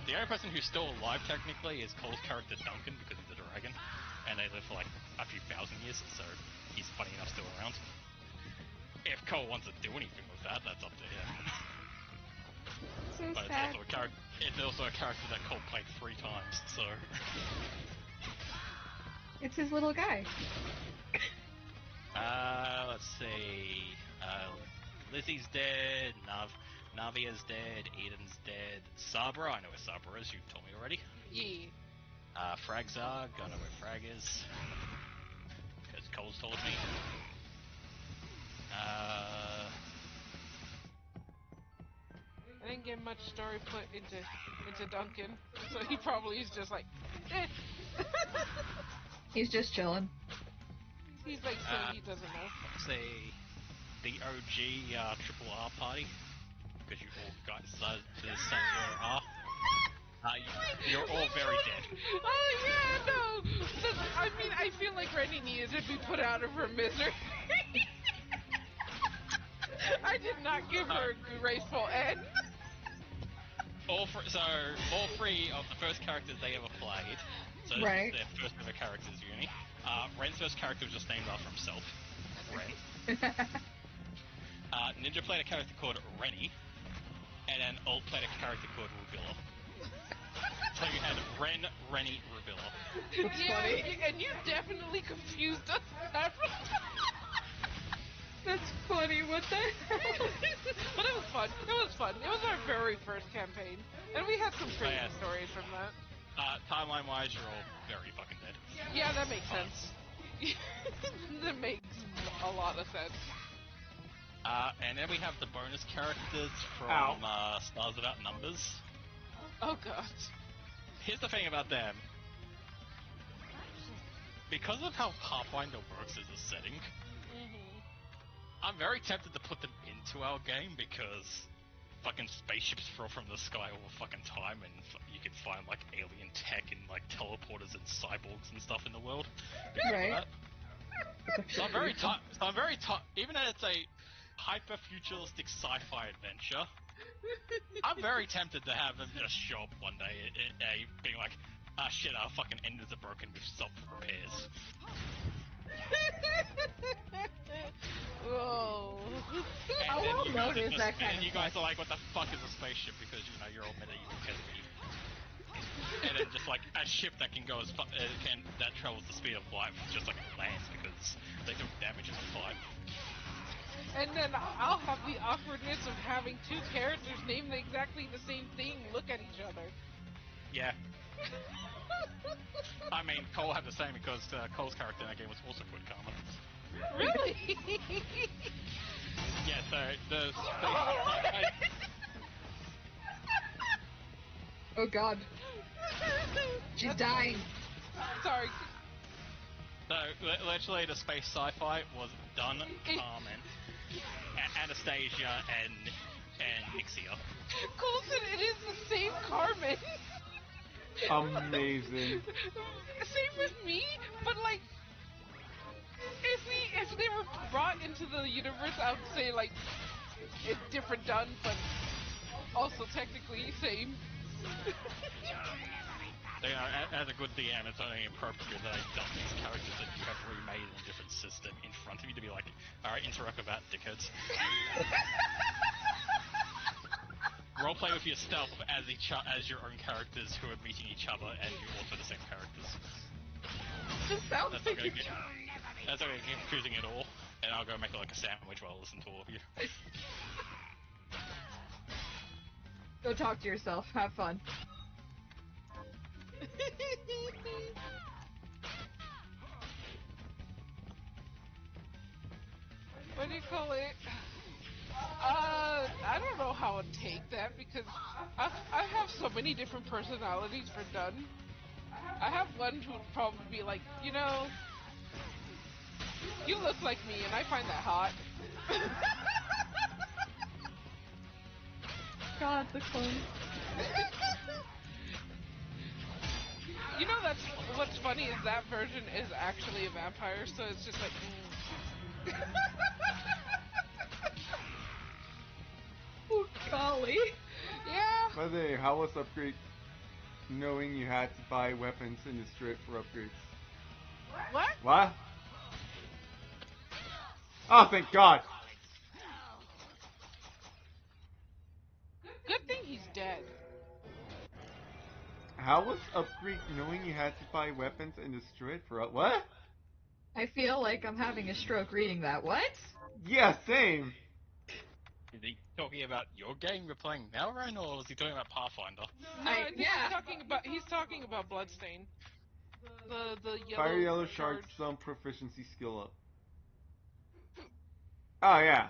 The only person who's still alive technically is Cole's character Duncan because he's a dragon, and they live for like a few thousand years, so he's funny enough still around. If Cole wants to do anything with that, that's up to him. So But sad. it's also a character that Cole played 3 times, so. It's his little guy. Let's see. Lizzie's dead. Navia's dead. Eden's dead. Sabra, I know where Sabra is. You've told me already. Yeah. Fragzarg, I know where Frag is. Because Cole's told me. I didn't get much story put into Duncan, so he probably is just like, eh. He's just chilling. He's like, so he doesn't know. Let's see. The OG Triple R party. Because you all guys decided to send your R. You're all very dead. Oh yeah, no. I mean, I feel like Rennie needed to be put out of her misery. I did not give her a graceful end. All 3 of the first characters they ever played. So this Right. is their first ever characters uni. Ren's first character was just named after himself. Ren. Ninja played a character called Rennie. And then Alt played a character called Rubilla. So you had Ren, Rennie, Rubilla. Yeah, and you definitely confused us. That's funny. What the hell? But it was fun. It was fun. It was our very first campaign, and we had some crazy yeah. stories from that. Timeline-wise, you're all very fucking dead. Yeah, that makes sense. That makes a lot of sense. And then we have the bonus characters from Stars Without Numbers. Oh god. Here's the thing about them. Because of how Pathfinder works as a setting, I'm very tempted to put them into our game because fucking spaceships fall from the sky all the fucking time, and you can find like alien tech and like teleporters and cyborgs and stuff in the world. Because of Right. that. So I'm very even though it's a hyper-futuristic sci-fi adventure, I'm very tempted to have them just show up one day being like, shit, our fucking engines are broken, we've stopped for repairs. Whoa. How well known is that kind of you guys stuff? are like, what the fuck is a spaceship? Because, you know, you're all medieval peasantry. And then just like a ship that can go that travels the speed of light just like lands because they do damage in the fight. And then I'll have the awkwardness of having 2 characters name exactly the same thing look at each other. Yeah. I mean, Cole had the same because Cole's character in that game was also quite common. Really? Yeah, so the Oh god. She's dying. Sorry. So literally the space sci-fi was done, Carmen, Anastasia, and Nixia. Coulson, it is the same Carmen. Amazing. Same with me, but like, if they were brought into the universe, I would say like, it's different done, but also technically same. So, you know, as a good DM, it's only appropriate that I dump these characters that you have remade in a different system in front of you to be like, alright, interact with that, dickheads. Roleplay with yourself as your own characters who are meeting each other and you're also the same characters. Just sounds That's not like gonna get confusing at all. And I'll go make like a sandwich while I listen to all of you. Go talk to yourself. Have fun. What do you call it? I don't know how I'd take that because I have so many different personalities for Dunn. I have one who would probably be like, you know, you look like me, and I find that hot. God, the clone. You know, that's what's funny is that version is actually a vampire, so it's just like. Oh golly. Yeah. By the way, how was upgrade knowing you had to buy weapons and destroy it for upgrades? What? What? Oh, thank God! Good thing he's dead. How was upgrade knowing you had to buy weapons and destroy it for what? I feel like I'm having a stroke reading that. What? Yeah, same. Is he talking about your game you're playing now, Ryan, or is he talking about Pathfinder? No, I think he's talking about Bloodstained. The yellow Fire yellow charge. shards, some proficiency skill up. Oh yeah.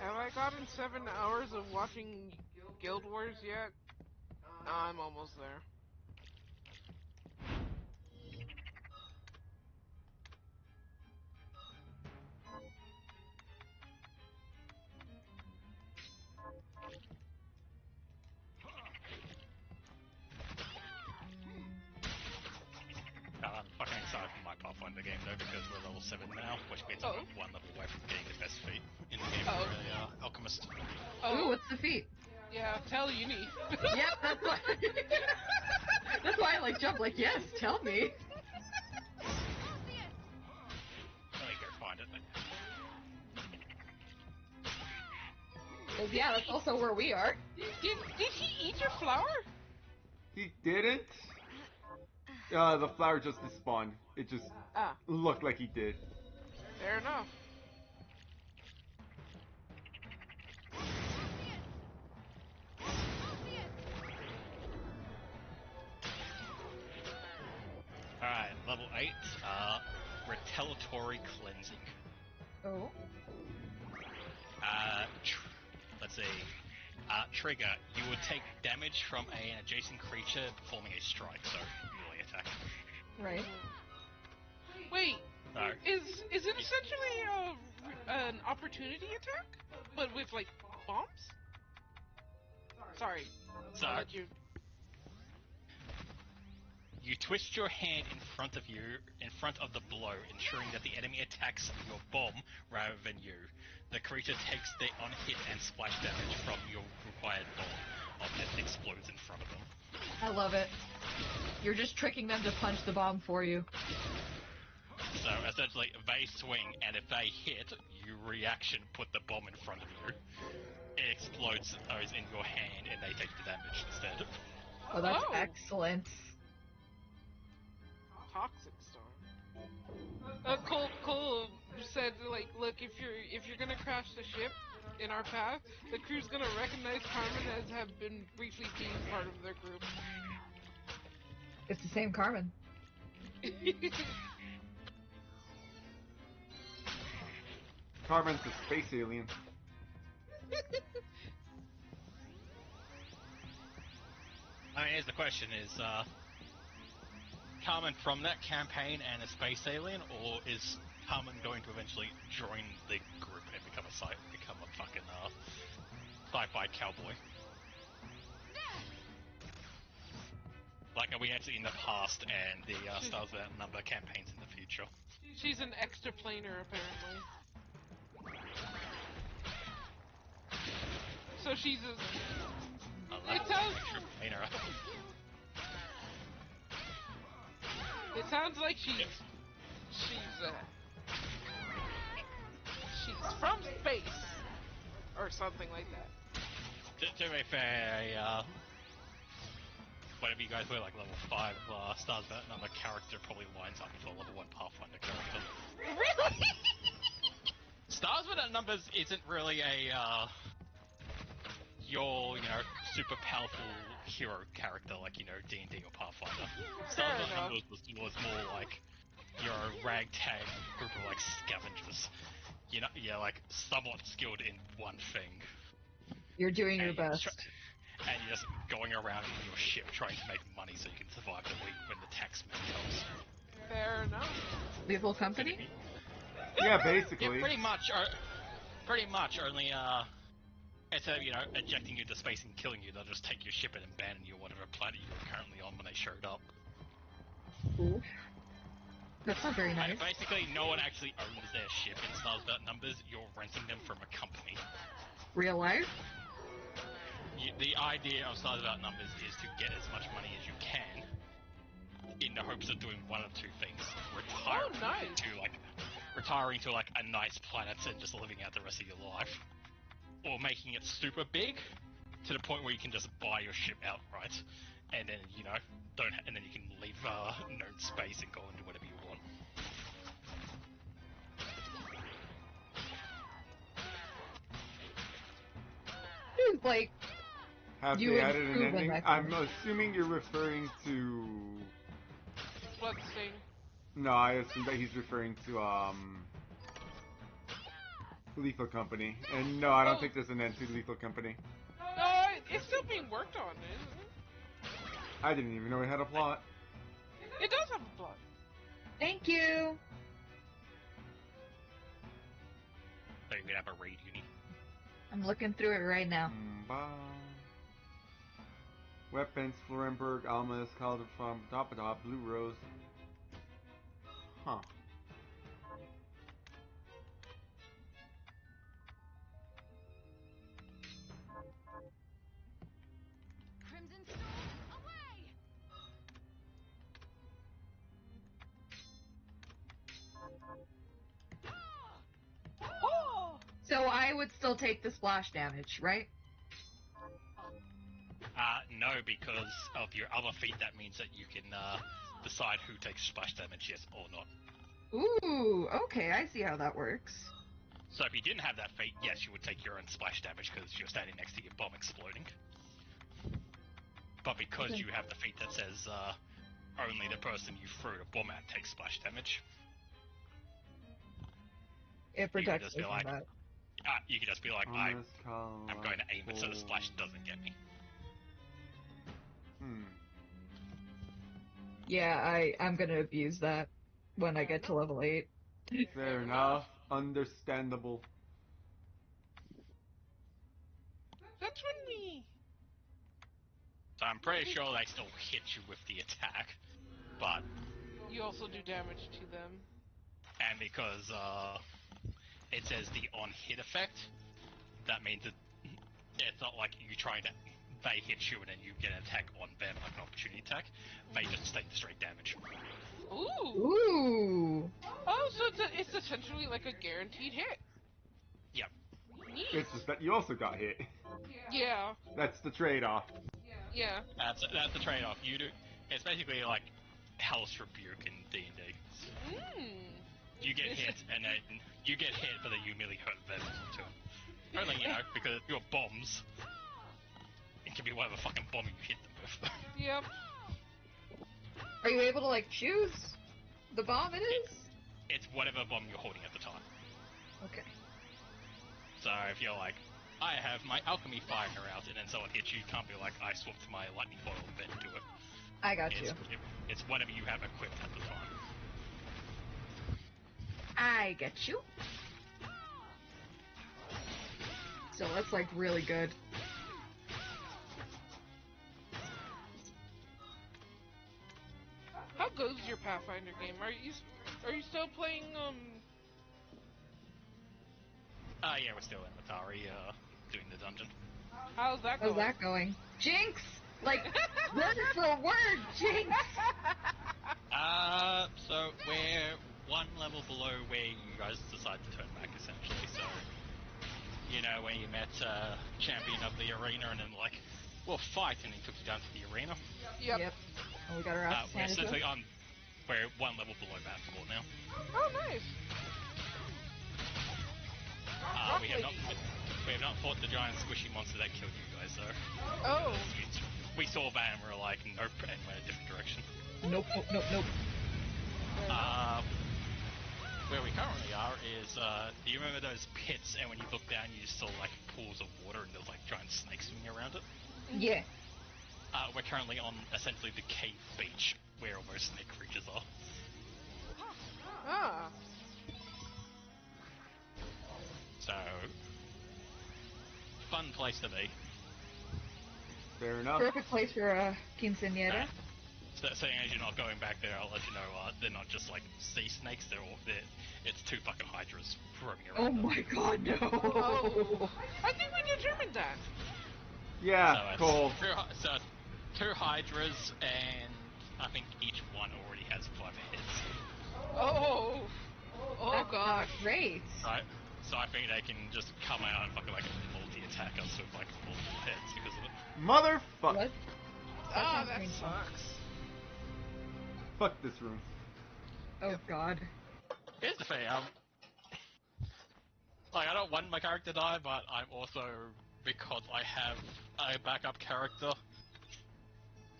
Have I gotten 7 hours of watching Guild Wars yet? I'm almost there. I'm fucking excited for my Pathfinder game though because we're level 7 now, which means I'm one level away from getting the best feat in the game for a alchemist. Ooh, what's the feat? Yeah, tell Uni. Yep, that's why. That's why I like jump. Like, yes, tell me. Let me go find it. Cause yeah, that's also where we are. Did he eat your flower? He didn't. The flower just despawned. It just looked like he did. Fair enough. Alright, level 8, retaliatory cleansing. Oh. Let's see. Trigger, you would take damage from an adjacent creature performing a strike, so melee attack. Right. Wait, No. is it essentially an opportunity attack, but with like bombs? Sorry. So, I'll let you. You twist your hand in front of you, in front of the blow, ensuring that the enemy attacks your bomb rather than you. The creature takes the on-hit and splash damage from your required bomb. Object explodes in front of them. I love it. You're just tricking them to punch the bomb for you. So essentially, they swing, and if they hit, you reaction put the bomb in front of you. It explodes those in your hand, and they take the damage instead. Oh, that's excellent. Toxic Storm. Cole said, like, look, if you're gonna crash the ship in our path, the crew's gonna recognize Carmen as have been briefly being part of their group. It's the same Carmen. Carmen's a space alien. I mean, here's the question: is Carmen from that campaign and a space alien, or is Carmen going to eventually join the group and become a fucking sci-fi cowboy? Like, are we actually in the past and the Stars Without Number campaigns in the future? She's an extra planer, apparently. So she's it sounds like she's from space or something like that. To be fair, whatever you guys were, like level 5 Stars Without Number character probably lines up with a level 1 Pathfinder character. Really? Stars Without Numbers isn't really a your, super powerful hero character like, you know, D&D or Pathfinder. Fair Stars Without enough. Numbers was more like you're a ragtag group of like scavengers. You know, you're like somewhat skilled in one thing. You're doing your And you're best. and you're just going around in your ship trying to make money so you can survive the week when the taxman comes. Fair enough. Lethal Company? Yeah, Yeah, basically. pretty much. Only instead of, you know, ejecting you into space and killing you, they'll just take your ship and abandon you on whatever planet you're currently on when they showed up. Ooh. That's not very nice. Basically, no one actually owns their ship in Stars Without Numbers. You're renting them from a company. Real life? The idea of Stars Without Numbers is to get as much money as you can, in the hopes of doing one of two things: retiring to like a nice planet and just living out the rest of your life, or making it super big to the point where you can just buy your ship outright, and then, you know, and then you can leave known space and go and do whatever you want. Dude, like, Have You they added an improve on ending? that I'm game. assuming you're referring to... Bloodstained. No, I assume that he's referring to, Lethal Company. And no, I don't think there's an end to Lethal Company. No, it's still being worked on, isn't it? I didn't even know it had a plot. It does have a plot. thank you. So you can have a raid uni. I'm looking through it right now. Mba. Weapons, Florenberg, Almas, Calder from Doppadop, Blue Rose. Huh. Crimson Storm, away! So I would still take the splash damage, right? No, because of your other feat, that means that you can decide who takes splash damage, yes or not. Ooh, okay, I see how that works. So if you didn't have that feat, yes, you would take your own splash damage because you're standing next to your bomb exploding. But because you have the feat that says only the person you threw the bomb at takes splash damage, It protects me be from like, that. you could just be like, Almas, I'm going to aim it so the splash doesn't get me. Yeah, I'm gonna abuse that when I get to level 8. Fair enough. Understandable. That's when we... So I'm pretty sure they still hit you with the attack, but... You also do damage to them. And because it says the on-hit effect, that means it's not like you trying to... They hit you and then you get an attack on them, like an opportunity attack. They just take the straight damage. Ooh! Ooh! Oh, so it's essentially like a guaranteed hit. Yep. Neat. It's just that you also got hit. Yeah. That's the trade-off. Yeah. That's the trade-off. You do. It's basically like Hell's Rebuke in D&D. You get hit, and then you get hit, but then you merely hurt them too. Only, you know, because your bombs, it can be whatever fucking bomb you hit them with. Yep. Are you able to, like, choose the bomb it is? It's whatever bomb you're holding at the time. Okay. So if you're like, I have my alchemy fire out, and then someone hits you, you can't be like, I swapped my lightning bottle and then do it. I got you. It's whatever you have equipped at the time. I get you. So that's, like, really good. How goes your Pathfinder game? Are you still playing Yeah, we're still in Atari, doing the dungeon. How's that going? How's that going? Jinx! Like, word for word, Jinx! So we're one level below where you guys decide to turn back, essentially. So, you know, when you met champion of the arena and then like, we'll fight, and he took you down to the arena. Yep. And we got our asses We're handed to us. essentially we're one level below basketball now. Oh, nice. We we have not fought the giant squishy monster that killed you guys, though. Oh. We saw that and we were like, nope, and went a different direction. Nope, nope, nope, nope. Where we currently are is, do you remember those pits, and when you look down you just saw like pools of water and there's like giant snakes swimming around it? Yeah. We're currently on essentially the cave beach where all those snake creatures are. Ah. So, fun place to be. Fair enough. Perfect place for a quinceañera. So, seeing as you're not going back there, I'll let you know they're not just like sea snakes. It's 2 fucking hydras roaming Oh around. my god, no! Oh. I think we determined that. Yeah, cool. So 2 hydras, and I think each one already has 5 heads. Oh. Oh That's gosh. not great. Right. So I think they can just come out and fucking like multi-attack us with like multiple heads because of it. Motherfucker. What? Ah, sounds that painful. sucks. Fuck this room. Oh god. Here's the thing, like I don't want my character to die, but I'm also, because I have a backup character,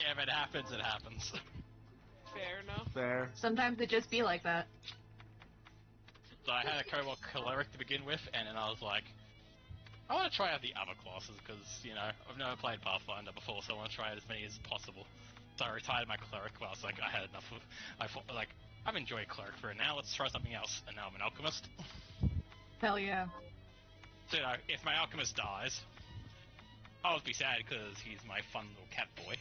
if it happens, it happens. Fair enough. Fair. Sometimes it just be like that. So I had a Cobalt Cleric to begin with, and then I was like, I want to try out the other classes, because, you know, I've never played Pathfinder before, so I want to try out as many as possible. So I retired my Cleric, but I was like, I had enough of, I thought, like, I've enjoyed Cleric for now, let's try something else, and now I'm an Alchemist. Hell yeah. So, you know, if my Alchemist dies, I would be sad, because he's my fun little cat boy.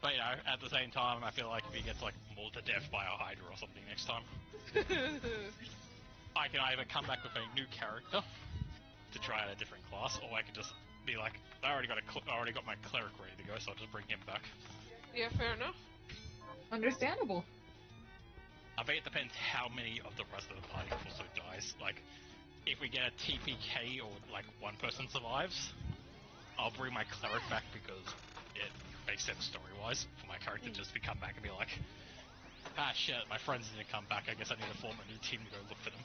But, you know, at the same time, I feel like if he gets, like, mauled to death by a Hydra or something next time, I can either come back with a new character to try out a different class, or I could just be like, I already got my Cleric ready to go, so I'll just bring him back. Yeah, fair enough. Understandable. I think it depends how many of the rest of the party also dies. Like, if we get a TPK or, like, one person survives, I'll bring my Cleric back because it makes sense story-wise for my character just to come back and be like, ah shit, my friends didn't come back, I guess I need to form a new team to go look for them.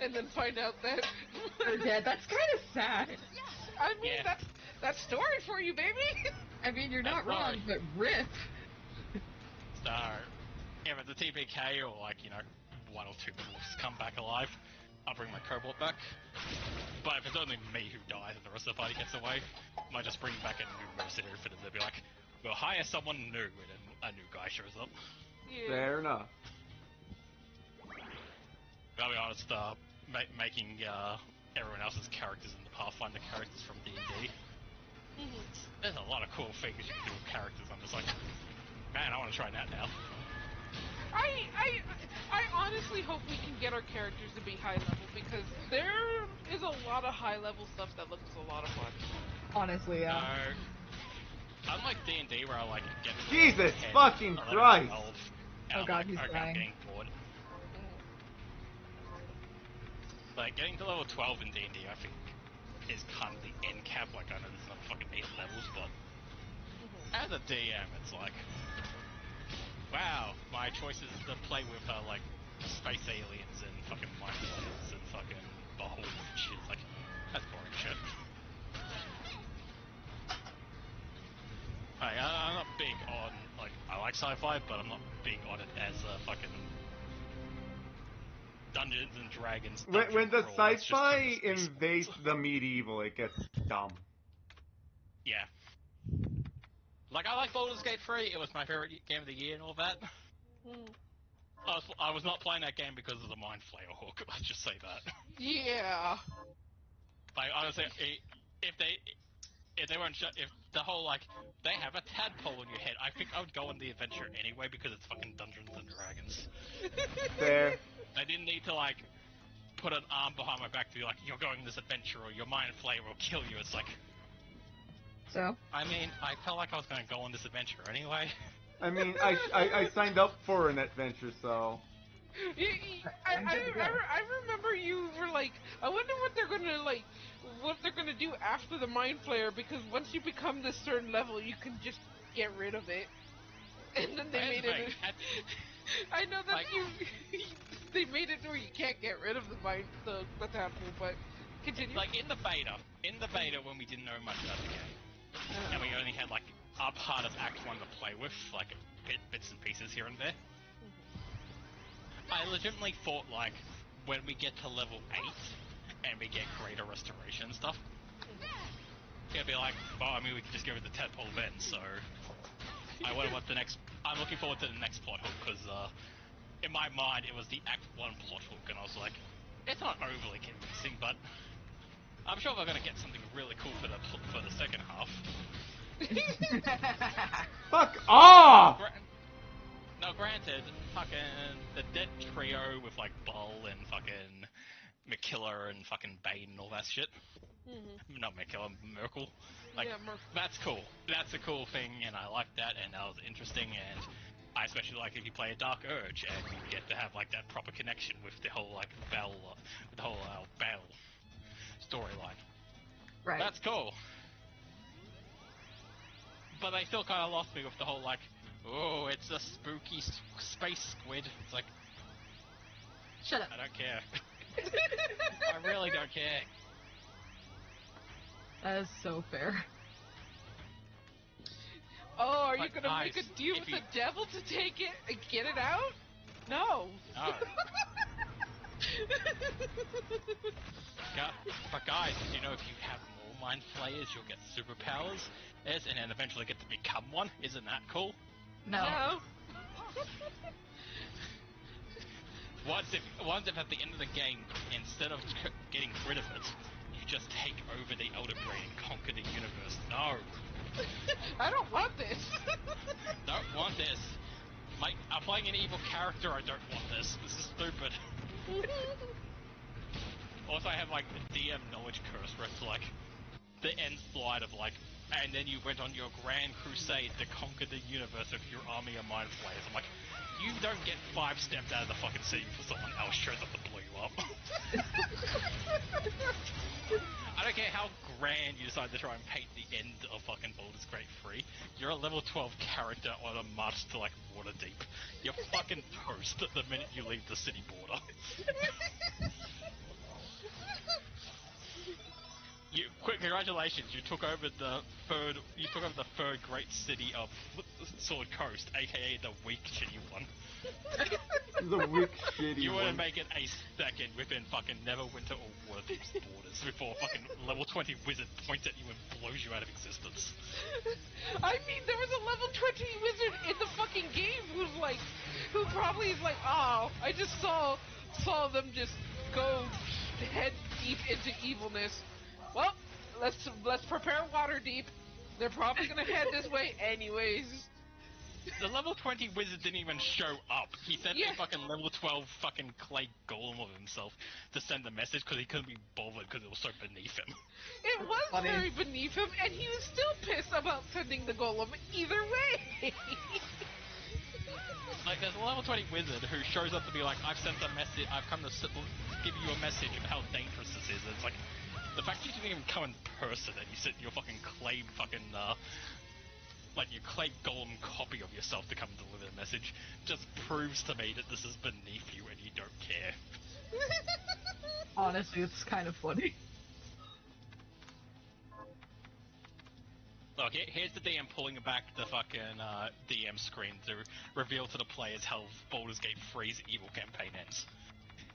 And then find out that They're dead. That's kind of sad. I mean, Yeah. that's story for you, baby. I mean, you're not That's wrong, but rip. So, if it's a TPK or, like, you know, 1 or 2 people just come back alive, I'll bring my Cobalt back. But if it's only me who dies and the rest of the party gets away, I might just bring back a new mercenary for them to be like, we'll hire someone new, and then a new guy shows up. Yeah. Fair enough. I'll be honest, making everyone else's characters into Pathfinder characters from D&D, there's a lot of cool things you can do with characters. I'm just like, man, I want to try that now. I honestly hope we can get our characters to be high level, because there is a lot of high level stuff that looks a lot of fun. Honestly, yeah. Unlike D&D where I like get to Jesus 10, fucking 11, Christ. 12, and Oh I'm god, like, he's okay, I'm dying. getting bored. Like, getting to level 12 in D&D, I think, is kind of the end cap. Like, I know there's another fucking 8 levels, but as a DM, it's like, wow, my choice is to play with, like, space aliens and fucking mind flayers and fucking beholds and shit. Like, that's boring shit. I'm not big on, like, I like sci-fi, but I'm not big on it as a fucking Dungeons and Dragons. When the crawl that's just sci-fi through the space invades worlds. the medieval, it gets dumb. Yeah. Like, I like Baldur's Gate 3, it was my favorite game of the year and all that. I was not playing that game because of the Mind Flayer hook, let's just say that. Yeah. Like, honestly, if they weren't if the whole, like, they have a tadpole in your head, I think I would go on the adventure anyway because it's fucking Dungeons and Dragons. Fair. They didn't need to, like, put an arm behind my back to be like, you're going on this adventure or your Mind Flayer will kill you. It's like, So? I mean, I felt like I was gonna go on this adventure anyway. I mean, I signed up for an adventure, so... I remember you were like, I wonder what they're gonna do after the Mind Flayer, because once you become this certain level, you can just get rid of it. And then they made it. I know that like, you. they made it where you can't get rid of the tadpole, but continue. Like in the beta when we didn't know much about the game, and we only had like our part of Act 1 to play with, like bits and pieces here and there. I legitimately thought like when we get to level 8 and we get greater restoration and stuff, it'd be like, oh, I mean we could just go with the tadpole then. So I wonder what the next. I'm looking forward to the next plot hook because in my mind it was the Act 1 plot hook, and I was like, it's not overly convincing, but I'm sure we're gonna get something really cool for the second half. Fuck off! Now, granted, fucking the dead trio with like Bull and fucking McKiller and fucking Bane and all that shit. Not McKiller, Merkel. Like, Yeah, Merkel. that's cool. That's a cool thing, and I like that, and that was interesting, and I especially like if you play a Dark Urge, and you get to have like that proper connection with the whole like Bell storyline. Right. That's cool. But they still kind of lost me with the whole like, oh, it's a spooky space squid. It's like, Shut up. I don't care. I really don't care. That is so fair. Oh, are you But gonna make guys, a deal if with the devil to take it and get it out? No. No. But guys, you know if you have more mind flayers, you'll get superpowers, yes, and then eventually get to become one. Isn't that cool? No. Once if at the end of the game, instead of getting rid of it, you just take over the Elder Brain and conquer the universe. No. I don't want this. Don't want this. Like, I'm playing an evil character, I don't want this. This is stupid. Also, I have, like, the DM knowledge curse where it's, like, the end slide of, like, and then you went on your grand crusade to conquer the universe with your army of mind flayers. I'm like, you don't get 5 steps out of the fucking city before someone else shows up to blow you up. I don't care how grand you decide to try and paint the end of fucking Baldur's Gate 3. You're a level 12 character on a march to, like, Waterdeep. You're fucking toast the minute you leave the city border. Congratulations, you took over the third great city of Sword Coast, aka the weak shitty one. The weak shitty You one. wouldn't make it a second within fucking Neverwinter or Waterdeep's borders before fucking level 20 wizard points at you and blows you out of existence. I mean, there was a level 20 wizard in the fucking game who probably is like, oh, I just saw them just go head deep into evilness. Well, let's prepare Waterdeep. They're probably gonna head this way anyways. The level 20 wizard didn't even show up. He sent a fucking level 12 fucking clay golem of himself to send the message because he couldn't be bothered because it was so beneath him. It was very beneath him, and he was still pissed about sending the golem either way. Like, there's a level 20 wizard who shows up to be like, I've sent a message, I've come to give you a message of how dangerous this is. And it's like, the fact that you didn't even come in person and you sent your fucking clay fucking, like your clay golem copy of yourself to come and deliver the message just proves to me that this is beneath you and you don't care. Honestly, it's kind of funny. Look, here's the DM pulling back the fucking DM screen to reveal to the players how Baldur's Gate 3's evil campaign ends.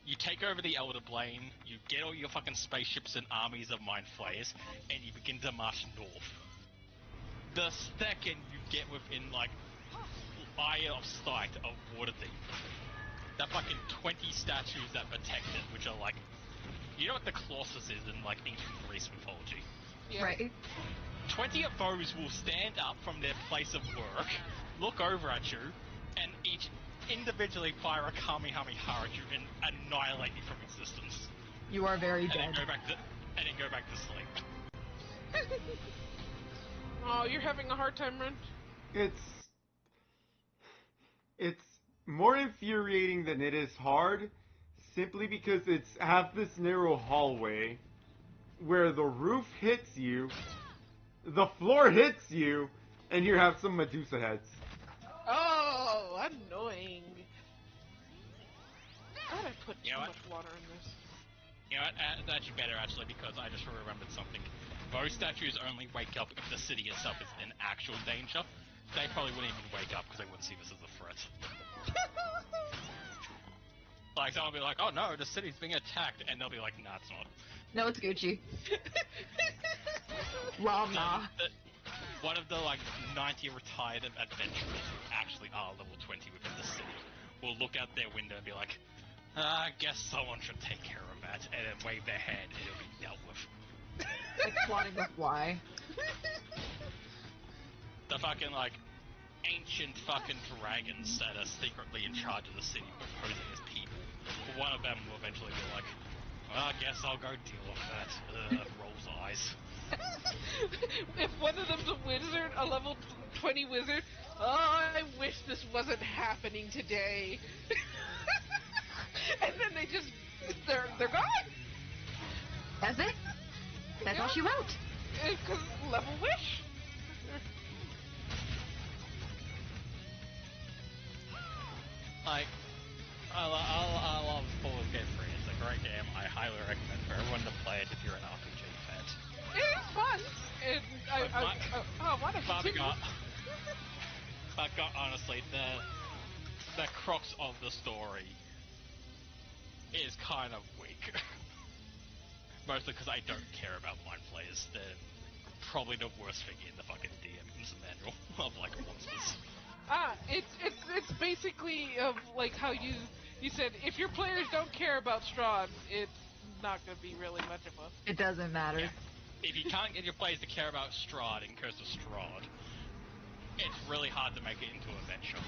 You take over the Elder Plane, you get all your fucking spaceships and armies of mind flayers, and you begin to march north. The second you get within, like, eye of sight of Waterdeep, the fucking 20 statues that protect it, which are like, you know what the Colossus is in, like, ancient Greece mythology? Yeah. Right. 20 of those will stand up from their place of work, look over at you, and each individually fire a Kamehameha at you and annihilate you from existence. You are very And dead. then go back to sleep. Oh, you're having a hard time, Ren? It's more infuriating than it is hard, simply because it's have this narrow hallway where the roof hits you, the floor hits you, and you have some Medusa heads. Oh, annoying. God, I put You too know much water in this. You know what? That's actually better, actually, because I just remembered something. Those statues only wake up if the city itself is in actual danger. They probably wouldn't even wake up because they wouldn't see this as a threat. Like, someone will be like, oh no, the city's being attacked, and they'll be like, nah, it's not. No, it's Gucci. Well, nah. One of the, like, 90 retired adventurers who actually are level 20 within the city will look out their window and be like, I guess someone should take care of that, and then wave their hand and it'll be dealt with. Like swatting a fly. The fucking, like, ancient fucking dragons that are secretly in charge of the city posing as people. One of them will eventually be like, well, I guess I'll go deal with that. Rolls eyes. If one of them's a wizard, a level 20 wizard, oh, I wish this wasn't happening today. And then they're gone. That's it. That's all she wrote. Because level wish. Like, I love Baldur's Gate 3. It's a great game. I highly recommend for everyone to play it if you're an RPG fan. It's fun. And I want to continue. But honestly, the crux of the story is kind of weak. Mostly because I don't care about mind flayers. They're probably the worst thing in the fucking DM's manual of, like, monsters. It's basically like how you said, if your players don't care about Strahd, it's not going to be really much of a... It doesn't matter. Yeah. If you can't get your players to care about Strahd and Curse of Strahd, it's really hard to make it into a adventure.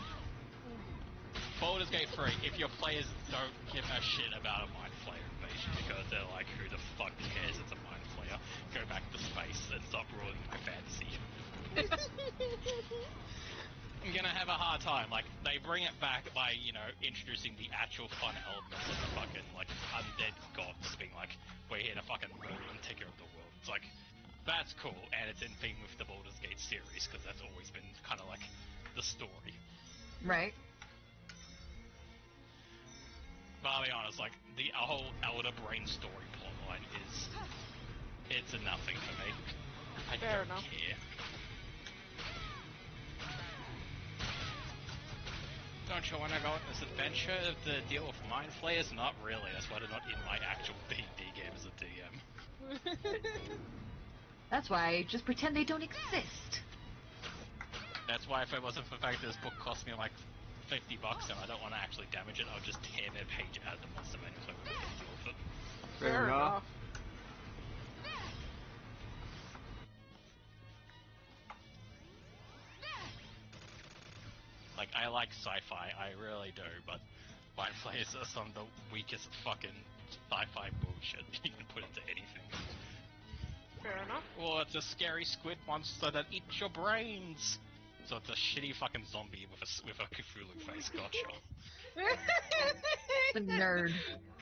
Baldur's Gate 3, if your players don't give a shit about a Mind Flayer invasion because they're like, who the fuck cares, it's a Mind Flayer, go back to space and stop ruining my fantasy. I'm gonna have a hard time. Like, they bring it back by, you know, introducing the actual fun elements of the fucking, like, undead gods being like, we're here to fucking rule and take care of the world. It's like, that's cool, and it's in theme with the Baldur's Gate series, because that's always been kind of like the story. Right. But I'll be honest, like, the whole Elder Brain story plotline it's a nothing for me. I Fair don't enough. care. Don't you want to go on this adventure to deal with Mind Flayers? Not really, that's why they're not in my actual D&D game as a DM. That's why I just pretend they don't exist. That's why if it wasn't for the fact that this book cost me like $50 and I don't want to actually damage it, I'll just tear their page out of the monster manual so I won't have to deal with it. Fair enough. Like, I like sci-fi, I really do, but Mind Flayers are some of the weakest fucking sci-fi bullshit you can put into anything. Fair enough. Well, it's a scary squid monster that eats your brains! So it's a shitty fucking zombie with a Cthulhu face, gotcha. The nerd.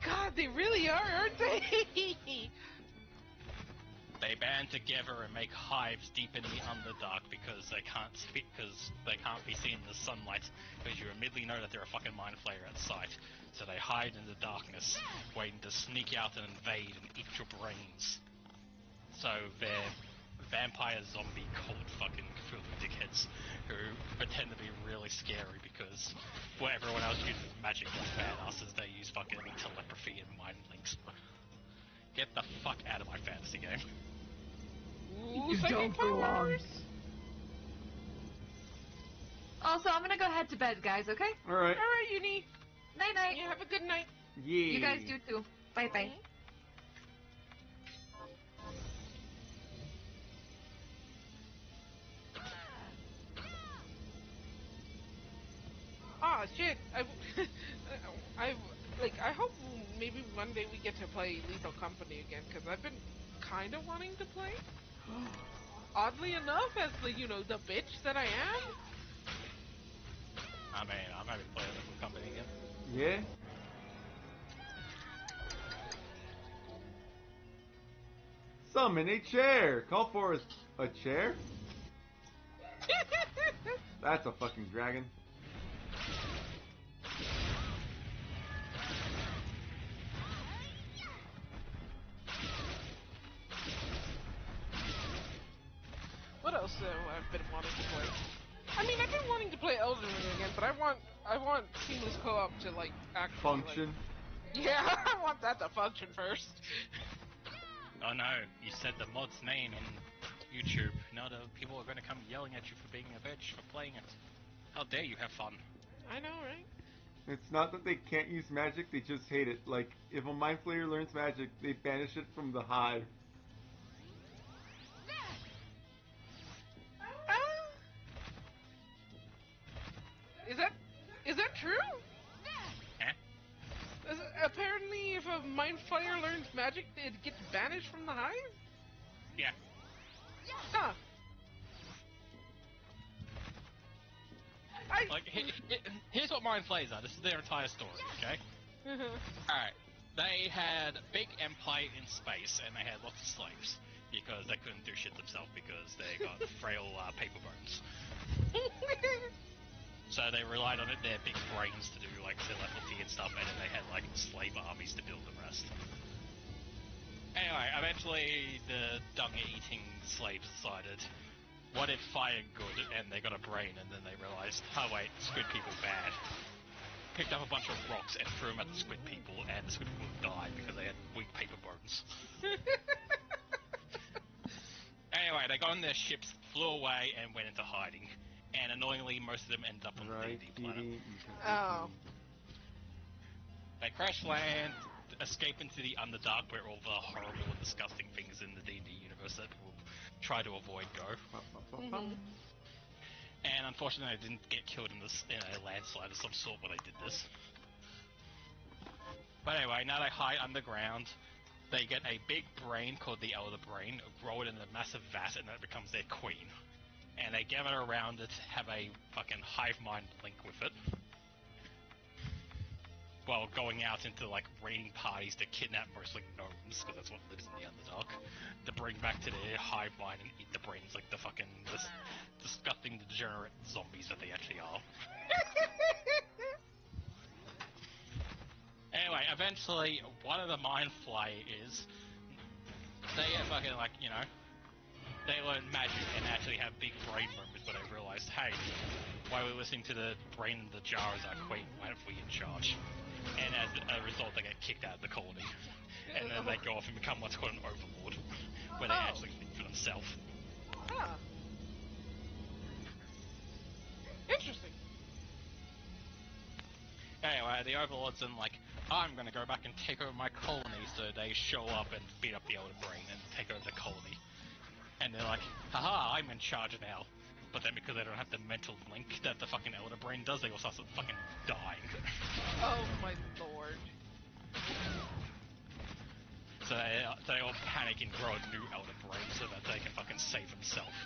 God, they really are, aren't they? They band together and make hives deep in the Underdark because they can't be seen in the sunlight, because you immediately know that they're a fucking Mind Flayer at sight. So they hide in the darkness, waiting to sneak out and invade and eat your brains. So they're vampire zombie cult fucking Cthulhu dickheads who pretend to be really scary because what everyone else uses magic as badasses, they use fucking telepathy and mind links. Get the fuck out of my fantasy game. Ooh, You psychic don't belong. powers. Also, I'm gonna go head to bed, guys, okay? Alright. Alright, Uni. Night-night. You have a good night. Yeah. You guys do too. Bye-bye. Ah, shit. I hope maybe one day we get to play Lethal Company again, because I've been kind of wanting to play. Oddly enough, as the bitch that I am. I mean, I'm happy to play a Lethal Company again. Yeah? Summon a chair! Call for a chair? That's a fucking dragon. so I've been wanting to play. I mean, I've been wanting to play Elden Ring again, but I want seamless co-op to like actually Function. Like, yeah, I want that to function first. Oh no, you said the mod's name in YouTube. Now the people are going to come yelling at you for being a bitch for playing it. How dare you have fun? I know, right? It's not that they can't use magic, they just hate it. Like, if a Mind Flayer learns magic, they banish it from the hive. Is that true? Eh? Apparently, if a Mind Flayer learns magic, it gets banished from the hive? Yeah. Huh. Like, here's what Mind Flayers are. This is their entire story, okay? Alright. They had a big empire in space, and they had lots of slaves. Because they couldn't do shit themselves, because they got frail paper bones. So they relied on their big brains to do, like, telepathy and stuff, and then they had, like, slave armies to build the rest. Anyway, eventually the dung-eating slaves decided, what if fire good, and they got a brain, and then they realized, oh wait, squid people bad. Picked up a bunch of rocks and threw them at the squid people, and the squid people died because they had weak paper bones. Anyway, they got on their ships, flew away, and went into hiding. And annoyingly, most of them ended up on the D&D planet. Oh. They crash land, escape into the Underdark, where all the horrible and disgusting things in the D&D universe that people try to avoid go. And unfortunately, they didn't get killed in a landslide of some sort when they did this. But anyway, now they hide underground. They get a big brain called the Elder Brain, grow it in a massive vat, and that becomes their queen. And they gather around it, have a fucking hive mind link with it. While going out into, like, raiding parties to kidnap mostly gnomes, because that's what lives in the Underdark, to bring back to their hive mind and eat the brains like the fucking disgusting, degenerate zombies that they actually are. Anyway, eventually, one of the Mind Flayers, they are fucking, like, you know, they learn magic and actually have big brain moments where they realize, hey, while we're listening to the brain in the jar as our queen, why aren't we in charge? And as a result, they get kicked out of the colony. And then they go off and become what's called an overlord, where they actually think for themselves. Huh. Interesting. Anyway, the overlords are like, I'm gonna go back and take over my colony, so they show up and beat up the Elder Brain and take over the colony. And they're like, haha, I'm in charge now. But then because they don't have the mental link that the fucking Elder Brain does, they all start fucking dying. Oh my lord. So they all panic and grow a new Elder Brain so that they can fucking save themselves.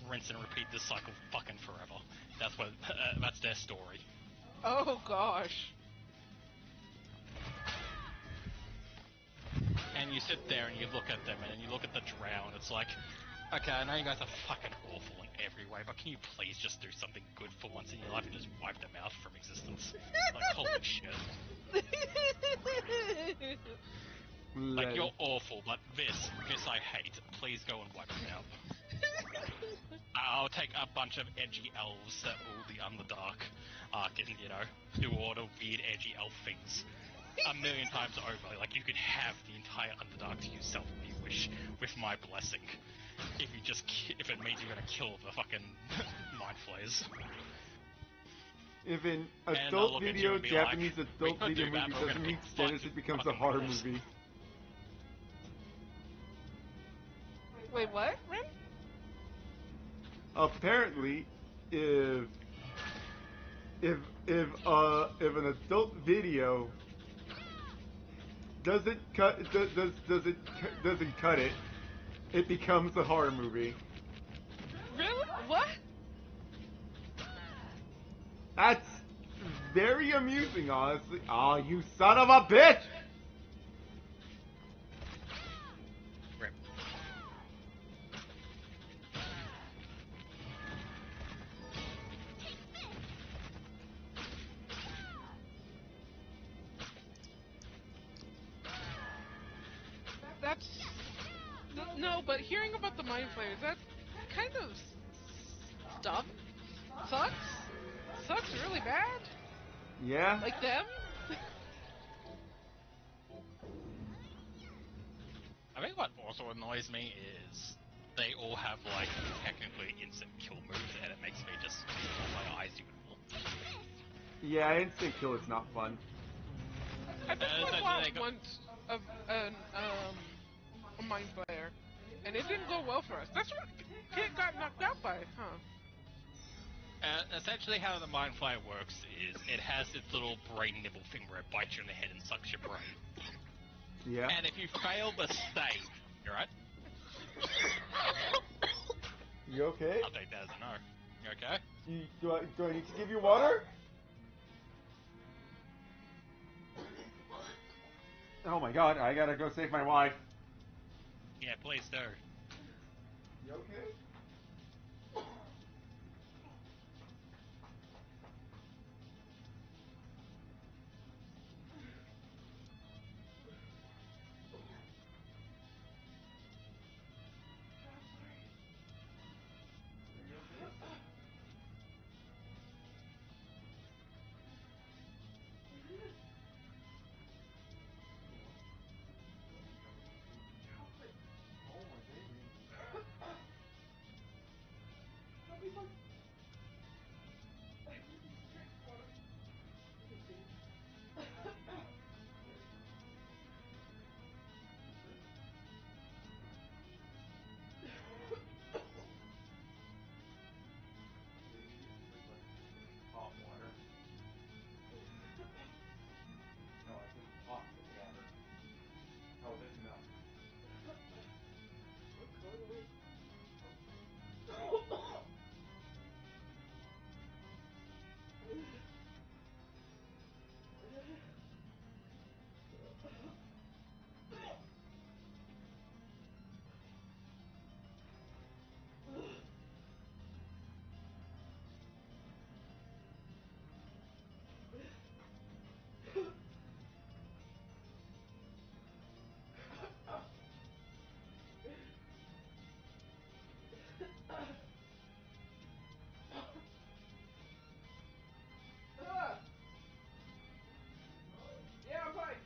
Rinse and repeat this cycle fucking forever. That's what, that's their story. Oh gosh. And you sit there and you look at them and you look at the drow and it's like, okay, I know you guys are fucking awful in every way, but can you please just do something good for once in your life and just wipe them out from existence? Like, holy shit. Like, you're awful, but this I hate. Please go and wipe them out. I'll take a bunch of edgy elves that rule the Underdark, and, you know, do all the weird edgy elf things. A million times over. Like, you could have the entire Underdark to yourself if you wish, with my blessing. If it means you're gonna kill the fucking Mind Flayers. If an adult video, Japanese like, adult video movie doesn't meet standards, it becomes a horror movie. Wait, what? Rin? Apparently, if an adult video doesn't cut it, it becomes a horror movie. Really? What? That's very amusing, honestly. Aw, you son of a bitch! Rip. That's... No, but hearing about the Mind Flayers, that kind of dumb? Sucks? Sucks really bad? Yeah. Like them? I think what also annoys me is they all have like technically instant kill moves, and it makes me just roll my eyes even more. Yeah, instant kill is not fun. I think Essentially, I they watched go- once of a Mind Flayer, and it didn't go well for us. That's what Kit got knocked out by, huh? Essentially, how the Mind Flayer works is it has its little brain nibble thing where it bites you in the head and sucks your brain. Yeah. And if you fail the save, you're right. You okay? I'll take that as a no. You okay? Do I need to give you water? Oh my god, I gotta go save my wife. Yeah, please do. You okay? Hot water. No, I think hot water. Oh, this milk. Yeah, I'm fine.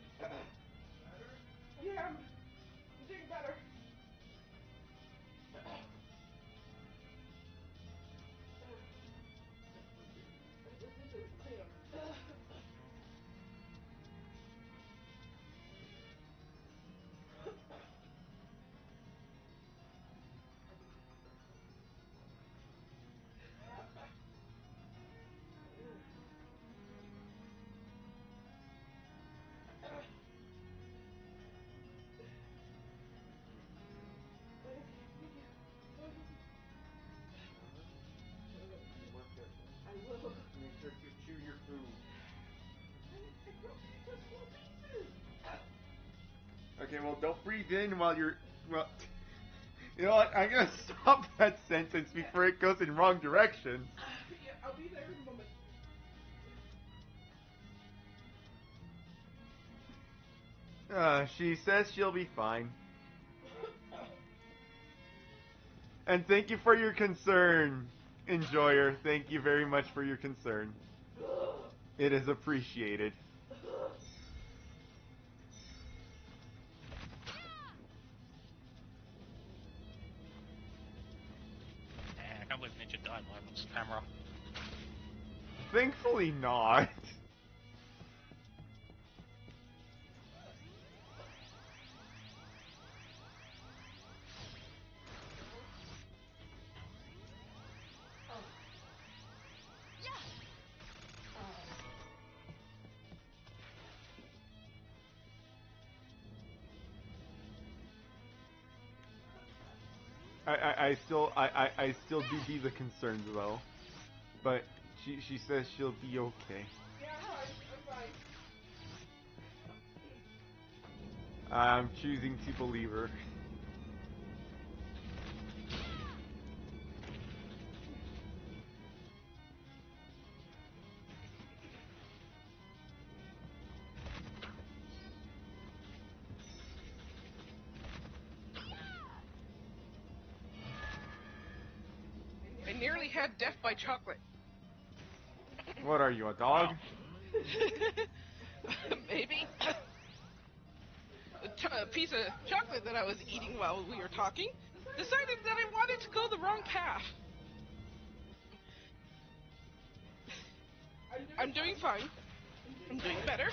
Yeah, I'm doing better. Be more careful. I will. Make sure to chew your food. I broke it into small pieces. Okay, well, don't breathe in while you're... Well, you know what? I'm gonna stop that sentence before it goes in wrong directions. Yeah, I'll be there in a moment. She says she'll be fine. And thank you for your concern, Enjoyer. Thank you very much for your concern. It is appreciated. I can't believe Ninja died live on camera. Thankfully not. I still do be the concerns though, but she says she'll be okay. Yeah, I'm fine. I'm choosing to believe her. nearly had death by chocolate. What are you, a dog? Maybe. A piece of chocolate that I was eating while we were talking decided that I wanted to go the wrong path. I'm doing fine. I'm doing better.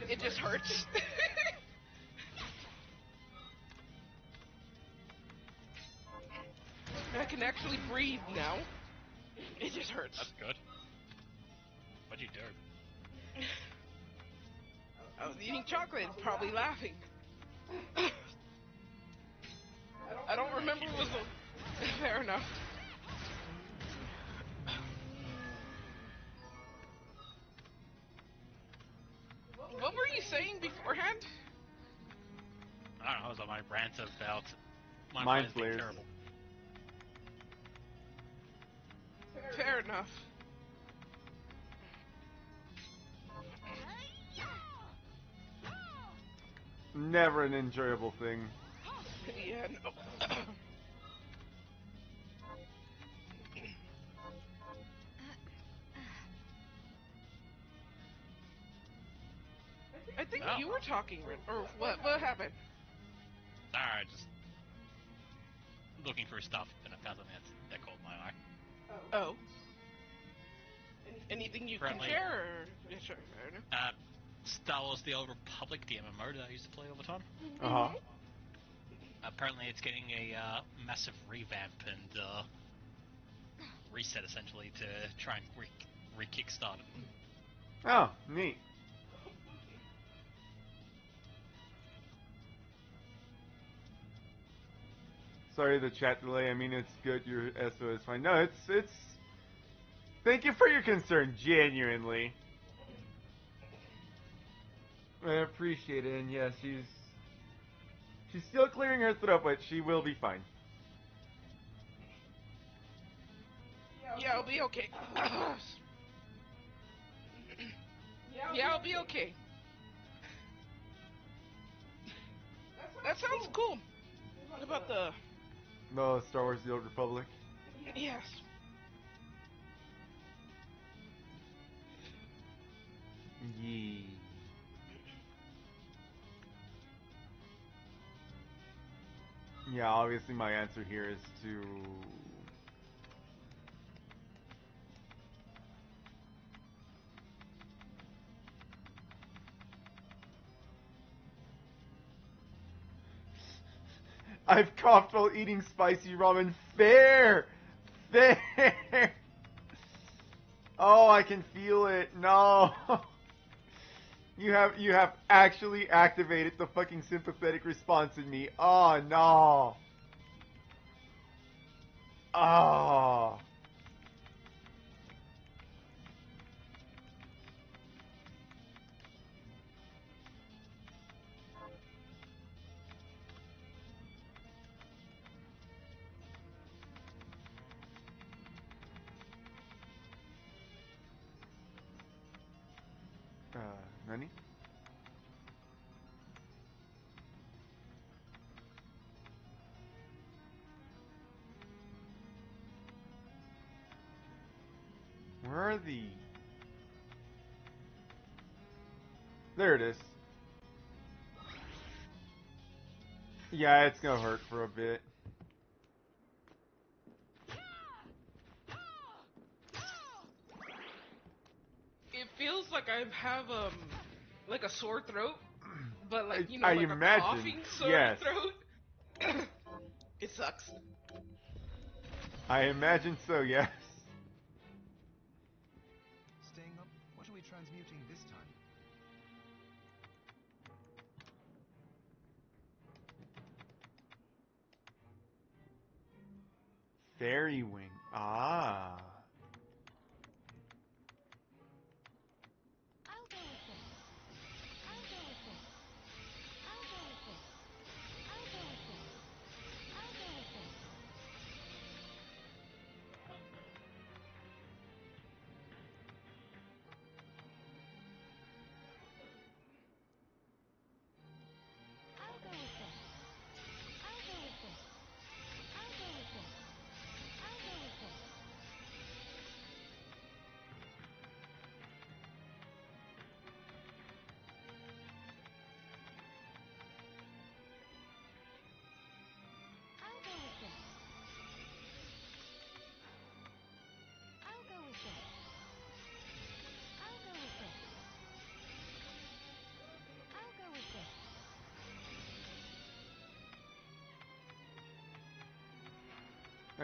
It just hurts. I can actually breathe now. It just hurts. That's good. What'd you do? I was eating chocolate, probably laughing. I don't remember what was fair enough. What were you saying beforehand? I don't know, it was on my rant about Mind Mind Flayers being Flayers. terrible. Fair enough. Never an enjoyable thing. Yeah, no. I think Oh. you were talking, or what? What happened? Alright, just looking through stuff, and I found something that caught my eye. Oh. Anything you can Apparently- share? Or... Yeah, sure. I don't know. Star Wars The Old Republic, the MMO that I used to play all the time. Uh-huh. Apparently it's getting a massive revamp and reset, essentially, to try and re-kickstart it. Oh, neat. Sorry the chat delay. I mean, it's good. Your SO is fine. No, it's. Thank you for your concern, genuinely. I appreciate it, and yes, she's still clearing her throat, but she will be fine. Yeah, I'll be okay. Yeah, I'll be okay. That sounds cool. What about the... No, Star Wars: The Old Republic. Yes. Yee. Yeah, obviously my answer here is to... I've coughed while eating spicy ramen. Fair! Fair! Oh, I can feel it. No! You have actually activated the fucking sympathetic response in me. Oh, no! Oh! Nani? Where are the... There it is. Yeah, it's gonna hurt for a bit. It feels like I have, like a sore throat. But, like, you know, I like imagine, a coughing sore yes. throat. It sucks. I imagine so, yes. Staying up, what are we transmuting this time? Fairy wing. Ah. I'll go with this. I'll go with this. I'll go with this. I'll go with this. I'll go with this. I'll go with this. I'll go with this. I'll go with this. I'll go with this.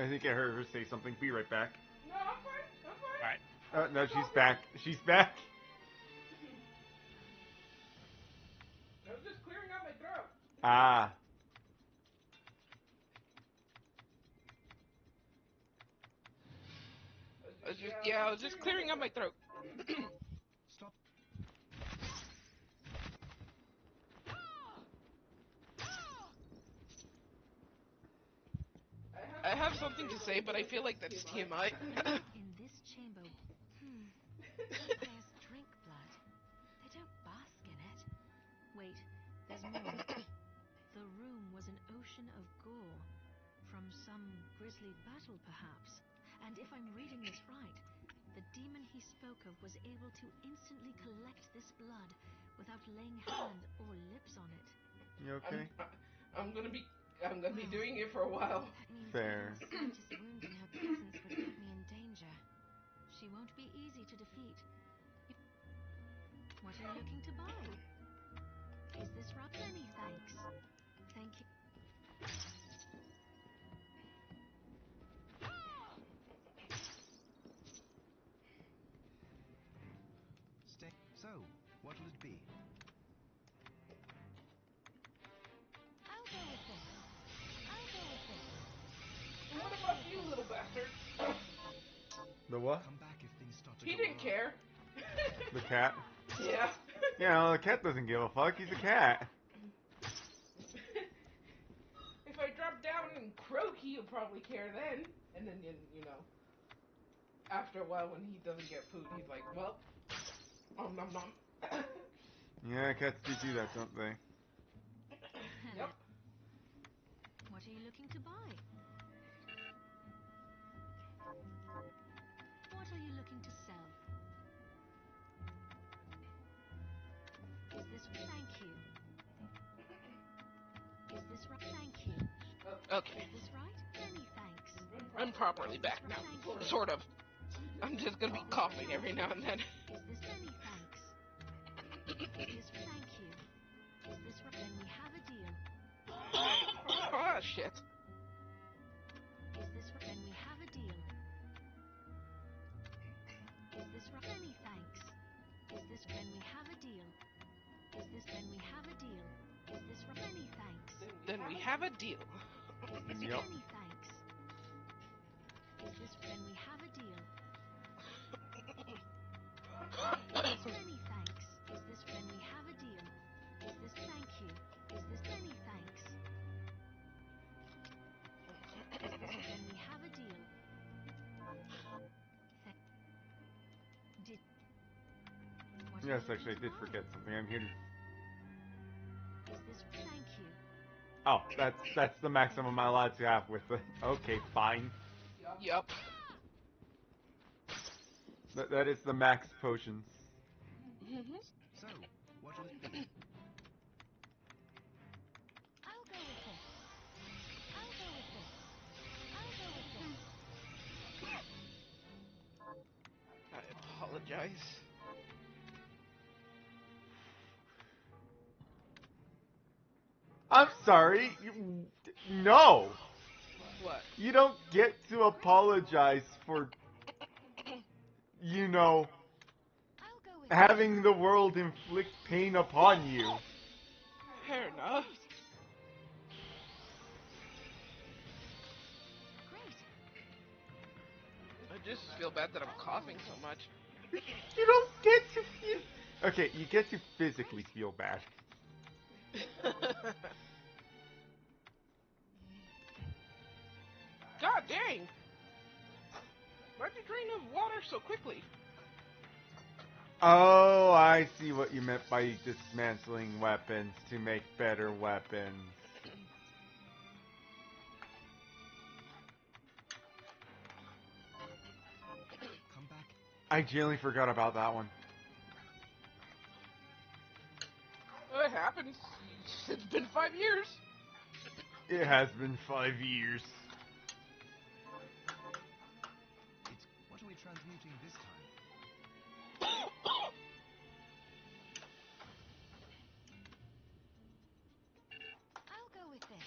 I think I heard her say something. Be right back. No, I'm fine. I'm fine. Alright. No, she's back. She's back. I was just clearing out my throat. Ah. I was just clearing out my throat. Stop. I have something to say, but I feel like that's TMI. In this chamber, vampires drink blood. They don't bask in it. Wait, there's more. The room was an ocean of gore. From some grisly battle, perhaps. And if I'm reading this right, the demon he spoke of was able to instantly collect this blood without laying hand or lips on it. You okay? I'm gonna be doing it for a while. That means Fair. even the slightest wound in her presence would put me in danger. She won't be easy to defeat. What are you looking to buy? Is this right? Many thanks. Thank you. Stay. So, what'll it be? I'll go with this. I'll go with this. And what about you, little bastard? The what? Come back if things start to He go didn't wrong. care. The cat? Yeah. Yeah, the cat doesn't give a fuck. He's a cat. If I drop down and croak, he'll probably care then. And then, you know, after a while when he doesn't get food, he's like, well, nom nom. Yeah, cats do that, don't they? Yep. What are you looking to buy? What are you looking to sell? Is this thank you? Is this right? Thank you. Okay. Is this right? Many thanks. I'm properly back now. Sort of. I'm just gonna be coughing every now and then. Is this many thanks? Is this thank you? Is this right? Then we have a deal. Ah, shit. Is this right? Then we have a deal. Is this right? Many thanks. Is this then we have a deal? Is this then we have a deal? Is this right? Many thanks. Then we have a deal. Is this Yep. many thanks? Is this then we have a deal? Is this many thanks? Is this then we have a deal? Is this thank you? Is this many thanks? Is this then we have a deal? Did what are you Yes, looking actually, I to did buy? forget something. I'm here to... Is this thank you? Oh, that's the maximum I'm allowed to have with it. Okay, fine. Yup. That is the max potions. So, what'll it be? I'll go with this. I'll go with this. I'll go with this. I apologize. I'm sorry. No! What? You don't get to apologize for, you know, I'll go with having the world inflict pain upon you. Fair enough. Great. I just feel bad that I'm coughing so much. You don't get to feel... Okay, you get to physically feel bad. God dang! Why'd you drain of water so quickly? Oh, I see what you meant by dismantling weapons to make better weapons. Come back. I genuinely forgot about that one. Well, it happens. It's been 5 years. It has been 5 years. It's what are we transmuting this time? I'll go with this.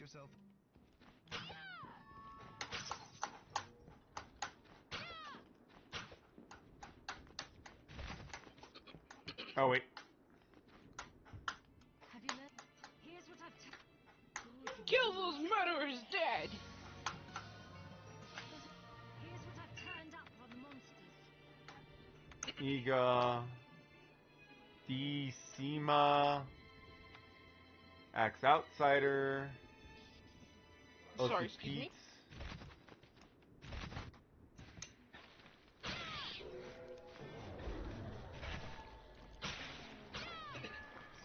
yourself. Oh wait. Have you learned? Here's what I've Kill those murderers dead! Here's what I've turned up on the monsters. Iga. Decima. Axe Outsider. Sorry, Oki excuse me? Pete.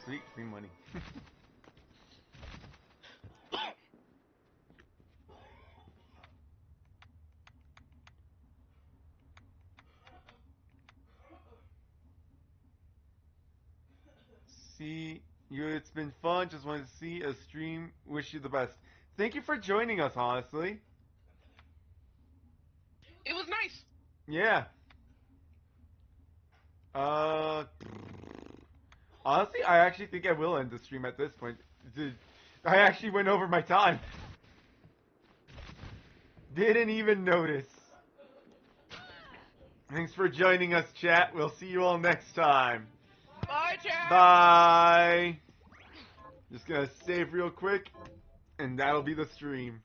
Sweet, free money. See you. It's been fun. Just wanted to see a stream. Wish you the best. Thank you for joining us. Honestly, It was nice! yeah. Honestly, I actually think I will end the stream at this point. I actually went over my time. Didn't even notice. Thanks for joining us, chat. We'll see you all next time. Bye, chat! Bye. Just gonna save real quick, and that'll be the stream.